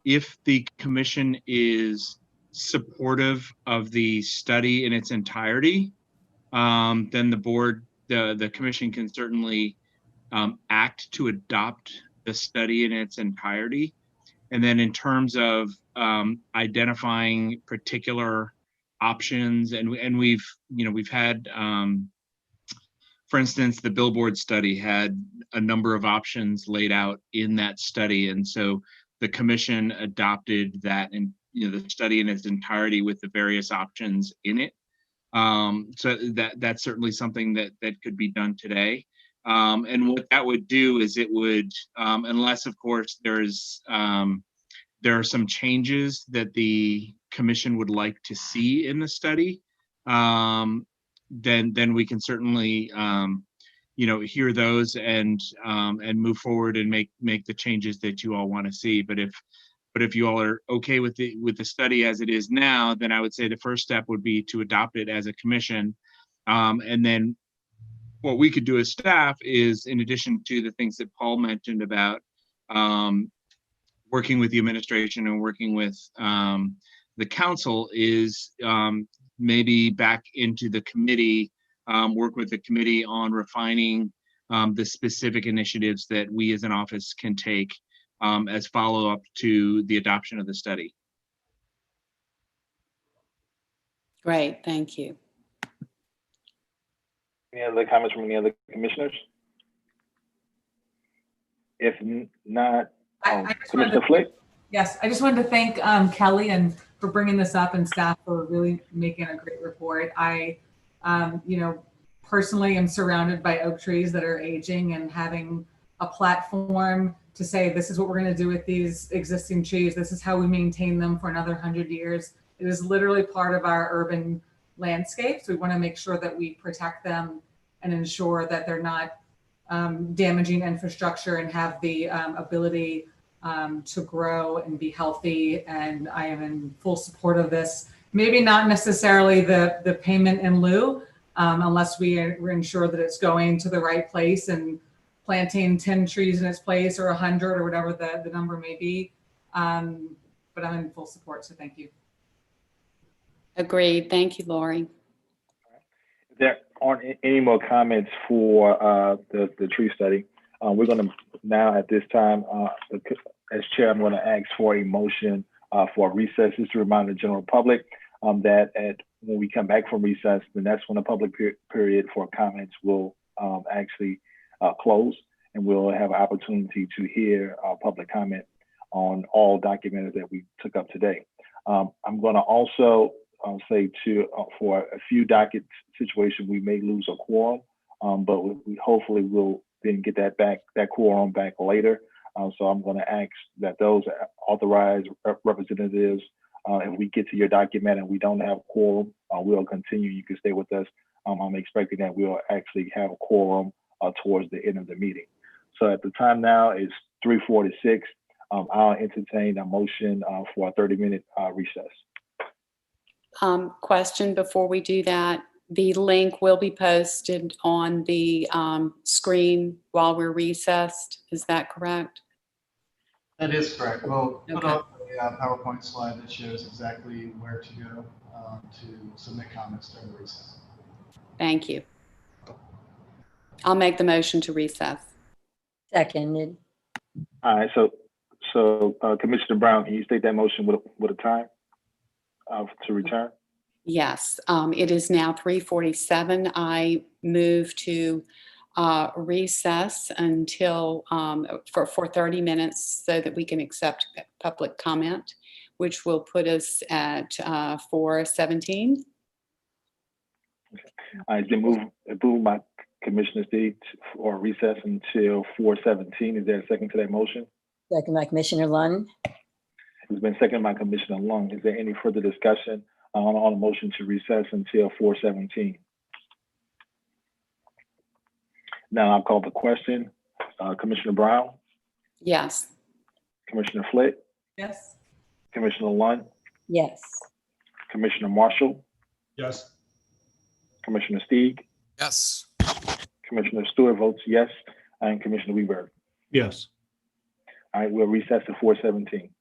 S21: if the commission is supportive of the study in its entirety, then the commission can certainly act to adopt the study in its entirety. And then in terms of identifying particular options, and we've had, for instance, the billboard study had a number of options laid out in that study. And so the commission adopted that, and the study in its entirety with the various options in it. So that's certainly something that could be done today. And what that would do is it would, unless of course there are some changes that the commission would like to see in the study, then we can certainly hear those and move forward and make the changes that you all want to see. But if you all are okay with the study as it is now, then I would say the first step would be to adopt it as a commission. And then what we could do as staff is, in addition to the things that Paul mentioned about working with the administration and working with the council, is maybe back into the committee, work with the committee on refining the specific initiatives that we as an office can take as follow-up to the adoption of the study.
S18: Great, thank you.
S5: Any other comments from any other commissioners? If not, Commissioner Flick?
S17: Yes, I just wanted to thank Kelly and for bringing this up, and staff for really making a great report. I, personally am surrounded by oak trees that are aging, and having a platform to say, this is what we're going to do with these existing trees. This is how we maintain them for another 100 years. It is literally part of our urban landscape. So we want to make sure that we protect them and ensure that they're not damaging infrastructure and have the ability to grow and be healthy. And I am in full support of this. Maybe not necessarily the payment in lieu, unless we ensure that it's going to the right place and planting 10 trees in its place, or 100, or whatever the number may be. But I'm in full support, so thank you.
S18: Agreed. Thank you, Lori.
S5: There aren't any more comments for the tree study. We're going to now, at this time, as chair, I'm going to ask for a motion for recesses to remind the general public that when we come back from recess, then that's when the public period for comments will actually close, and we'll have an opportunity to hear public comment on all documents that we took up today. I'm going to also say for a few docket situations, we may lose a quorum, but we hopefully will then get that quorum back later. So I'm going to ask that those authorized representatives, if we get to your document and we don't have a quorum, we'll continue. You can stay with us. I'm expecting that we'll actually have a quorum towards the end of the meeting. So at the time now is 3:46. I'll entertain a motion for a 30-minute recess.
S18: Question before we do that. the link will be posted on the screen while we're recessed. Is that correct?
S1: That is correct. We'll put
S18: Okay.
S1: up a PowerPoint slide that shows exactly where to go to submit comments during the recess.
S18: Thank you. I'll make the motion to recess.
S2: Seconded.
S5: All right, so Commissioner Brown, can you state that motion with a time to return?
S18: Yes, it is now 3:47. I move to recess until for 30 minutes so that we can accept public comment, which will put us at 4:17.
S5: It's been moved by Commissioner Steve or recess until 4:17. Is there a second to that motion?
S2: Second by Commissioner Lund.
S5: It's been seconded by Commissioner Lung. Is there any further discussion on the motion to recess until 4:17? Now I'll call the question. Commissioner Brown,
S18: Yes.
S5: Commissioner Flick,
S17: Yes.
S5: Commissioner Lund,
S2: Yes.
S5: Commissioner Marshall,
S21: Yes.
S5: Commissioner Steeg,
S9: Yes.
S5: Commissioner Stewart votes yes, and Commissioner Weaver.
S3: Yes.
S5: All right, we'll recess to 4:17.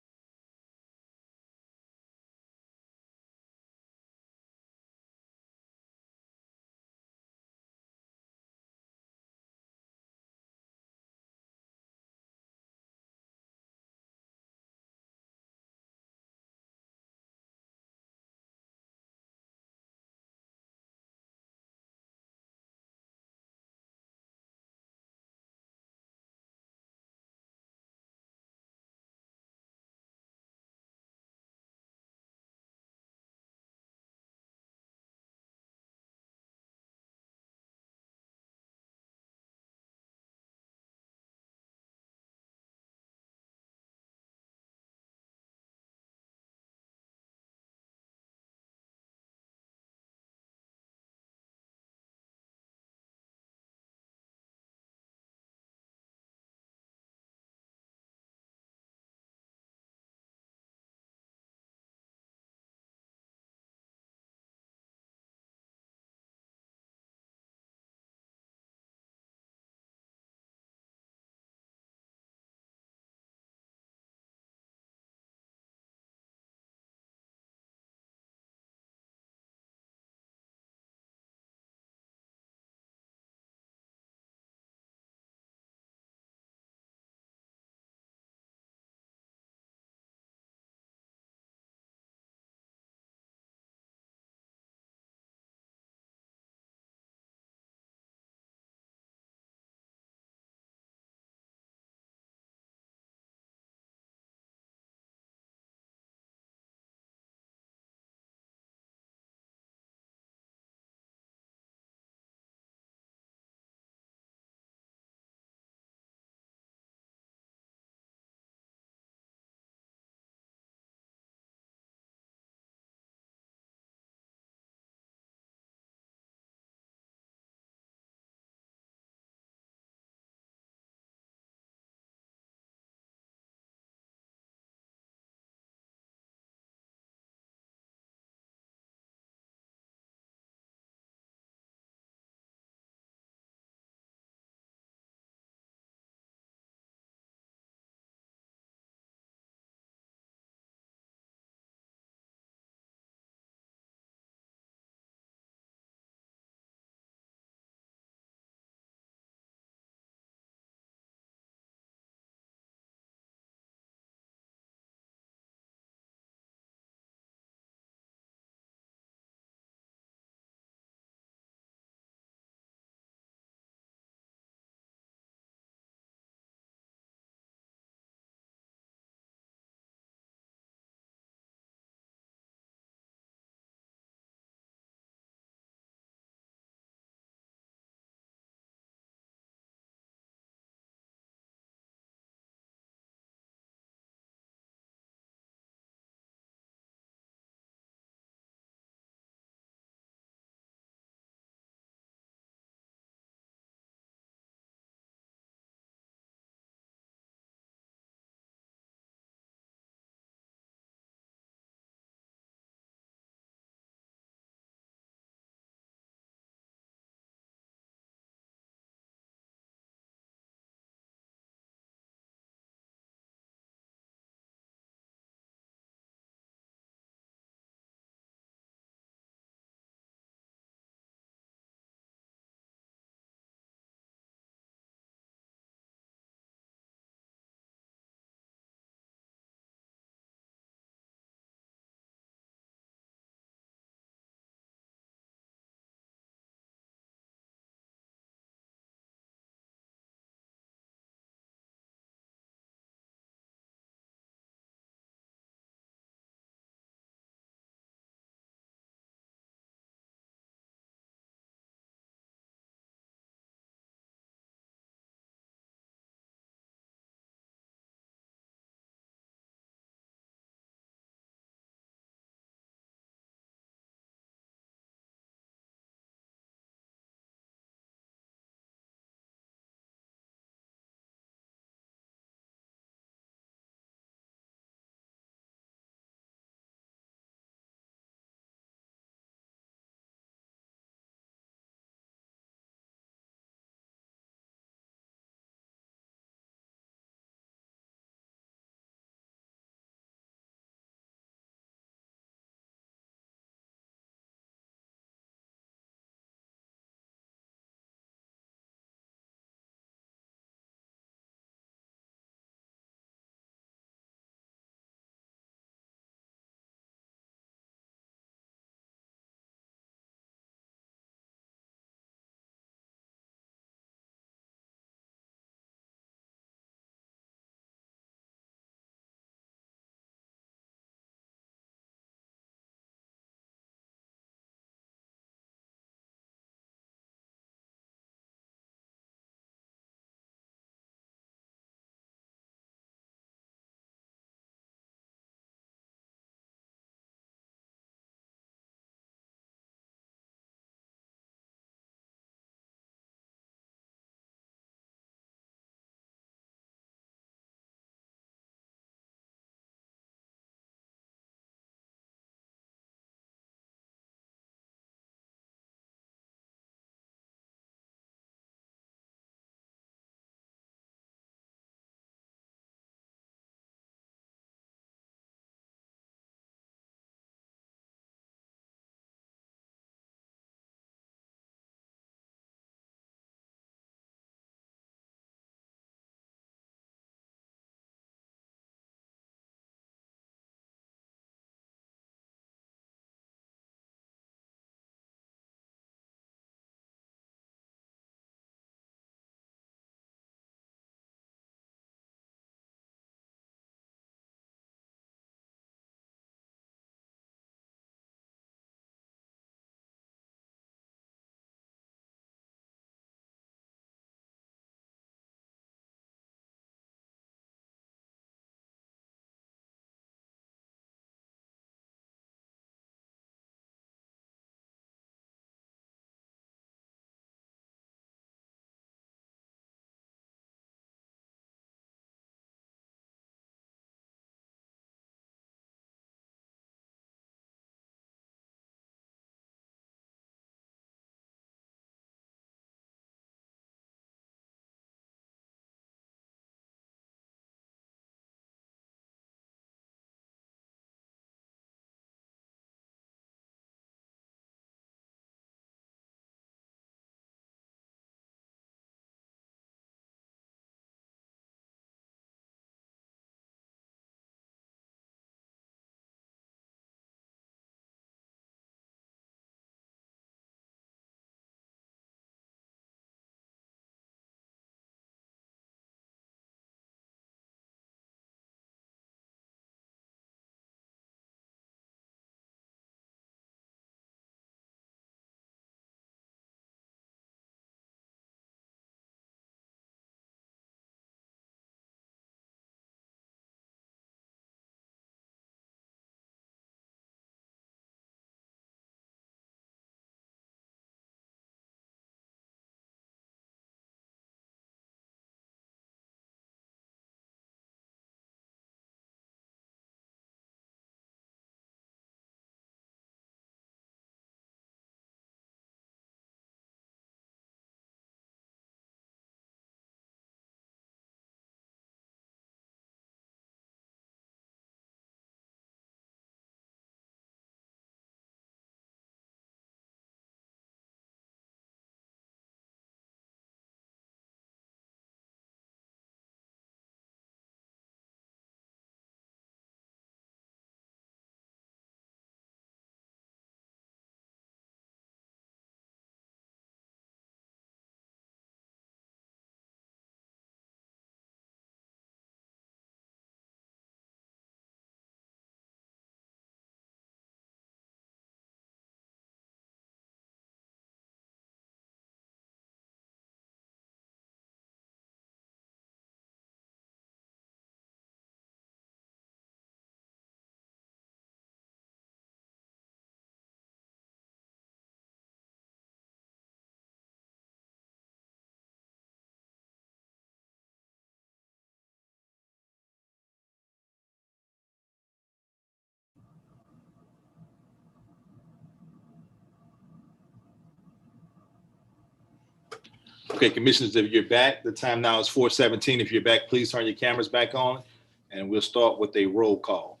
S8: Okay, commissioners, if you're back, the time now is 4:17. If you're back, please turn your cameras back on, and we'll start with a roll call.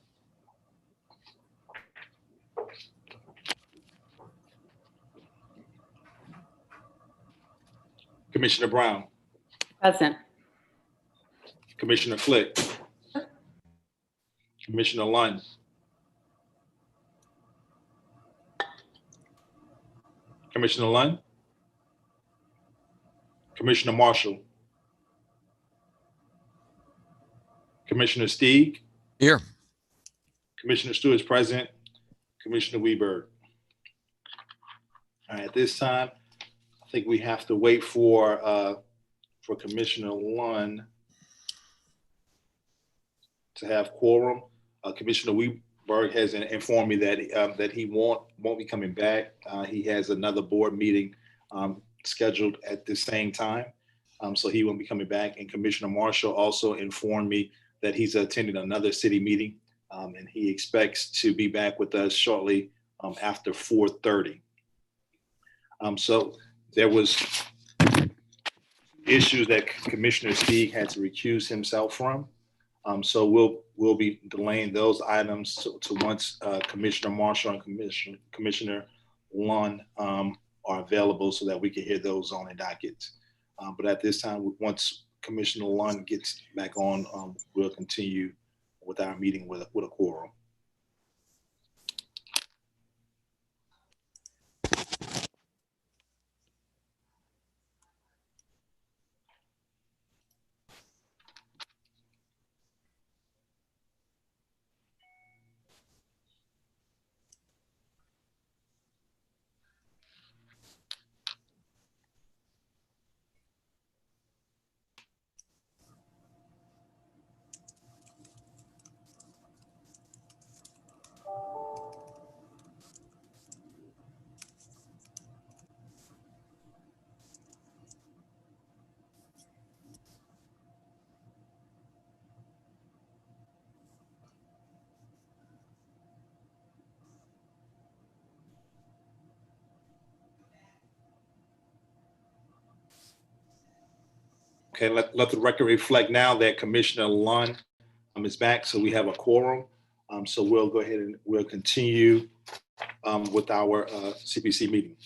S8: Commissioner Brown.
S18: Present.
S8: Commissioner Flick. Commissioner Lund. Commissioner Lund. Commissioner Marshall. Commissioner Stieg.
S9: Here.
S8: Commissioner Stewart is present. Commissioner Weberg. All right, at this time, I think we have to wait for Commissioner Lund to have quorum. Commissioner Weberg has informed me that he won't be coming back. He has another board meeting scheduled at the same time, so he won't be coming back. And Commissioner Marshall also informed me that he's attending another city meeting, and he expects to be back with us shortly after 4:30. So there was issues that Commissioner Stieg had to recuse himself from. So we'll be delaying those items to once Commissioner Marshall and Commissioner Lund are available, so that we can hear those on the dockets. But at this time, once Commissioner Lund gets back on, we'll continue with our meeting with a quorum. Okay, let the record reflect now that Commissioner Lund is back, so we have a quorum. So we'll go ahead and we'll continue with our CPC meeting.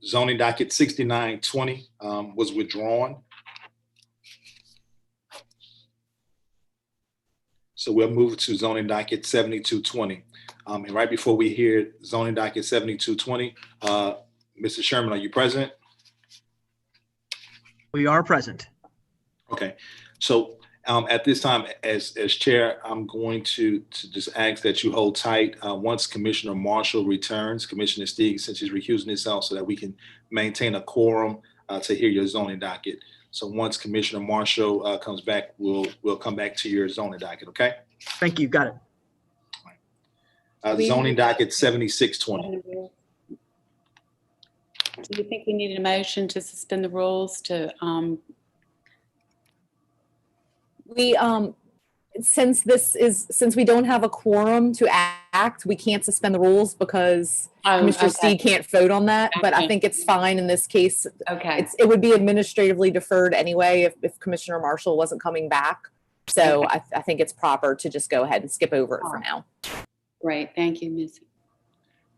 S8: Zoning docket 6920 was withdrawn. So we'll move to zoning docket 7220. And right before we hear zoning docket 7220, Mr. Sherman, are you present?
S22: We are present.
S8: Okay, so at this time, as chair, I'm going to just ask that you hold tight. Once Commissioner Marshall returns, Commissioner Stieg, since he's recusing himself, so that we can maintain a quorum to hear your zoning docket. So once Commissioner Marshall comes back, we'll come back to your zoning docket, okay?
S22: Thank you, got it.
S8: Zoning docket 7620.
S18: Do you think we need a motion to suspend the rules to,
S12: Since we don't have a quorum to act, we can't suspend the rules because Commissioner Stieg can't vote on that, but I think it's fine in this case.
S18: Okay.
S12: It would be administratively deferred anyway if Commissioner Marshall wasn't coming back. So I think it's proper to just go ahead and skip over it for now.
S18: Great, thank you, Ms.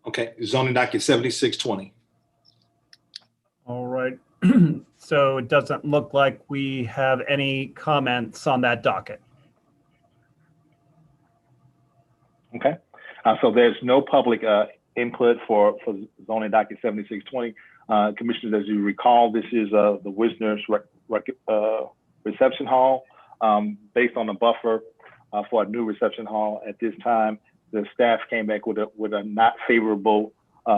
S8: Okay, zoning docket 7620.
S4: All right. So it doesn't look like we have any comments on that docket.
S5: Okay, so there's no public input for zoning docket 7620. Commissioners, as you recall, this is the Wisner's reception hall. Based on the buffer for a new reception hall at this time, the staff came back with a not favorable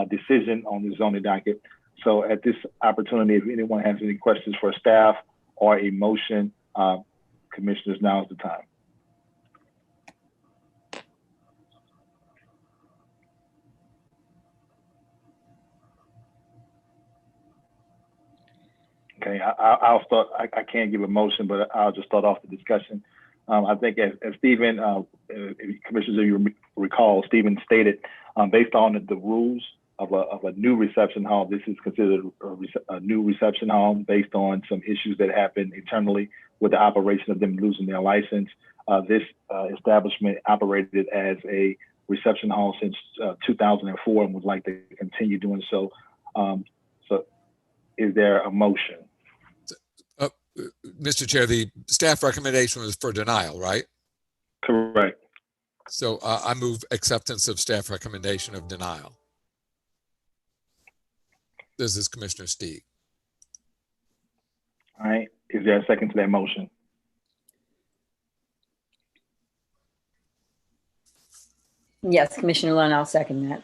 S5: decision on the zoning docket. So at this opportunity, if anyone has any questions for staff or a motion, commissioners, now is the time. Okay, I'll start. I can't give a motion, but I'll just start off the discussion. I think as Stephen, commissioners, if you recall, Stephen stated, based on the rules a new reception hall. This is considered a new reception hall based on some issues that happened internally with the operation of them losing their license. This establishment operated as a reception hall since 2004 and would like to continue doing so. So is there a motion?
S9: Mr. Chair, the staff recommendation was for denial, right?
S5: Correct.
S9: So I move acceptance of staff recommendation of denial. This is Commissioner Stieg.
S5: All right. Is there a second to that motion?
S2: Yes, Commissioner Lunn, I'll second that.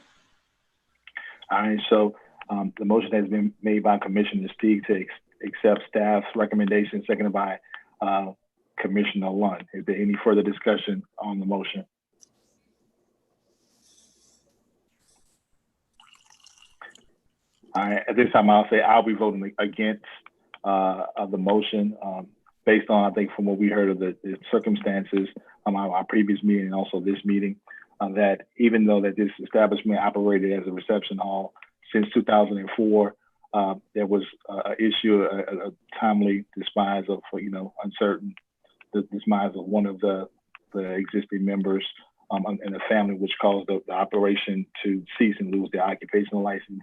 S5: All right. So the motion has been made by Commissioner Stieg to accept staff's recommendation, seconded by Commissioner Lunn. Is there any further discussion on the motion? All right, at this time, I'll say I'll be voting against the motion based on, I think, from what we heard of the circumstances our previous meeting and also this meeting, that even though that this establishment operated as a reception hall since 2004, there was an issue, a timely demise of, uncertain demise of one of the existing members in the family, which caused the operation to cease and lose their occupational license.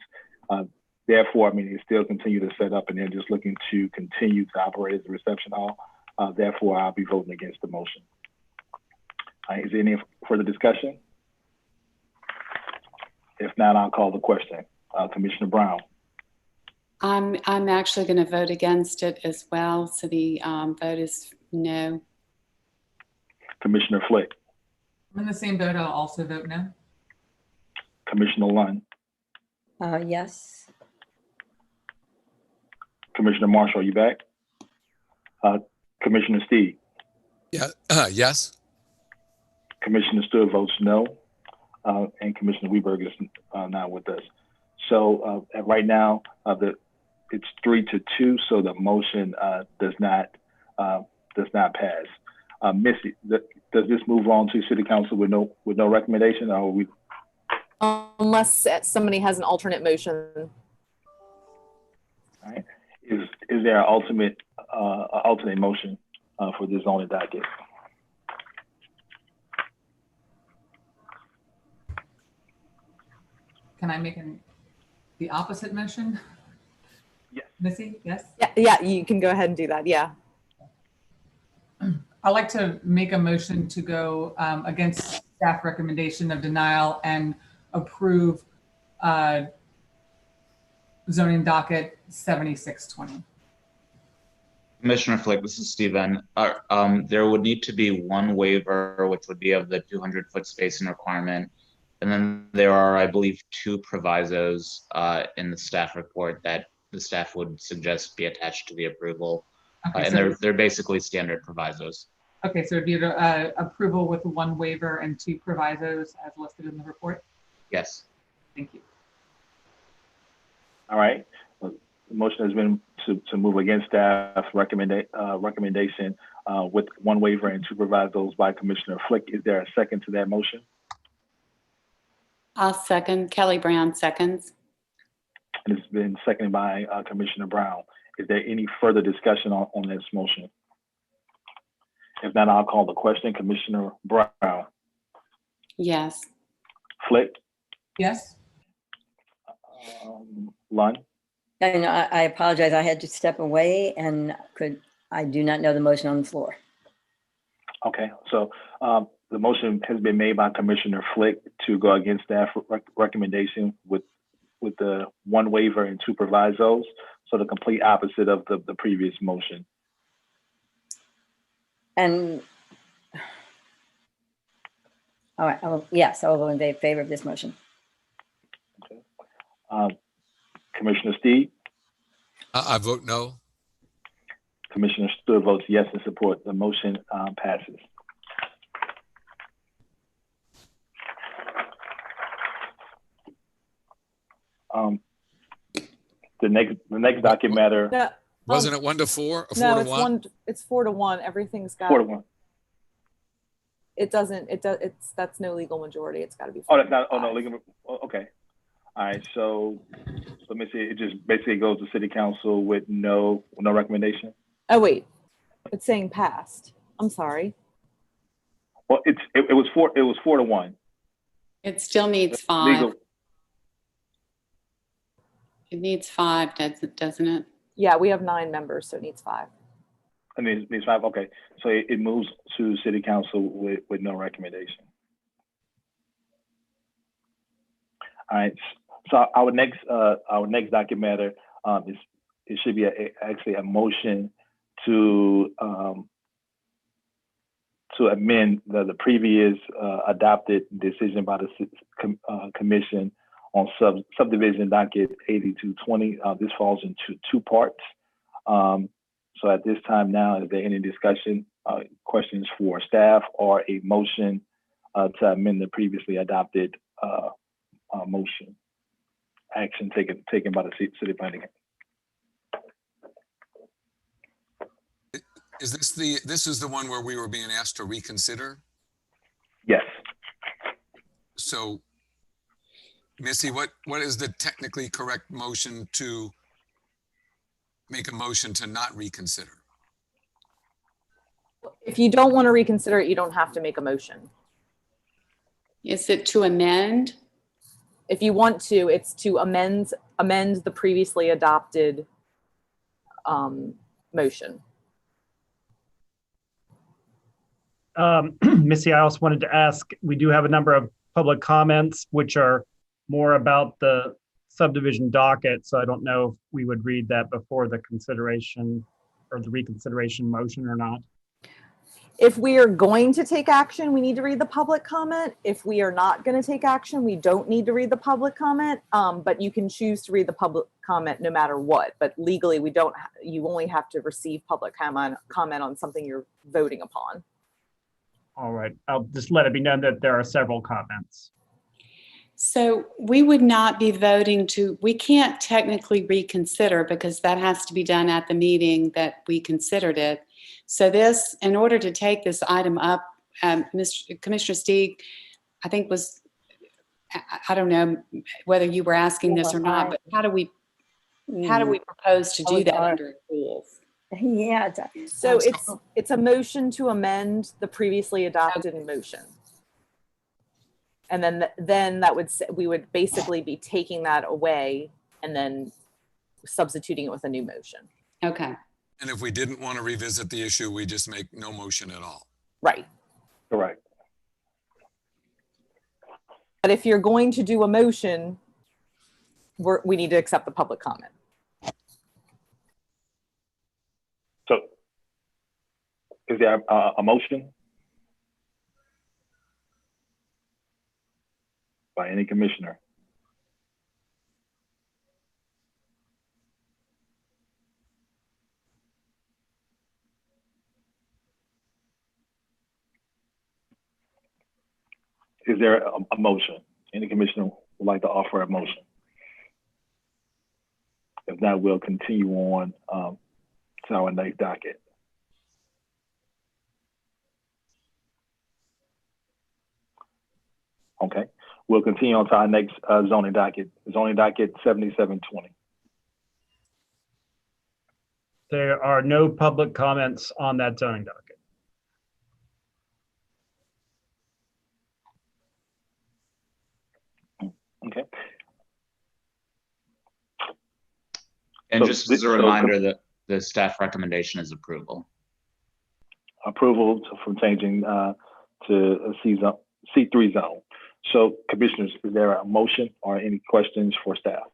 S5: Therefore, it still continue to set up and they're just looking to continue to operate as a reception hall. Therefore, I'll be voting against the motion. Is there any further discussion? If not, I'll call the question. Commissioner Brown.
S18: I'm actually going to vote against it as well. So the vote is no.
S5: Commissioner Flick.
S17: I'm in the same boat. I'll also vote no.
S5: Commissioner Lunn.
S2: Yes.
S5: Commissioner Marshall, are you back? Commissioner Stieg.
S9: Yeah. Yes.
S5: Commissioner Stewart votes no, and Commissioner Weberg is not with us. So right now, it's 3-2, so the motion does not pass. Missy, does this move on to City Council with no recommendation, or are we?
S12: Unless somebody has an alternate motion.
S5: All right. Is there an alternate motion for this on the docket?
S17: Can I make the opposite motion?
S5: Yes.
S17: Missy, yes?
S12: Yeah, you can go ahead and do that. Yeah.
S17: I'd like to make a motion to go against staff recommendation of denial and approve zoning docket 7620.
S10: Commissioner Flick, this is Stephen. There would need to be one waiver, which would be of the 200-foot spacing requirement. And then there are, I believe, 2 provisos in the staff report that the staff would suggest be attached to the approval.
S17: Okay,
S10: and they're basically standard provisos.
S17: Okay, so it'd be approval with 1 waiver and 2 provisos as listed in the report?
S10: Yes.
S17: Thank you.
S5: All right. The motion has been to move against staff recommendation with 1 waiver and 2 provisos by Commissioner Flick. Is there a second to that motion?
S18: I'll second. Kelly Brown seconds.
S5: And it's been seconded by Commissioner Brown. Is there any further discussion on this motion? If not, I'll call the question. Commissioner Brown.
S18: Yes.
S5: Flick.
S17: Yes.
S5: Lunn.
S2: I apologize. I had to step away and I do not know the motion on the floor.
S5: Okay, so the motion has been made by Commissioner Flick to go against staff recommendation with the 1 waiver and 2 provisos. So the complete opposite of the previous motion.
S2: And all right, yes, I will vote in favor of this motion.
S5: Okay. Commissioner Stieg.
S9: I vote no.
S5: Commissioner Stewart votes yes in support. The motion passes. The next docket matter.
S12: No,
S9: Wasn't it 1-4 or 4
S12: no,
S9: to
S12: it's
S9: 1?
S12: It's 4-1. Everything's got
S5: 4-1.
S12: It doesn't. That's no legal majority. It's got to be.
S5: Oh, that's not. Oh no, legal. Okay. All right, so let me see, it just basically goes to city council with no recommendation?
S12: Oh, wait, it's saying passed. I'm sorry.
S5: Well, it was 4-1.
S18: It still needs 5.
S5: Legal.
S18: It needs 5, doesn't it?
S12: Yeah, we have 9 members, so it needs 5.
S5: I mean, it needs 5, okay. So it moves to city council with no recommendation. All right, so our next docket matter is, it should be actually a motion to amend the previous adopted decision by the commission on subdivision docket 8220. This falls into 2 parts. So at this time now, is there any discussion, questions for staff, or a motion to amend the previously adopted motion? Action taken by the city planning.
S9: Is this is the one where we were being asked to reconsider?
S5: Yes.
S9: So, Missy, what is the technically correct motion to make a motion to not reconsider?
S12: If you don't want to reconsider it, you don't have to make a motion.
S18: Is it to amend?
S12: If you want to, it's to amend the previously adopted motion.
S4: Missy, I also wanted to ask, we do have a number of public comments which are more about the subdivision docket, so I don't know if we would read that before the consideration or the reconsideration motion or not.
S12: If we are going to take action, we need to read the public comment. If we are not going to take action, we don't need to read the public comment, but you can choose to read the public comment no matter what. But legally, you only have to receive public comment on something you're voting upon.
S4: All right, I'll just let it be known that there are several comments.
S18: So we would not be voting we can't technically reconsider because that has to be done at the meeting that we considered it. So this, in order to take this item up, Commissioner Stieg, I think I don't know whether you were asking this or not, but how do we propose to do that under rules?
S2: Yeah.
S12: So it's a motion to amend the previously adopted motion. And then we would basically be taking that away and then substituting it with a new motion.
S18: Okay.
S9: And if we didn't want to revisit the issue, we just make no motion at all.
S12: Right.
S5: Correct.
S12: But if you're going to do a motion, we need to accept the public comment.
S5: So is there a motion by any commissioner? Is there a motion? Any commissioner would like to offer a motion? If not, we'll continue on to our next docket. Okay, we'll continue on to our next zoning docket 7720.
S4: There are no public comments on that zoning docket.
S5: Okay.
S10: And
S5: So
S10: just as a reminder that the staff recommendation is approval.
S5: Approval from changing to a C3 zone. So commissioners, is there a motion or any questions for staff?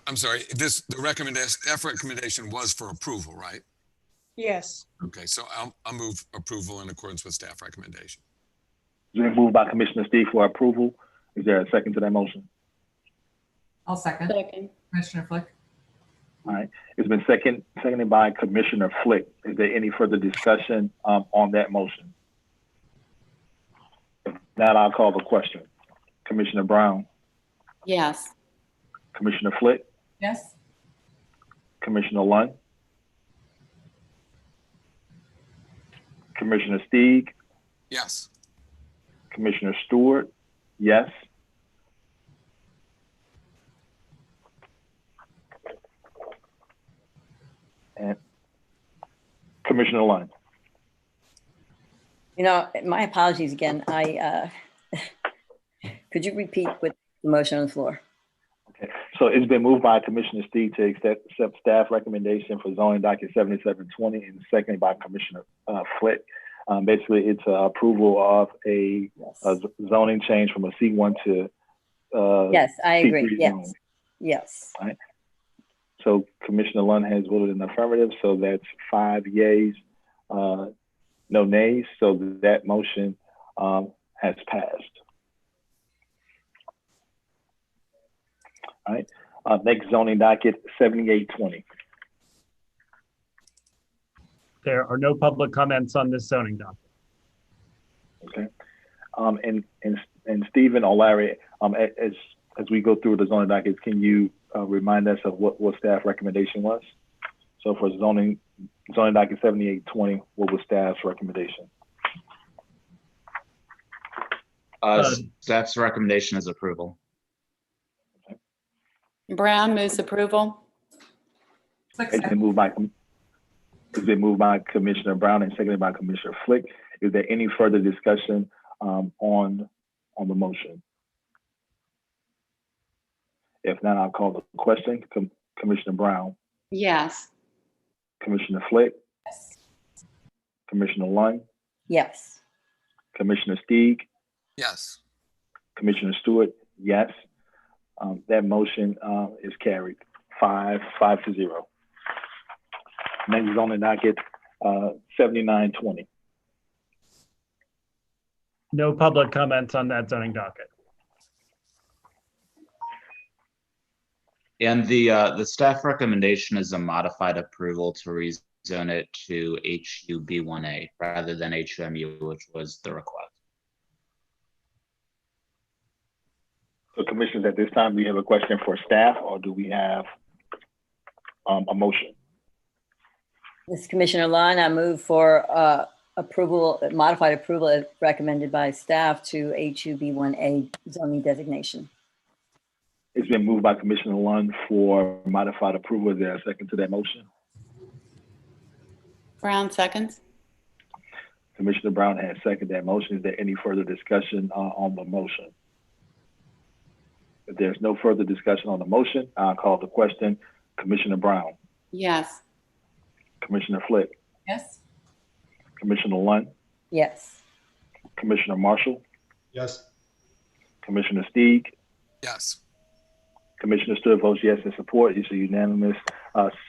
S9: I'm sorry, staff recommendation was for approval, right?
S6: Yes.
S9: Okay, so I'll move approval in accordance with staff recommendation.
S5: It's been moved by Commissioner Steve for approval. Is there a second to that motion?
S17: I'll second. Commissioner Flick.
S5: All right, it's been seconded by Commissioner Flick. Is there any further discussion on that motion? If not, I'll call the question. Commissioner Brown,
S18: Yes.
S5: Commissioner Flick,
S17: Yes.
S5: Commissioner Lund, Commissioner Stieg,
S9: Yes.
S5: Commissioner Stewart, yes. And Commissioner Lund.
S2: You know, my apologies again. Could you repeat with the motion on the floor?
S5: Okay, so it's been moved by Commissioner Stieg to accept staff recommendation for zoning docket 7720 and seconded by Commissioner Flick. Basically, it's approval of a zoning change from a C1 to
S2: Yes, I agree.
S5: C3
S2: Yes.
S5: zone.
S2: Yes.
S5: All right. So Commissioner Lund has voted in the affirmative, so that's 5 yeas, no nays. So that motion has passed. All right. Next zoning docket 7820.
S4: There are no public comments on this zoning document.
S5: Okay. And Stephen or Larry, as we go through the zoning dockets, can you remind us of what staff recommendation was? So for zoning docket 7820, what was staff's recommendation?
S10: Staff's recommendation is approval.
S18: Brown moves approval.
S5: It's been moved by Commissioner Brown and seconded by Commissioner Flick. Is there any further discussion on the motion? If not, I'll call the question. Commissioner Brown,
S18: Yes.
S5: Commissioner Flick, Commissioner Lund,
S2: Yes.
S5: Commissioner Stieg,
S9: Yes.
S5: Commissioner Stewart, yes. That motion is carried 5-0. Next is on the docket 7920.
S4: No public comments on that zoning docket.
S10: And the staff recommendation is a modified approval to rezone it to HUB1A rather than HUMU, which was the request.
S5: So commissioners, at this time, do you have a question for staff or do we have a motion?
S2: This is Commissioner Lund. I move for approval, modified approval as recommended by staff to HUB1A zoning designation.
S5: It's been moved by Commissioner Lund for modified approval. Is there a second to that motion?
S18: Brown seconds.
S5: Commissioner Brown has seconded that motion. Is there any further discussion on the motion? If there's no further discussion on the motion, I'll call the question. Commissioner Brown,
S18: Yes.
S5: Commissioner Flick,
S17: Yes.
S5: Commissioner Lund,
S2: Yes.
S5: Commissioner Marshall,
S6: Yes.
S5: Commissioner Stieg,
S9: Yes.
S5: Commissioner Stewart votes yes in support. It's a unanimous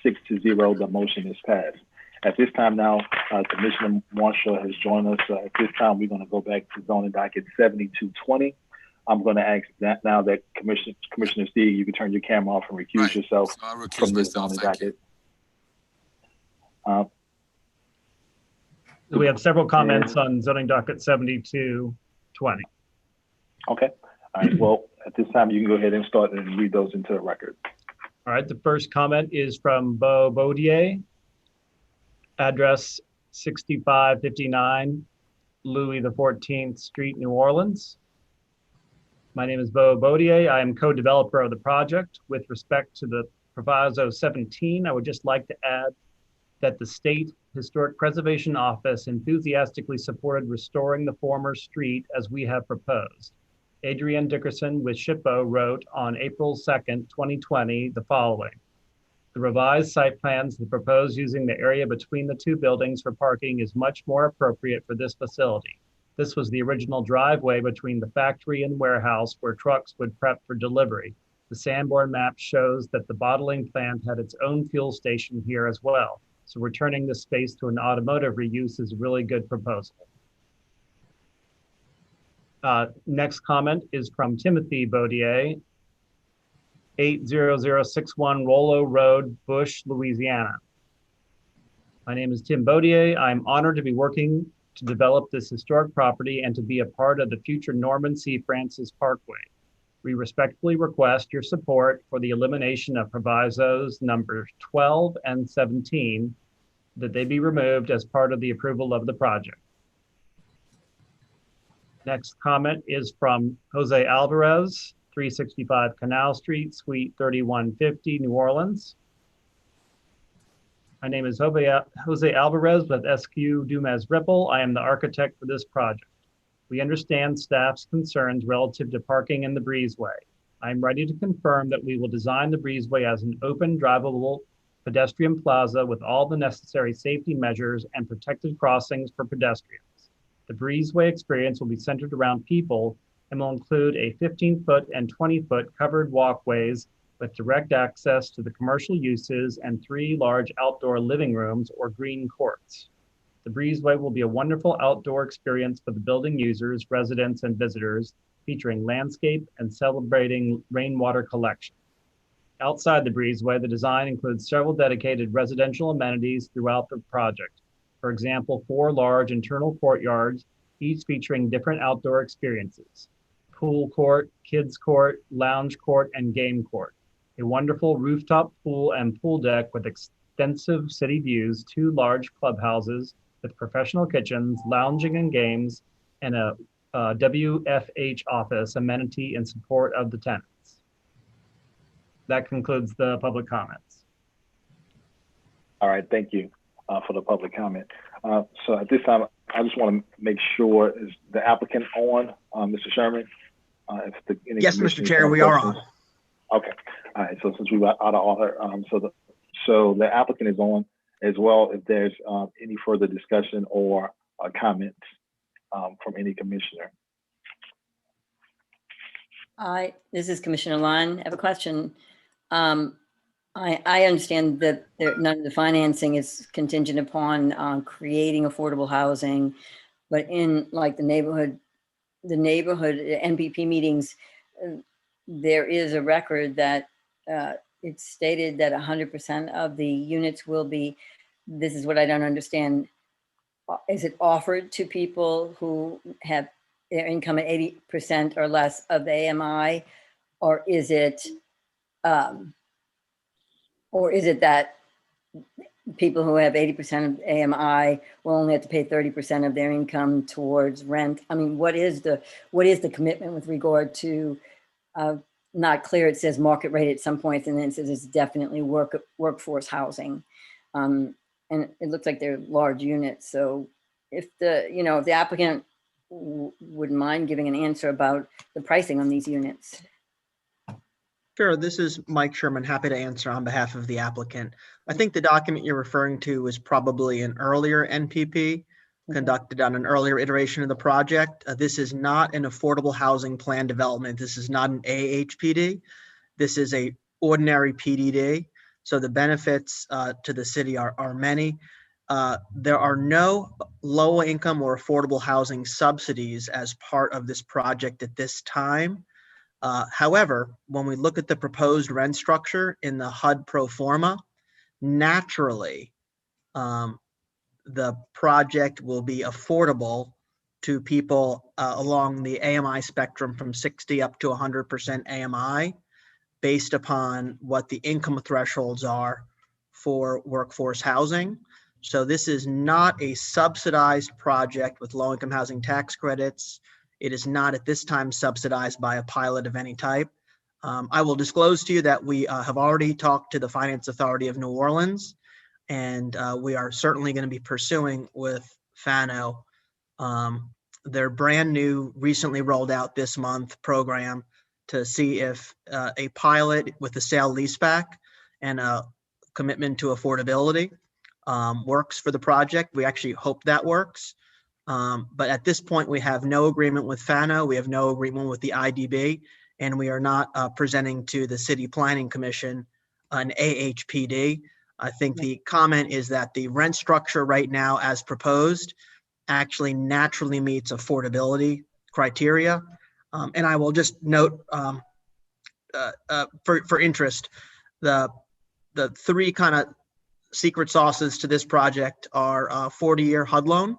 S5: 6-0. The motion is passed. At this time now, Commissioner Marshall has joined us. At this time, we're going to go back to zoning docket 7220. I'm going to ask that now that Commissioner Stieg, you can turn your camera off and recuse yourself
S9: So I'll recuse
S5: from this
S9: myself.
S5: zoning
S9: Thank you.
S5: docket.
S4: We have several comments on zoning docket 7220.
S5: Okay. All right. Well, at this time, you can go ahead and start and read those into the record.
S4: All right, the first comment is from Bo Baudier, address 6559 Louis XIV Street, New Orleans. My name is Bo Baudier. I am co-developer of the project. With respect to the Proviso 17, I would just like to add that the State Historic Preservation Office enthusiastically supported restoring the former street as we have proposed. Adrienne Dickerson with SHPO wrote on April 2nd, 2020, the following. The revised site plans that propose using the area between the two buildings for parking is much more appropriate for this facility. This was the original driveway between the factory and warehouse where trucks would prep for delivery. The Sanborn map shows that the bottling plant had its own fuel station here as well. So returning this space to an automotive reuse is a really good proposal. Next comment is from Timothy Baudier, 80061 Rollo Road, Bush, Louisiana. My name is Tim Baudier. I'm honored to be working to develop this historic property and to be a part of the future Norman C. Francis Parkway. We respectfully request your support for the elimination of provisos numbers 12 and 17, that they be removed as part of the approval of the project. Next comment is from Jose Alvarez, 365 Canal Street, Suite 3150, New Orleans. My name is Jose Alvarez with SQ Dumas Ripple. I am the architect for this project. We understand staff's concerns relative to parking in the breezeway. I'm ready to confirm that we will design the breezeway as an open, drivable pedestrian plaza with all the necessary safety measures and protected crossings for pedestrians. The breezeway experience will be centered around people and will include a 15-foot and 20-foot covered walkways with direct access to the commercial uses and 3 large outdoor living rooms or green courts. The breezeway will be a wonderful outdoor experience for the building users, residents, and visitors, featuring landscape and celebrating rainwater collection. Outside the breezeway, the design includes several dedicated residential amenities throughout the project. For example, 4 large internal courtyards, each featuring different outdoor experiences: pool court, kids court, lounge court, and game court. A wonderful rooftop pool and pool deck with extensive city views, 2 large clubhouses with professional kitchens, lounging and games, and a WFH office amenity in support of the tenants. That concludes the public comments.
S5: All right, thank you for the public comment. So at this time, I just want to make sure, is the applicant on, Mr. Sherman?
S22: Yes, Mr. Chair, we are on.
S5: Okay, all right, so since we got out of order, so the applicant is on as well. If there's any further discussion or comments from any commissioner.
S2: This is Commissioner Lyon. I have a question. I understand that none of the financing is contingent upon creating affordable housing, but in like the neighborhood NPP meetings, there is a record that it's stated that 100% of the units will be, this is what I don't understand. Is it offered to people who have their income at 80% or less of the AMI, or is it that people who have 80% of AMI will only have to pay 30% of their income towards rent? I mean, what is the commitment with regard to, not clear, it says market rate at some point, and then it says it's definitely workforce housing. And it looks like they're large units. So if the applicant wouldn't mind giving an answer about the pricing on these units.
S22: Sure, this is Mike Sherman, happy to answer on behalf of the applicant. I think the document you're referring to was probably an earlier NPP conducted on an earlier iteration of the project. This is not an affordable housing plan development. This is not an AHPD. This is a ordinary PDD. So the benefits to the city are many. There are no low income or affordable housing subsidies as part of this project at this time. However, when we look at the proposed rent structure in the HUD pro forma, naturally, the project will be affordable to people along the AMI spectrum from 60 up to 100% AMI, based upon what the income thresholds are for workforce housing. So this is not a subsidized project with low-income housing tax credits. It is not at this time subsidized by a pilot of any type. I will disclose to you that we have already talked to the Finance Authority of New Orleans, and we are certainly going to be pursuing with FANO their brand new, recently rolled out this month program to see if a pilot with a sale leaseback and a commitment to affordability works for the project. We actually hope that works. But at this point, we have no agreement with FANO. We have no agreement with the IDB, and we are not presenting to the City Planning Commission an AHPD. I think the comment is that the rent structure right now as proposed actually naturally meets affordability criteria. And I will just note for interest, the 3 kind of secret sauces to this project are 40-year HUD loan,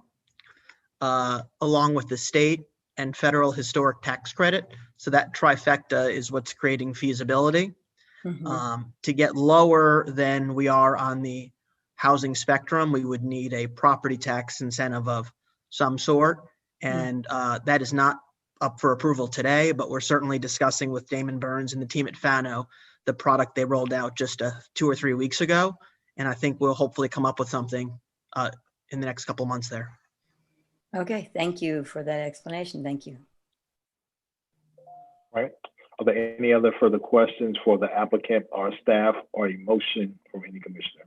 S22: along with the state and federal historic tax credit. So that trifecta is what's creating feasibility. To get lower than we are on the housing spectrum, we would need a property tax incentive of some sort. And that is not up for approval today, but we're certainly discussing with Damon Burns and the team at Fano the product they rolled out just 2 or 3 weeks ago. And I think we'll hopefully come up with something in the next couple of months there.
S2: Okay, thank you for that explanation. Thank you.
S5: Right. Are there any other further questions for the applicant or staff, or a motion from any commissioner?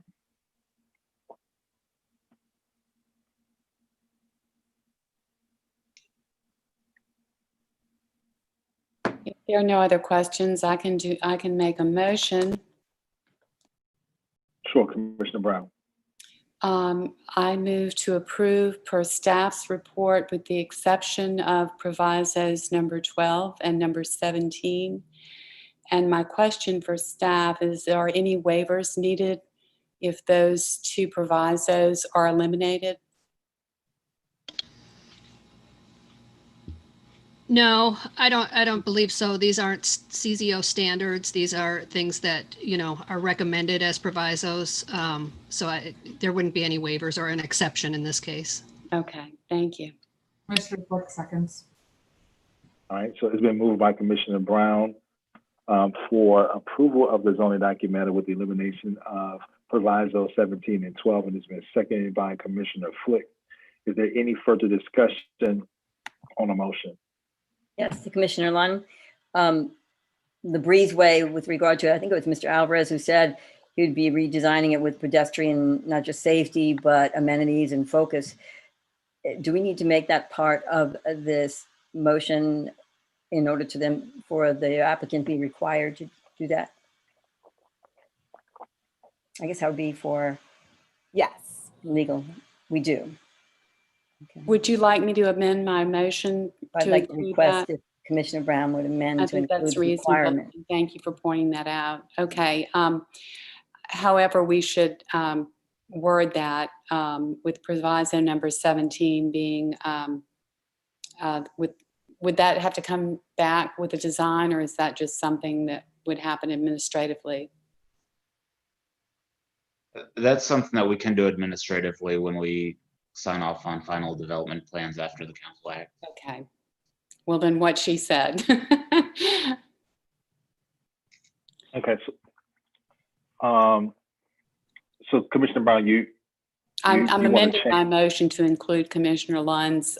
S18: If there are no other questions, I can make a motion.
S5: Sure, Commissioner Brown.
S18: I move to approve per staff's report with the exception of provisos number 12 and number 17. And my question for staff is, are any waivers needed if those 2 provisos are eliminated?
S6: No, I don't believe so. These aren't CZO standards. These are things that, are recommended as provisos. There wouldn't be any waivers or an exception in this case.
S18: Okay, thank you.
S17: Commissioner Flick seconds.
S5: All right, so it's been moved by Commissioner Brown for approval of the zoning document with the elimination of proviso 17 and 12, and it's been seconded by Commissioner Flick. Is there any further discussion on a motion?
S2: Yes, to Commissioner Lund. The breezeway with regard to, I think it was Mr. Alvarez who said he'd be redesigning it with pedestrian, not just safety, but amenities and focus. Do we need to make that part of this motion in order for the applicant be required to do that? I guess that would be for
S12: yes,
S2: legal. We do. Okay.
S18: Would you like me to amend my motion?
S2: I'd like to request if Commissioner Brown would amend
S18: I
S2: to
S18: think
S2: include
S18: that's
S2: the
S18: reasonable.
S2: requirement.
S18: Thank you for pointing that out. Okay. However, we should word that with proviso number 17 being, would that have to come back with a design, or is that just something that would happen administratively?
S10: That's something that we can do administratively when we sign off on final development plans after the council act.
S18: Okay. Well, then what she said.
S5: Okay, so Commissioner Brown,
S18: I'm
S5: wanna
S18: amending
S5: check-
S18: my motion to include Commissioner Lund's.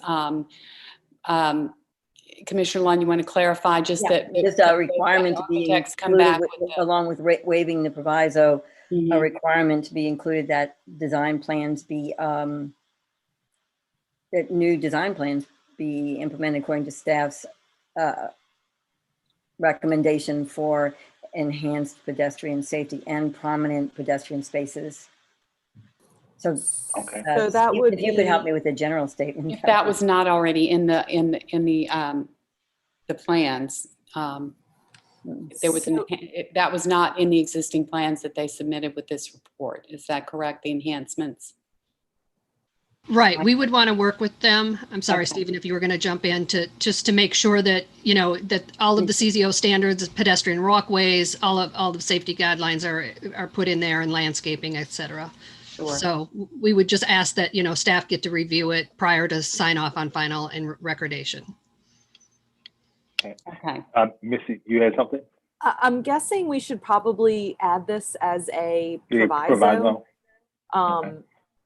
S18: Commissioner Lund, you want to clarify just that?
S2: Just a requirement to be
S18: architects come back
S2: included along with waiving the proviso, a requirement to be included that design plans be, that new design plans be implemented according to staff's recommendation for enhanced pedestrian safety and prominent pedestrian spaces. So,
S5: okay.
S12: So that would
S2: if you could help me with a general statement.
S18: If that was not already in the plans, there was that was not in the existing plans that they submitted with this report. Is that correct? The enhancements?
S6: Right. We would want to work with them. I'm sorry,
S18: Okay.
S6: Stephen, if you were going to jump in to make sure that, that all of the CZO standards, pedestrian walkways, all of the safety guidelines are put in there, and landscaping, et cetera.
S18: Sure.
S6: So we would just ask that, staff get to review it prior to sign off on final and recordation.
S18: Okay.
S5: Missy, you had something?
S12: I'm guessing we should probably add this as a
S5: Yeah,
S12: proviso.
S5: Okay.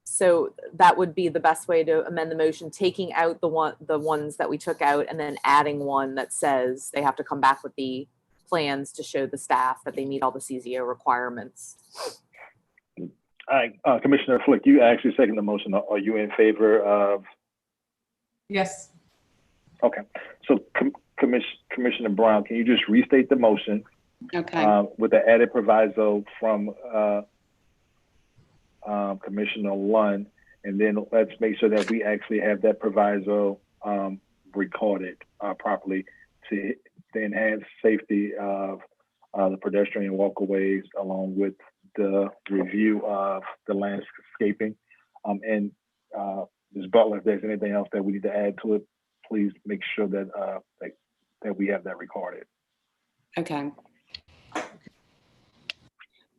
S12: So that would be the best way to amend the motion, taking out the ones that we took out and then adding one that says they have to come back with the plans to show the staff that they meet all the CZO requirements.
S5: All right, Commissioner Flick, you actually second the motion. Are you in favor of?
S17: Yes.
S5: Okay, so Commissioner Brown, can you just restate the motion?
S18: Okay.
S5: With the added proviso from Commissioner Lund, and then let's make sure that we actually have that proviso recorded properly to enhance safety of the pedestrian walkways, along with the review of the landscaping. And Ms. Butler, if there's anything else that we need to add to it, please make sure that that we have that recorded.
S18: Okay.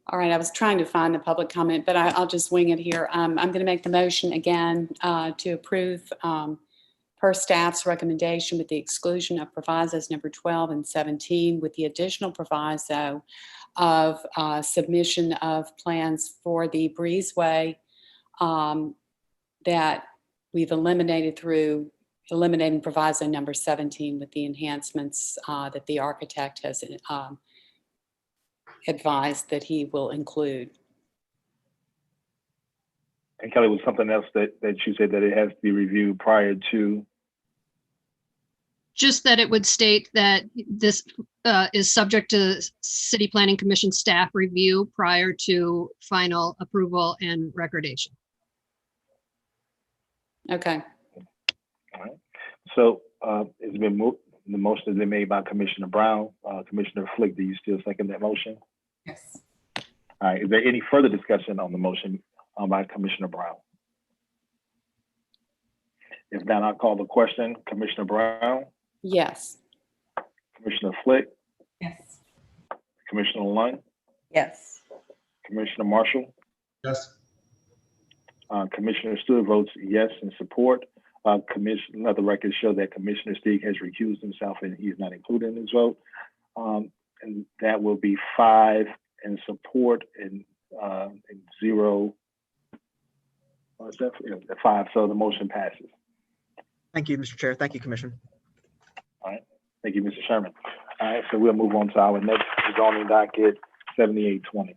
S18: All right, I was trying to find the public comment, but I'll just wing it here. I'm going to make the motion again to approve per staff's recommendation with the exclusion of provisos number 12 and 17 with the additional proviso of submission of plans for the breezeway that we've eliminated through eliminating proviso number 17 with the enhancements that the architect has advised that he will include.
S5: And Kelly, was something else that you said that it has to be reviewed prior to?
S6: Just that it would state that this is subject to City Planning Commission staff review prior to final approval and recordation.
S18: Okay.
S5: All right. So it's been moved. The motion has been made by Commissioner Brown. Commissioner Flick, do you still second that motion?
S17: Yes.
S5: All right. Is there any further discussion on the motion by Commissioner Brown? If not, I'll call the question. Commissioner Brown?
S18: Yes.
S5: Commissioner Flick?
S17: Yes.
S5: Commissioner Lund?
S2: Yes.
S5: Commissioner Marshall?
S21: Yes.
S5: Commissioner Stewart votes yes in support. Let the record show that Commissioner Steig has recused himself and he is not included in his vote. And that will be 5 in support and 0. What's that? 5. So the motion passes.
S22: Thank you, Mr. Chair. Thank you, Commission.
S5: All right. Thank you, Mr. Sherman. All right. So we'll move on to our next zoning docket 7820.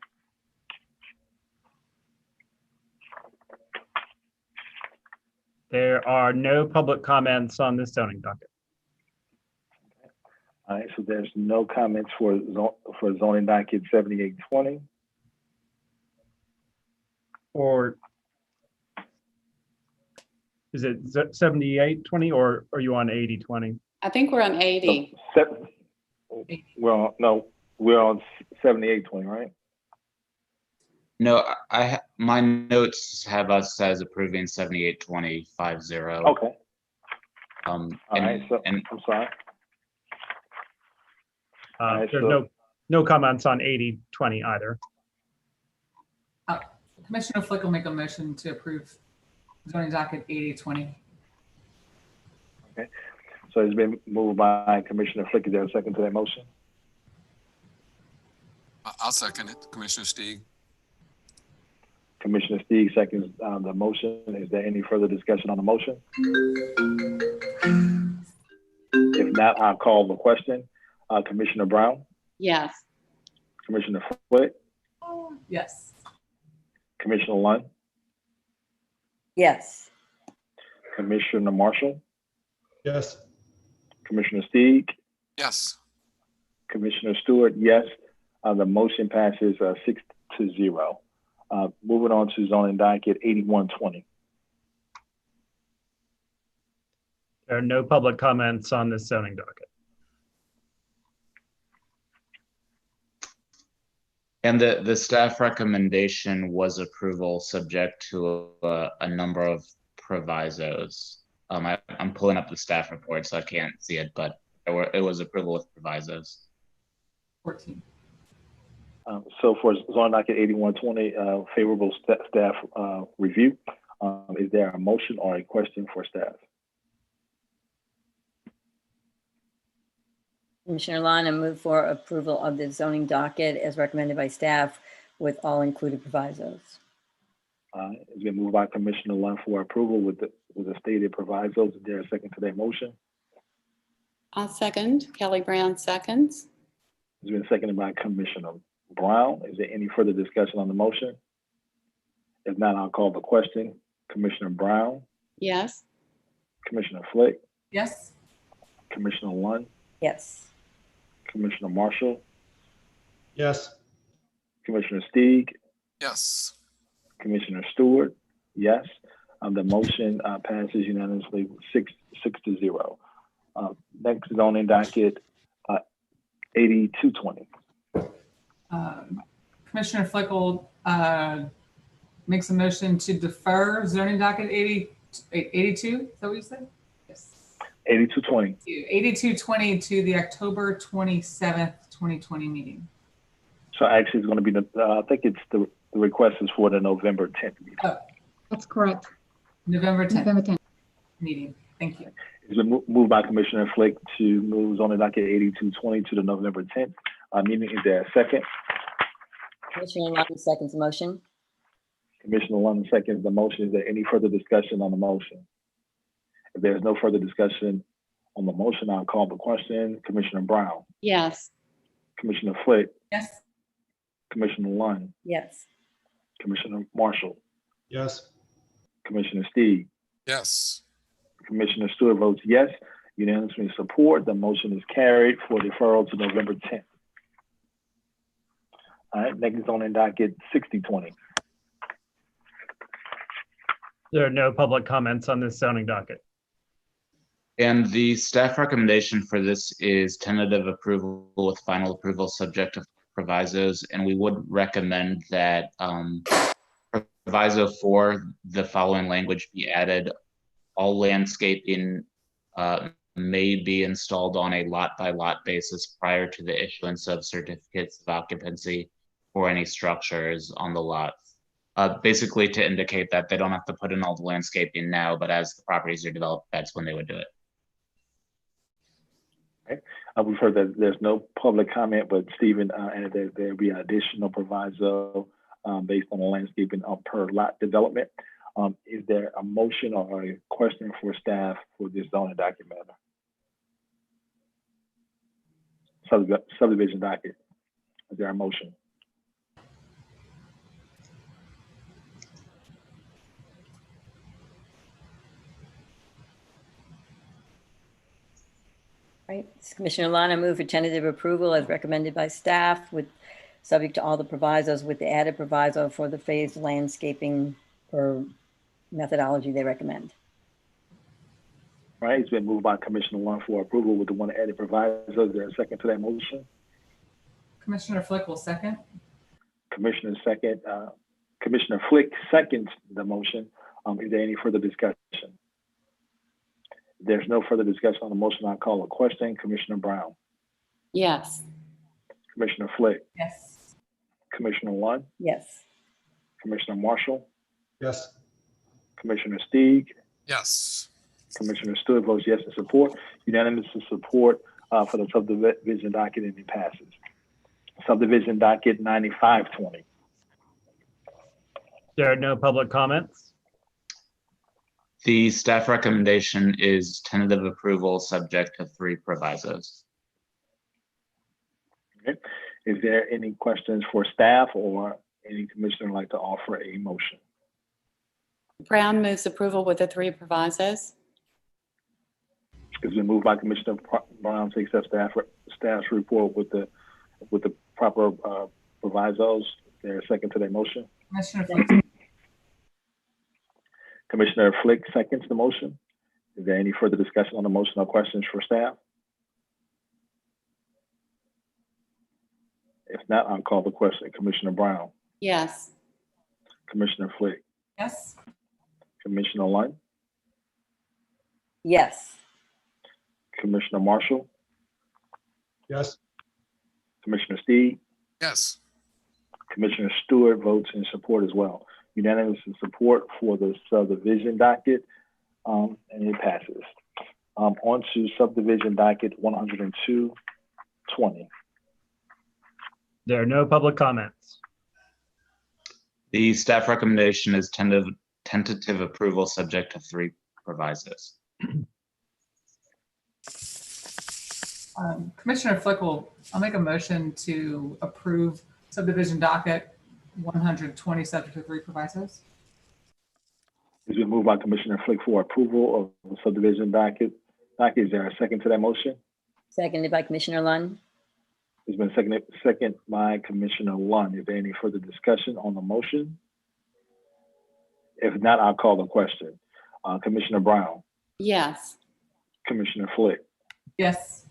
S4: There are no public comments on this zoning docket.
S5: All right. So there's no comments for zoning docket 7820.
S4: Or is it 7820 or are you on 8020?
S18: I think we're on 80.
S5: Well, no, we're on 7820, right?
S10: No, my notes have us as approving 782050.
S5: Okay. All right. So I'm sorry.
S4: There's no comments on 8020 either.
S17: Commissioner Flick will make a motion to approve zoning docket 8020.
S5: Okay. So it's been moved by Commissioner Flick. Is there a second to that motion?
S9: I'll second it, Commissioner Steig.
S5: Commissioner Steig seconds the motion. Is there any further discussion on the motion? If not, I'll call the question. Commissioner Brown?
S18: Yes.
S5: Commissioner Flick?
S17: Yes.
S5: Commissioner Lund?
S2: Yes.
S5: Commissioner Marshall?
S21: Yes.
S5: Commissioner Steig?
S9: Yes.
S5: Commissioner Stewart, yes. The motion passes 6-0. Moving on to zoning docket 8120.
S4: There are no public comments on this zoning docket.
S10: And the staff recommendation was approval subject to a number of provisos. I'm pulling up the staff report, so I can't see it, but it was approval with provisos.
S17: 14.
S5: So for zoning docket 8120, favorable staff review. Is there a motion or a question for staff?
S2: Commissioner Lund, I move for approval of the zoning docket as recommended by staff with all included provisos.
S5: It's been moved by Commissioner Lund for approval with the stated provisos. Is there a second to that motion?
S18: I'll second. Kelly Brown seconds.
S5: It's been seconded by Commissioner Brown. Is there any further discussion on the motion? If not, I'll call the question. Commissioner Brown?
S18: Yes.
S5: Commissioner Flick?
S17: Yes.
S5: Commissioner Lund?
S2: Yes.
S5: Commissioner Marshall?
S21: Yes.
S5: Commissioner Steig?
S9: Yes.
S5: Commissioner Stewart? Yes. The motion passes unanimously 6-0. Next zoning docket 8220.
S17: Commissioner Flick will makes a motion to defer zoning docket 82. Is that what you said? Yes.
S5: 8220.
S17: 8220 to the October 27th, 2020 meeting.
S5: So actually, it's going to be I think it's the request is for the November 10th meeting.
S17: Oh,
S11: That's correct.
S17: November 10th
S11: November 10th.
S17: meeting. Thank you.
S5: It's been moved by Commissioner Flick to move zoning docket 8220 to the November 10th meeting. Is there a second?
S2: Commissioner Lund seconds the motion.
S5: Commissioner Lund seconds the motion. Is there any further discussion on the motion? If there's no further discussion on the motion, I'll call the question. Commissioner Brown,
S18: Yes.
S5: Commissioner Flick,
S17: Yes.
S5: Commissioner Lund,
S2: Yes.
S5: Commissioner Marshall,
S1: Yes.
S5: Commissioner Steve,
S9: Yes.
S5: Commissioner Stewart votes yes. Unanimously support. The motion is carried for deferral to November 10th. All right, next zoning docket 6020.
S4: There are no public comments on this zoning docket.
S10: And the staff recommendation for this is tentative approval with final approval subject to provisos. And we would recommend that proviso 4, the following language be added. All landscaping may be installed on a lot-by-lot basis prior to the issuance of certificates of occupancy for any structures on the lots. Basically to indicate that they don't have to put in all the landscaping now, but as the properties are developed, that's when they would do it.
S5: Okay. We've heard that there's no public comment, but Stephen added that there be additional proviso based on the landscaping per lot development. Is there a motion or a question for staff for this zoning document? Subdivision docket. Is there a motion?
S2: Right. Commissioner Lund, I move for tentative approval as recommended by staff with subject to all the provisos with the added proviso for the phased landscaping or methodology they recommend.
S5: All right, it's been moved by Commissioner Lund for approval with the one added proviso. Is there a second to that motion?
S17: Commissioner Flick will second.
S5: Commissioner Flick seconds the motion. Is there any further discussion? If there's no further discussion on the motion, I'll call a question. Commissioner Brown,
S18: Yes.
S5: Commissioner Flick,
S17: Yes.
S5: Commissioner Lund,
S2: Yes.
S5: Commissioner Marshall,
S1: Yes.
S5: Commissioner Steeg,
S9: Yes.
S5: Commissioner Stewart votes yes in support. Unanimous in support for the subdivision docket, and it passes. Subdivision docket 9520.
S4: There are no public comments.
S10: The staff recommendation is tentative approval subject to 3 provisos.
S5: Okay. Is there any questions for staff or any commissioner like to offer a motion?
S18: Brown moves approval with the 3 provisos.
S5: It's been moved by Commissioner Brown to accept staff's report with the proper provisos. Is there a second to that motion?
S17: Commissioner Flick.
S5: Commissioner Flick seconds the motion. Is there any further discussion on the motion or questions for staff? If not, I'll call the question. Commissioner Brown,
S18: Yes.
S5: Commissioner Flick,
S17: Yes.
S5: Commissioner Lund,
S2: Yes.
S5: Commissioner Marshall,
S1: Yes.
S5: Commissioner Steed,
S9: Yes.
S5: Commissioner Stewart votes in support as well. Unanimous in support for the subdivision docket, and it passes. On to subdivision docket 10220.
S4: There are no public comments.
S10: The staff recommendation is tentative approval subject to 3 provisos.
S17: Commissioner Flick I'll make a motion to approve subdivision docket 120 subject to 3 provisos.
S5: It's been moved by Commissioner Flick for approval of the subdivision docket. Is there a second to that motion?
S2: Seconded by Commissioner Lund.
S5: It's been second by Commissioner Lund. Is there any further discussion on the motion? If not, I'll call the question. Commissioner Brown,
S18: Yes.
S5: Commissioner Flick,
S17: Yes.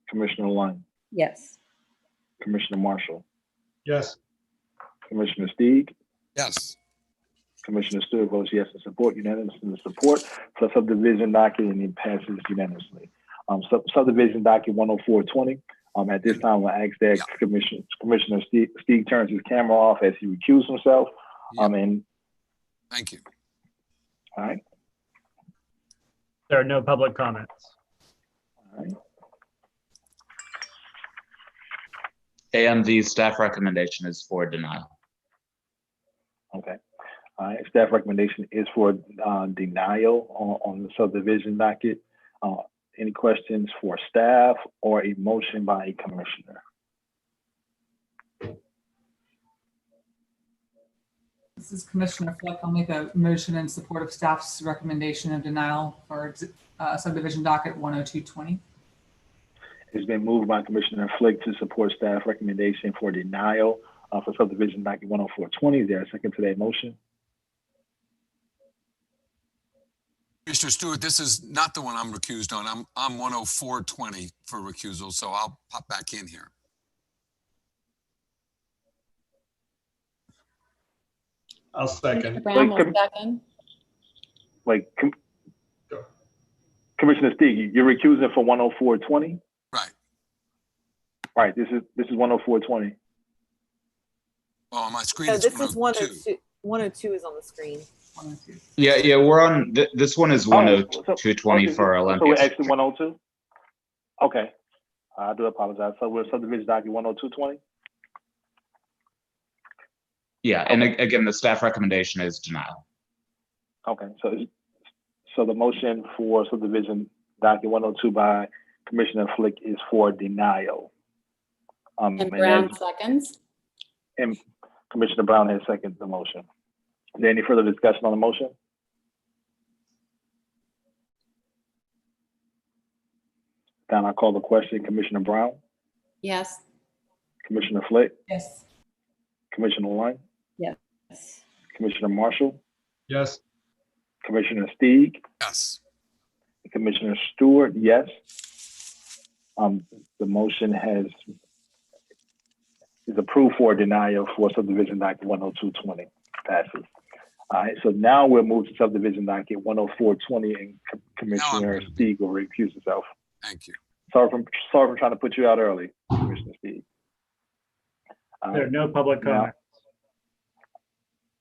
S5: Commissioner Lund,
S2: Yes.
S5: Commissioner Marshall,
S1: Yes.
S5: Commissioner Steeg,
S9: Yes.
S5: Commissioner Stewart votes yes in support. Unanimous in support for subdivision docket, and it passes unanimously. Subdivision docket 10420. At this time, we'll ask that Commissioner Steeg turns his camera off as he recused himself. And
S9: thank you.
S5: All right.
S4: There are no public comments.
S5: All right.
S10: And the staff recommendation is for denial.
S5: Okay. All right. Staff recommendation is for denial on the subdivision docket. Any questions for staff or a motion by a commissioner?
S17: This is Commissioner Flick. I'll make a motion in support of staff's recommendation of denial for subdivision docket 10220.
S5: It's been moved by Commissioner Flick to support staff recommendation for denial for subdivision docket 10420. Is there a second to that motion?
S9: Mr. Stewart, this is not the one I'm recused on. I'm 10420 for recusal, so I'll pop back in here.
S11: I'll second.
S18: Brown will second.
S5: Commissioner Steeg, you're recusing for 10420?
S9: Right.
S5: Right. This is 10420.
S9: Oh, on my screen.
S12: No,
S9: it's
S12: this is
S9: 102.
S12: 102 is on the screen.
S10: Yeah, we're on, this one is 10220 for
S5: So
S10: Olympia.
S5: we're actually 102? Okay. I do apologize. So we're subdivision docket 10220?
S10: Yeah, and again, the staff recommendation is denial.
S5: Okay. So the motion for subdivision docket 102 by Commissioner Flick is for denial.
S18: And Brown seconds.
S5: And Commissioner Brown has seconded the motion. Is there any further discussion on the motion? Then I call the question. Commissioner Brown,
S18: Yes.
S5: Commissioner Flick,
S17: Yes.
S5: Commissioner Lund,
S2: Yes.
S5: Commissioner Marshall,
S11: Yes.
S5: Commissioner Steeg,
S9: Yes.
S5: Commissioner Stewart, yes. The motion is approved for denial for subdivision docket 10220. Passes. All right, so now we'll move to subdivision docket 10420 and Commissioner Steeg will recuse himself.
S9: Thank you.
S5: Sorry for trying to put you out early, Commissioner Steeg.
S4: There are no public comments.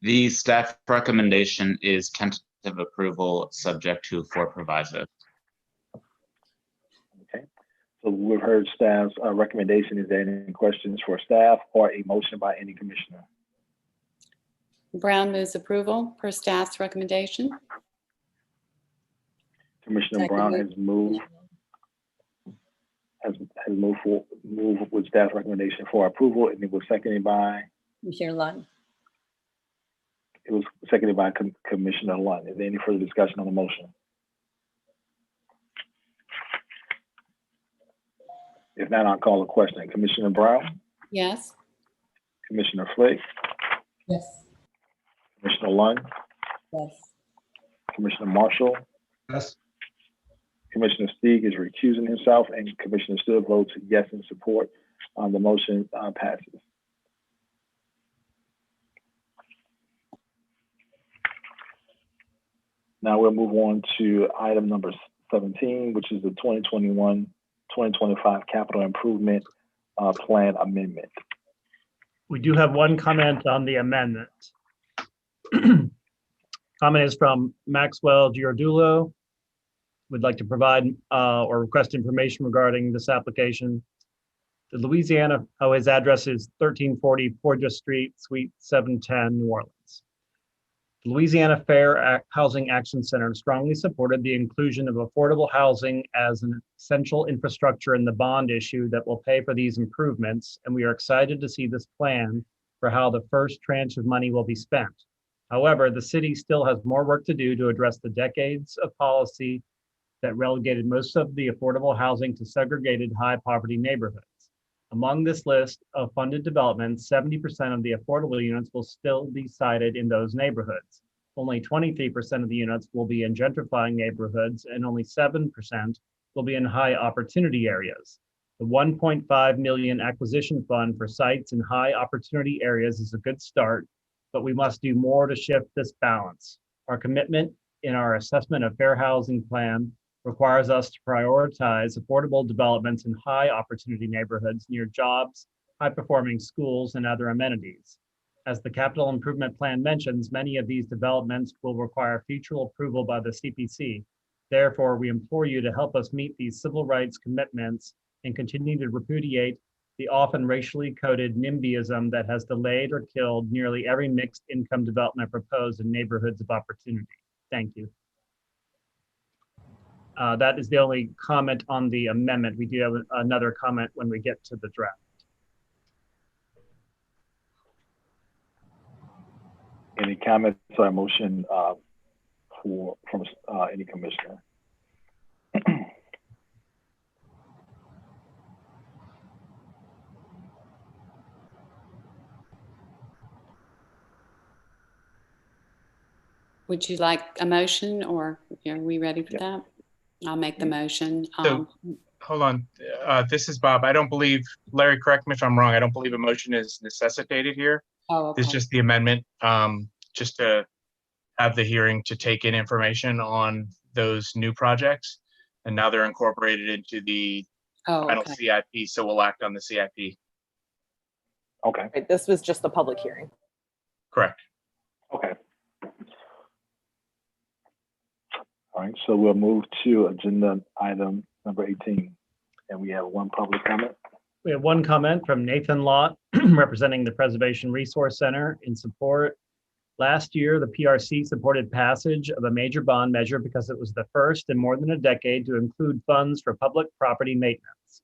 S10: The staff recommendation is tentative approval subject to 4 provisos.
S5: Okay, so we've heard staff's recommendation. Is there any questions for staff or a motion by any commissioner?
S18: Brown moves approval per staff's recommendation.
S5: Commissioner Brown has moved with staff recommendation for approval, and it was seconded by
S2: Commissioner Lund.
S5: Commissioner Lund. Is there any further discussion on the motion? If not, I'll call a question. Commissioner Brown,
S18: Yes.
S5: Commissioner Flick,
S17: Yes.
S5: Commissioner Lund,
S2: Yes.
S5: Commissioner Marshall,
S11: Yes.
S5: Commissioner Steeg is recusing himself, and Commissioner Stewart votes yes in support. The motion passes. Now we'll move on to item number 17, which is the 2021-2025 capital improvement plan amendment.
S4: We do have one comment on the amendment. Comment is from Maxwell Giardulo. Would like to provide or request information regarding this application. The Louisiana, his address is 1340 Portia Street, Suite 710, New Orleans. The Louisiana Fair Housing Action Center strongly supported the inclusion of affordable housing as an essential infrastructure in the bond issue that will pay for these improvements, and we are excited to see this plan for how the first tranche of money will be spent. However, the city still has more work to do to address the decades of policy that relegated most of the affordable housing to segregated high poverty neighborhoods. Among this list of funded developments, 70% of the affordable units will still be sited in those neighborhoods. Only 23% of the units will be in gentrifying neighborhoods, and only 7% will be in high opportunity areas. The $1.5 million acquisition fund for sites in high opportunity areas is a good start, but we must do more to shift this balance. Our commitment in our assessment of fair housing plan requires us to prioritize affordable developments in high opportunity neighborhoods near jobs, high performing schools, and other amenities. As the capital improvement plan mentions, many of these developments will require future approval by the CPC. Therefore, we implore you to help us meet these civil rights commitments and continue to repudiate the often racially coded NIMBYism that has delayed or killed nearly every mixed income development proposed in neighborhoods of opportunity. Thank you. That is the only comment on the amendment. We do have another comment when we get to the draft.
S5: Any comments or motion from any commissioner?
S18: Would you like a motion, or are we ready for that? I'll make the motion.
S7: So, hold on. This is Bob. I don't believe, Larry, correct me if I'm wrong. I don't believe a motion is necessitated here.
S18: Oh, okay.
S7: It's just the amendment, just to have the hearing to take in information on those new projects. And now they're incorporated into the final CIP, so we'll act on the CIP.
S5: Okay.
S12: Right, this was just the public hearing.
S7: Correct.
S5: Okay. All right, so we'll move to agenda item number 18, and we have one public comment.
S4: We have one comment from Nathan Lott, representing the Preservation Resource Center in support. Last year, the PRC supported passage of a major bond measure because it was the first in more than a decade to include funds for public property maintenance.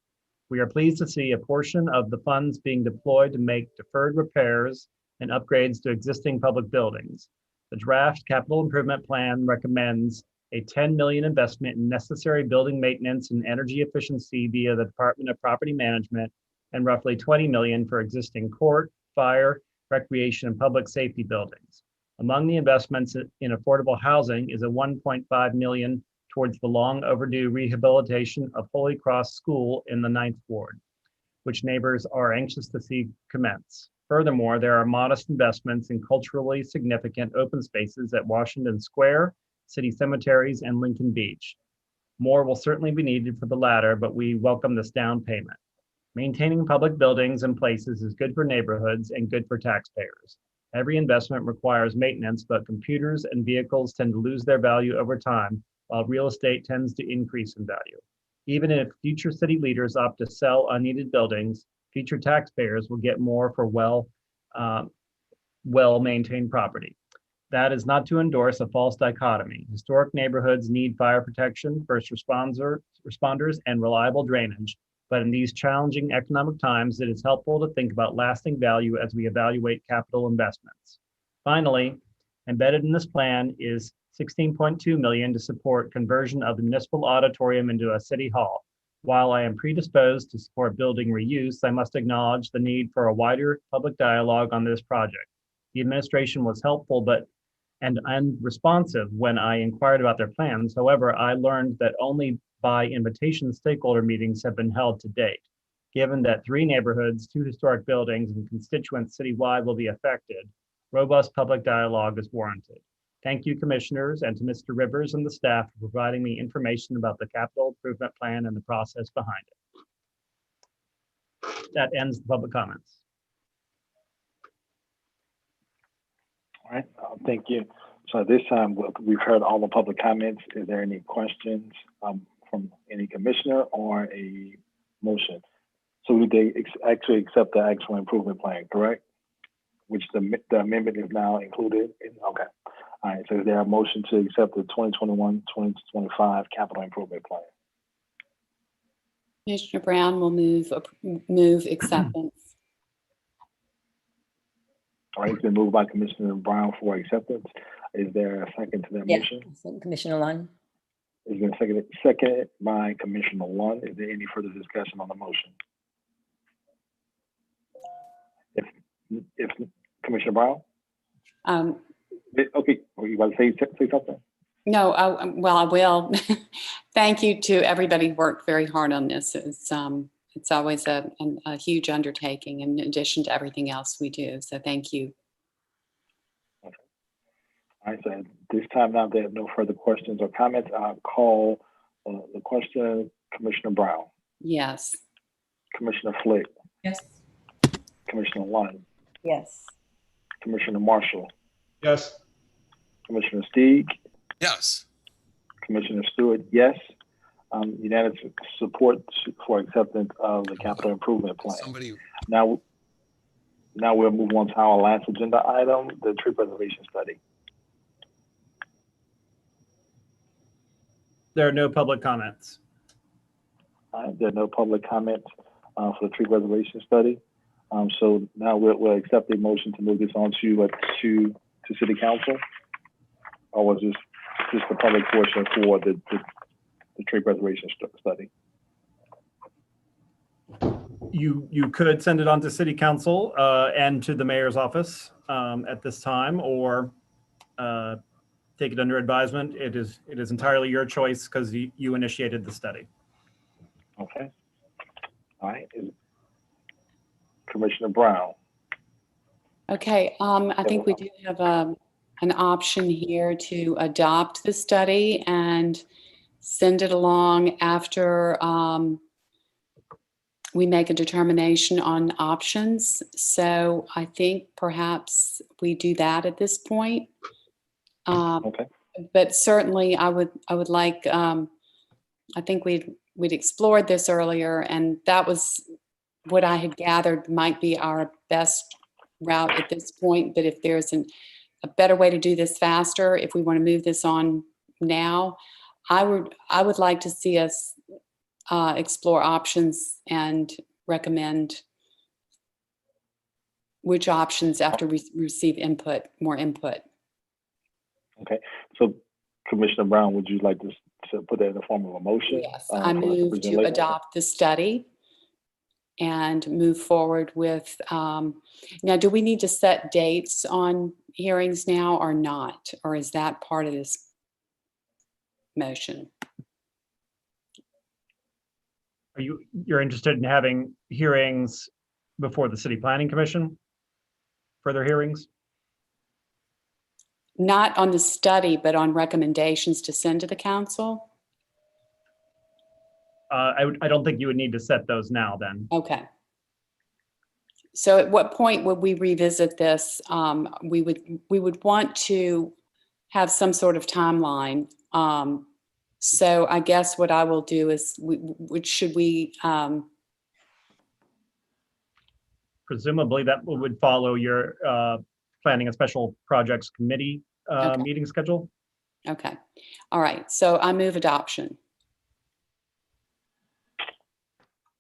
S4: We are pleased to see a portion of the funds being deployed to make deferred repairs and upgrades to existing public buildings. The draft capital improvement plan recommends a $10 million investment in necessary building maintenance and energy efficiency via the Department of Property Management, and roughly $20 million for existing court, fire, recreation, and public safety buildings. Among the investments in affordable housing is a $1.5 million towards the long overdue rehabilitation of Holy Cross School in the 9th Ward, which neighbors are anxious to see commence. Furthermore, there are modest investments in culturally significant open spaces at Washington Square, city cemeteries, and Lincoln Beach. More will certainly be needed for the latter, but we welcome this down payment. Maintaining public buildings and places is good for neighborhoods and good for taxpayers. Every investment requires maintenance, but computers and vehicles tend to lose their value over time, while real estate tends to increase in value. Even if future city leaders opt to sell unneeded buildings, future taxpayers will get more for well-maintained property. That is not to endorse a false dichotomy. Historic neighborhoods need fire protection, first responders, and reliable drainage. But in these challenging economic times, it is helpful to think about lasting value as we evaluate capital investments. Finally, embedded in this plan is $16.2 million to support conversion of the municipal auditorium into a city hall. While I am predisposed to support building reuse, I must acknowledge the need for a wider public dialogue on this project. The administration was helpful and responsive when I inquired about their plans. However, I learned that only by invitation stakeholder meetings have been held to date. Given that 3 neighborhoods, 2 historic buildings, and constituents citywide will be affected, robust public dialogue is warranted. Thank you, commissioners, and to Mr. Rivers and the staff for providing me information about the capital improvement plan and the process behind it. That ends the public comments.
S5: All right, thank you. So at this time, we've heard all the public comments. Is there any questions from any commissioner or a motion? So they actually accept the actual improvement plan, correct? Which the amendment is now included in? Okay. All right, so is there a motion to accept the 2021-2025 capital improvement plan?
S18: Commissioner Brown will move acceptance.
S5: All right, it's been moved by Commissioner Brown for acceptance. Is there a second to that motion?
S2: Commissioner Lund.
S5: It's been seconded by Commissioner Lund. Is there any further discussion on the motion? If Commissioner Brown? Okay, were you about to say something?
S18: No, well, I will. Thank you to everybody who worked very hard on this. It's always a huge undertaking in addition to everything else we do. So thank you.
S5: Okay. All right, so at this time now, there are no further questions or comments. I'll call the question. Commissioner Brown.
S18: Yes.
S5: Commissioner Flick.
S17: Yes.
S5: Commissioner Lund.
S2: Yes.
S5: Commissioner Marshall.
S11: Yes.
S5: Commissioner Steig.
S9: Yes.
S5: Commissioner Stewart, yes. Unanimous support for acceptance of the capital improvement plan. Now we'll move on to our last agenda item, the tree preservation study.
S4: There are no public comments.
S5: There are no public comments for the tree preservation study. So now we'll accept the motion to move this on to City Council. Or was this just the public portion for the tree preservation study?
S4: You could send it on to City Council and to the mayor's office at this time, or take it under advisement. It is entirely your choice because you initiated the study.
S5: Okay. All right. Commissioner Brown.
S18: Okay, I think we do have an option here to adopt the study and send it along after we make a determination on options. So I think perhaps we do that at this point.
S5: Okay.
S18: But certainly I would like, I think we'd explored this earlier, and that was what I had gathered might be our best route at this point. But if there's a better way to do this faster, if we want to move this on now, I would like to see us explore options and recommend which options after we receive more input.
S5: Okay, so Commissioner Brown, would you like to put that in the form of a motion?
S18: Yes, I move to adopt the study and move forward with, now do we need to set dates on hearings now or not? Or is that part of this motion?
S4: You're interested in having hearings before the City Planning Commission? Further hearings?
S18: Not on the study, but on recommendations to send to the council?
S4: I don't think you would need to set those now then.
S18: Okay. So at what point would we revisit this? We would want to have some sort of timeline. So I guess what I will do is, should we?
S4: Presumably that would follow your planning a special projects committee
S18: Okay.
S4: meeting schedule.
S18: Okay. All right. So I move adoption.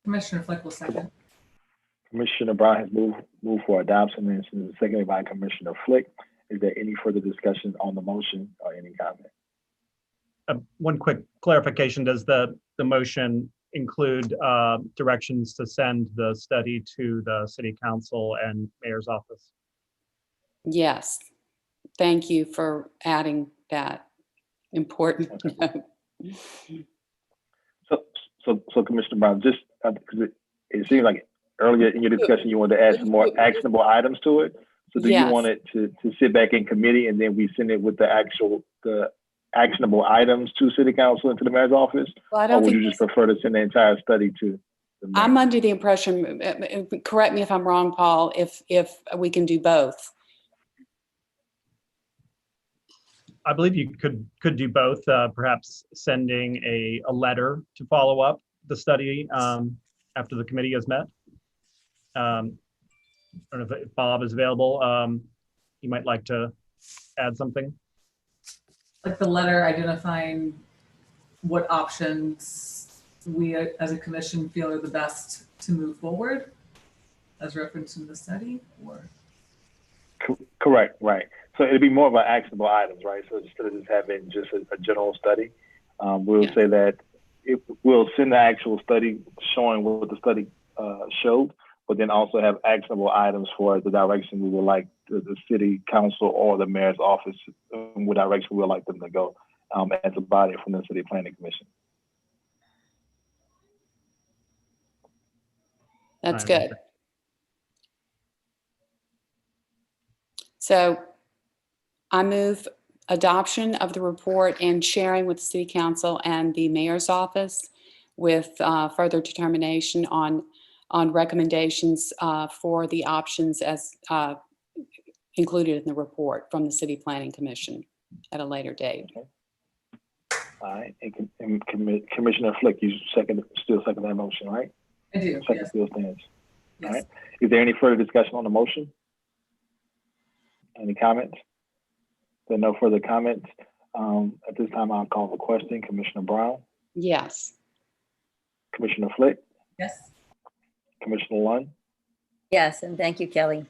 S17: Commissioner Flick will second.
S5: Commissioner Brown has moved for adoption, and this is seconded by Commissioner Flick. Is there any further discussion on the motion or any comment?
S4: One quick clarification: does the motion include directions to send the study to the City Council and Mayor's office?
S18: Yes. Thank you for adding that important note.
S5: So Commissioner Brown, just because it seemed like earlier in your discussion you wanted to add some more actionable items to it. So do you want it to sit back in committee and then we send it with the actionable items to City Council and to the Mayor's office?
S18: Well, I don't
S5: or would
S18: think
S5: you just prefer to send the entire study to the Mayor?
S18: I'm under the impression, correct me if I'm wrong, Paul, if we can do both.
S4: I believe you could do both, perhaps sending a letter to follow up the study after the committee has met. I don't know if Bob is available. You might like to add something.
S17: Like the letter identifying what options we as a commission feel are the best to move forward as referenced in the study, or?
S5: Correct, right. So it'd be more of an actionable items, right? So instead of just having just a general study, we'll say that we'll send the actual study showing what the study showed, but then also have actionable items for the direction we would like the City Council or the Mayor's office, what direction we would like them to go as a body from the City Planning Commission.
S18: That's good. So I move adoption of the report and sharing with the City Council and the Mayor's office with further determination on recommendations for the options as included in the report from the City Planning Commission at a later date.
S5: All right, and Commissioner Flick, you still second that motion, right?
S17: I do,
S5: Second
S17: yes.
S5: still stands. All
S17: Yes.
S5: right. Is there any further discussion on the motion? Any comments? There are no further comments. At this time, I'll call the question. Commissioner Brown,
S18: Yes.
S5: Commissioner Flick,
S17: Yes.
S5: Commissioner Lund,
S2: Yes, and thank you, Kelly.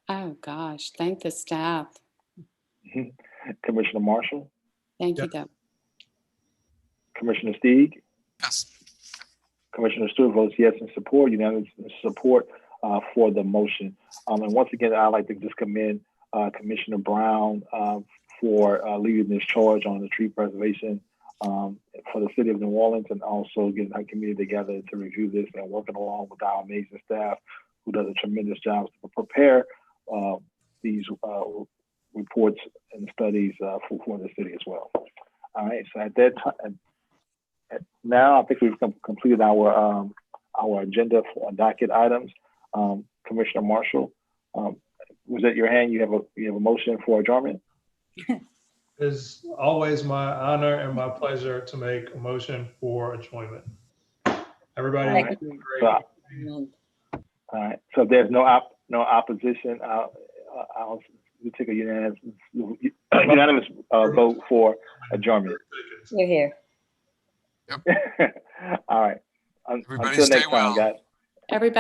S18: Oh, gosh. Thank the staff.
S5: Commissioner Marshall,
S18: Thank you, Deb.
S5: Commissioner Steeg,
S9: Yes.
S5: Commissioner Stewart votes yes in support, unanimous support for the motion. And once again, I'd like to just commend Commissioner Brown for leading this charge on the tree preservation for the city of New Orleans, and also getting our community together to review this and working along with our amazing staff who does a tremendous job to prepare these reports and studies for the city as well. All right, so at that time, now I think we've completed our agenda for docket items. Commissioner Marshall, was that your hand? You have a motion for adjournment?
S11: It's always my honor and my pleasure to make a motion for adjournment. Everybody,
S5: All right.
S11: have a great
S5: So, all right. So if there's no opposition, we take a unanimous vote for adjournment.
S2: You're here.
S5: All right.
S9: Everybody
S5: Until
S9: stay
S5: next time,
S9: well.
S5: guys.
S18: Everybody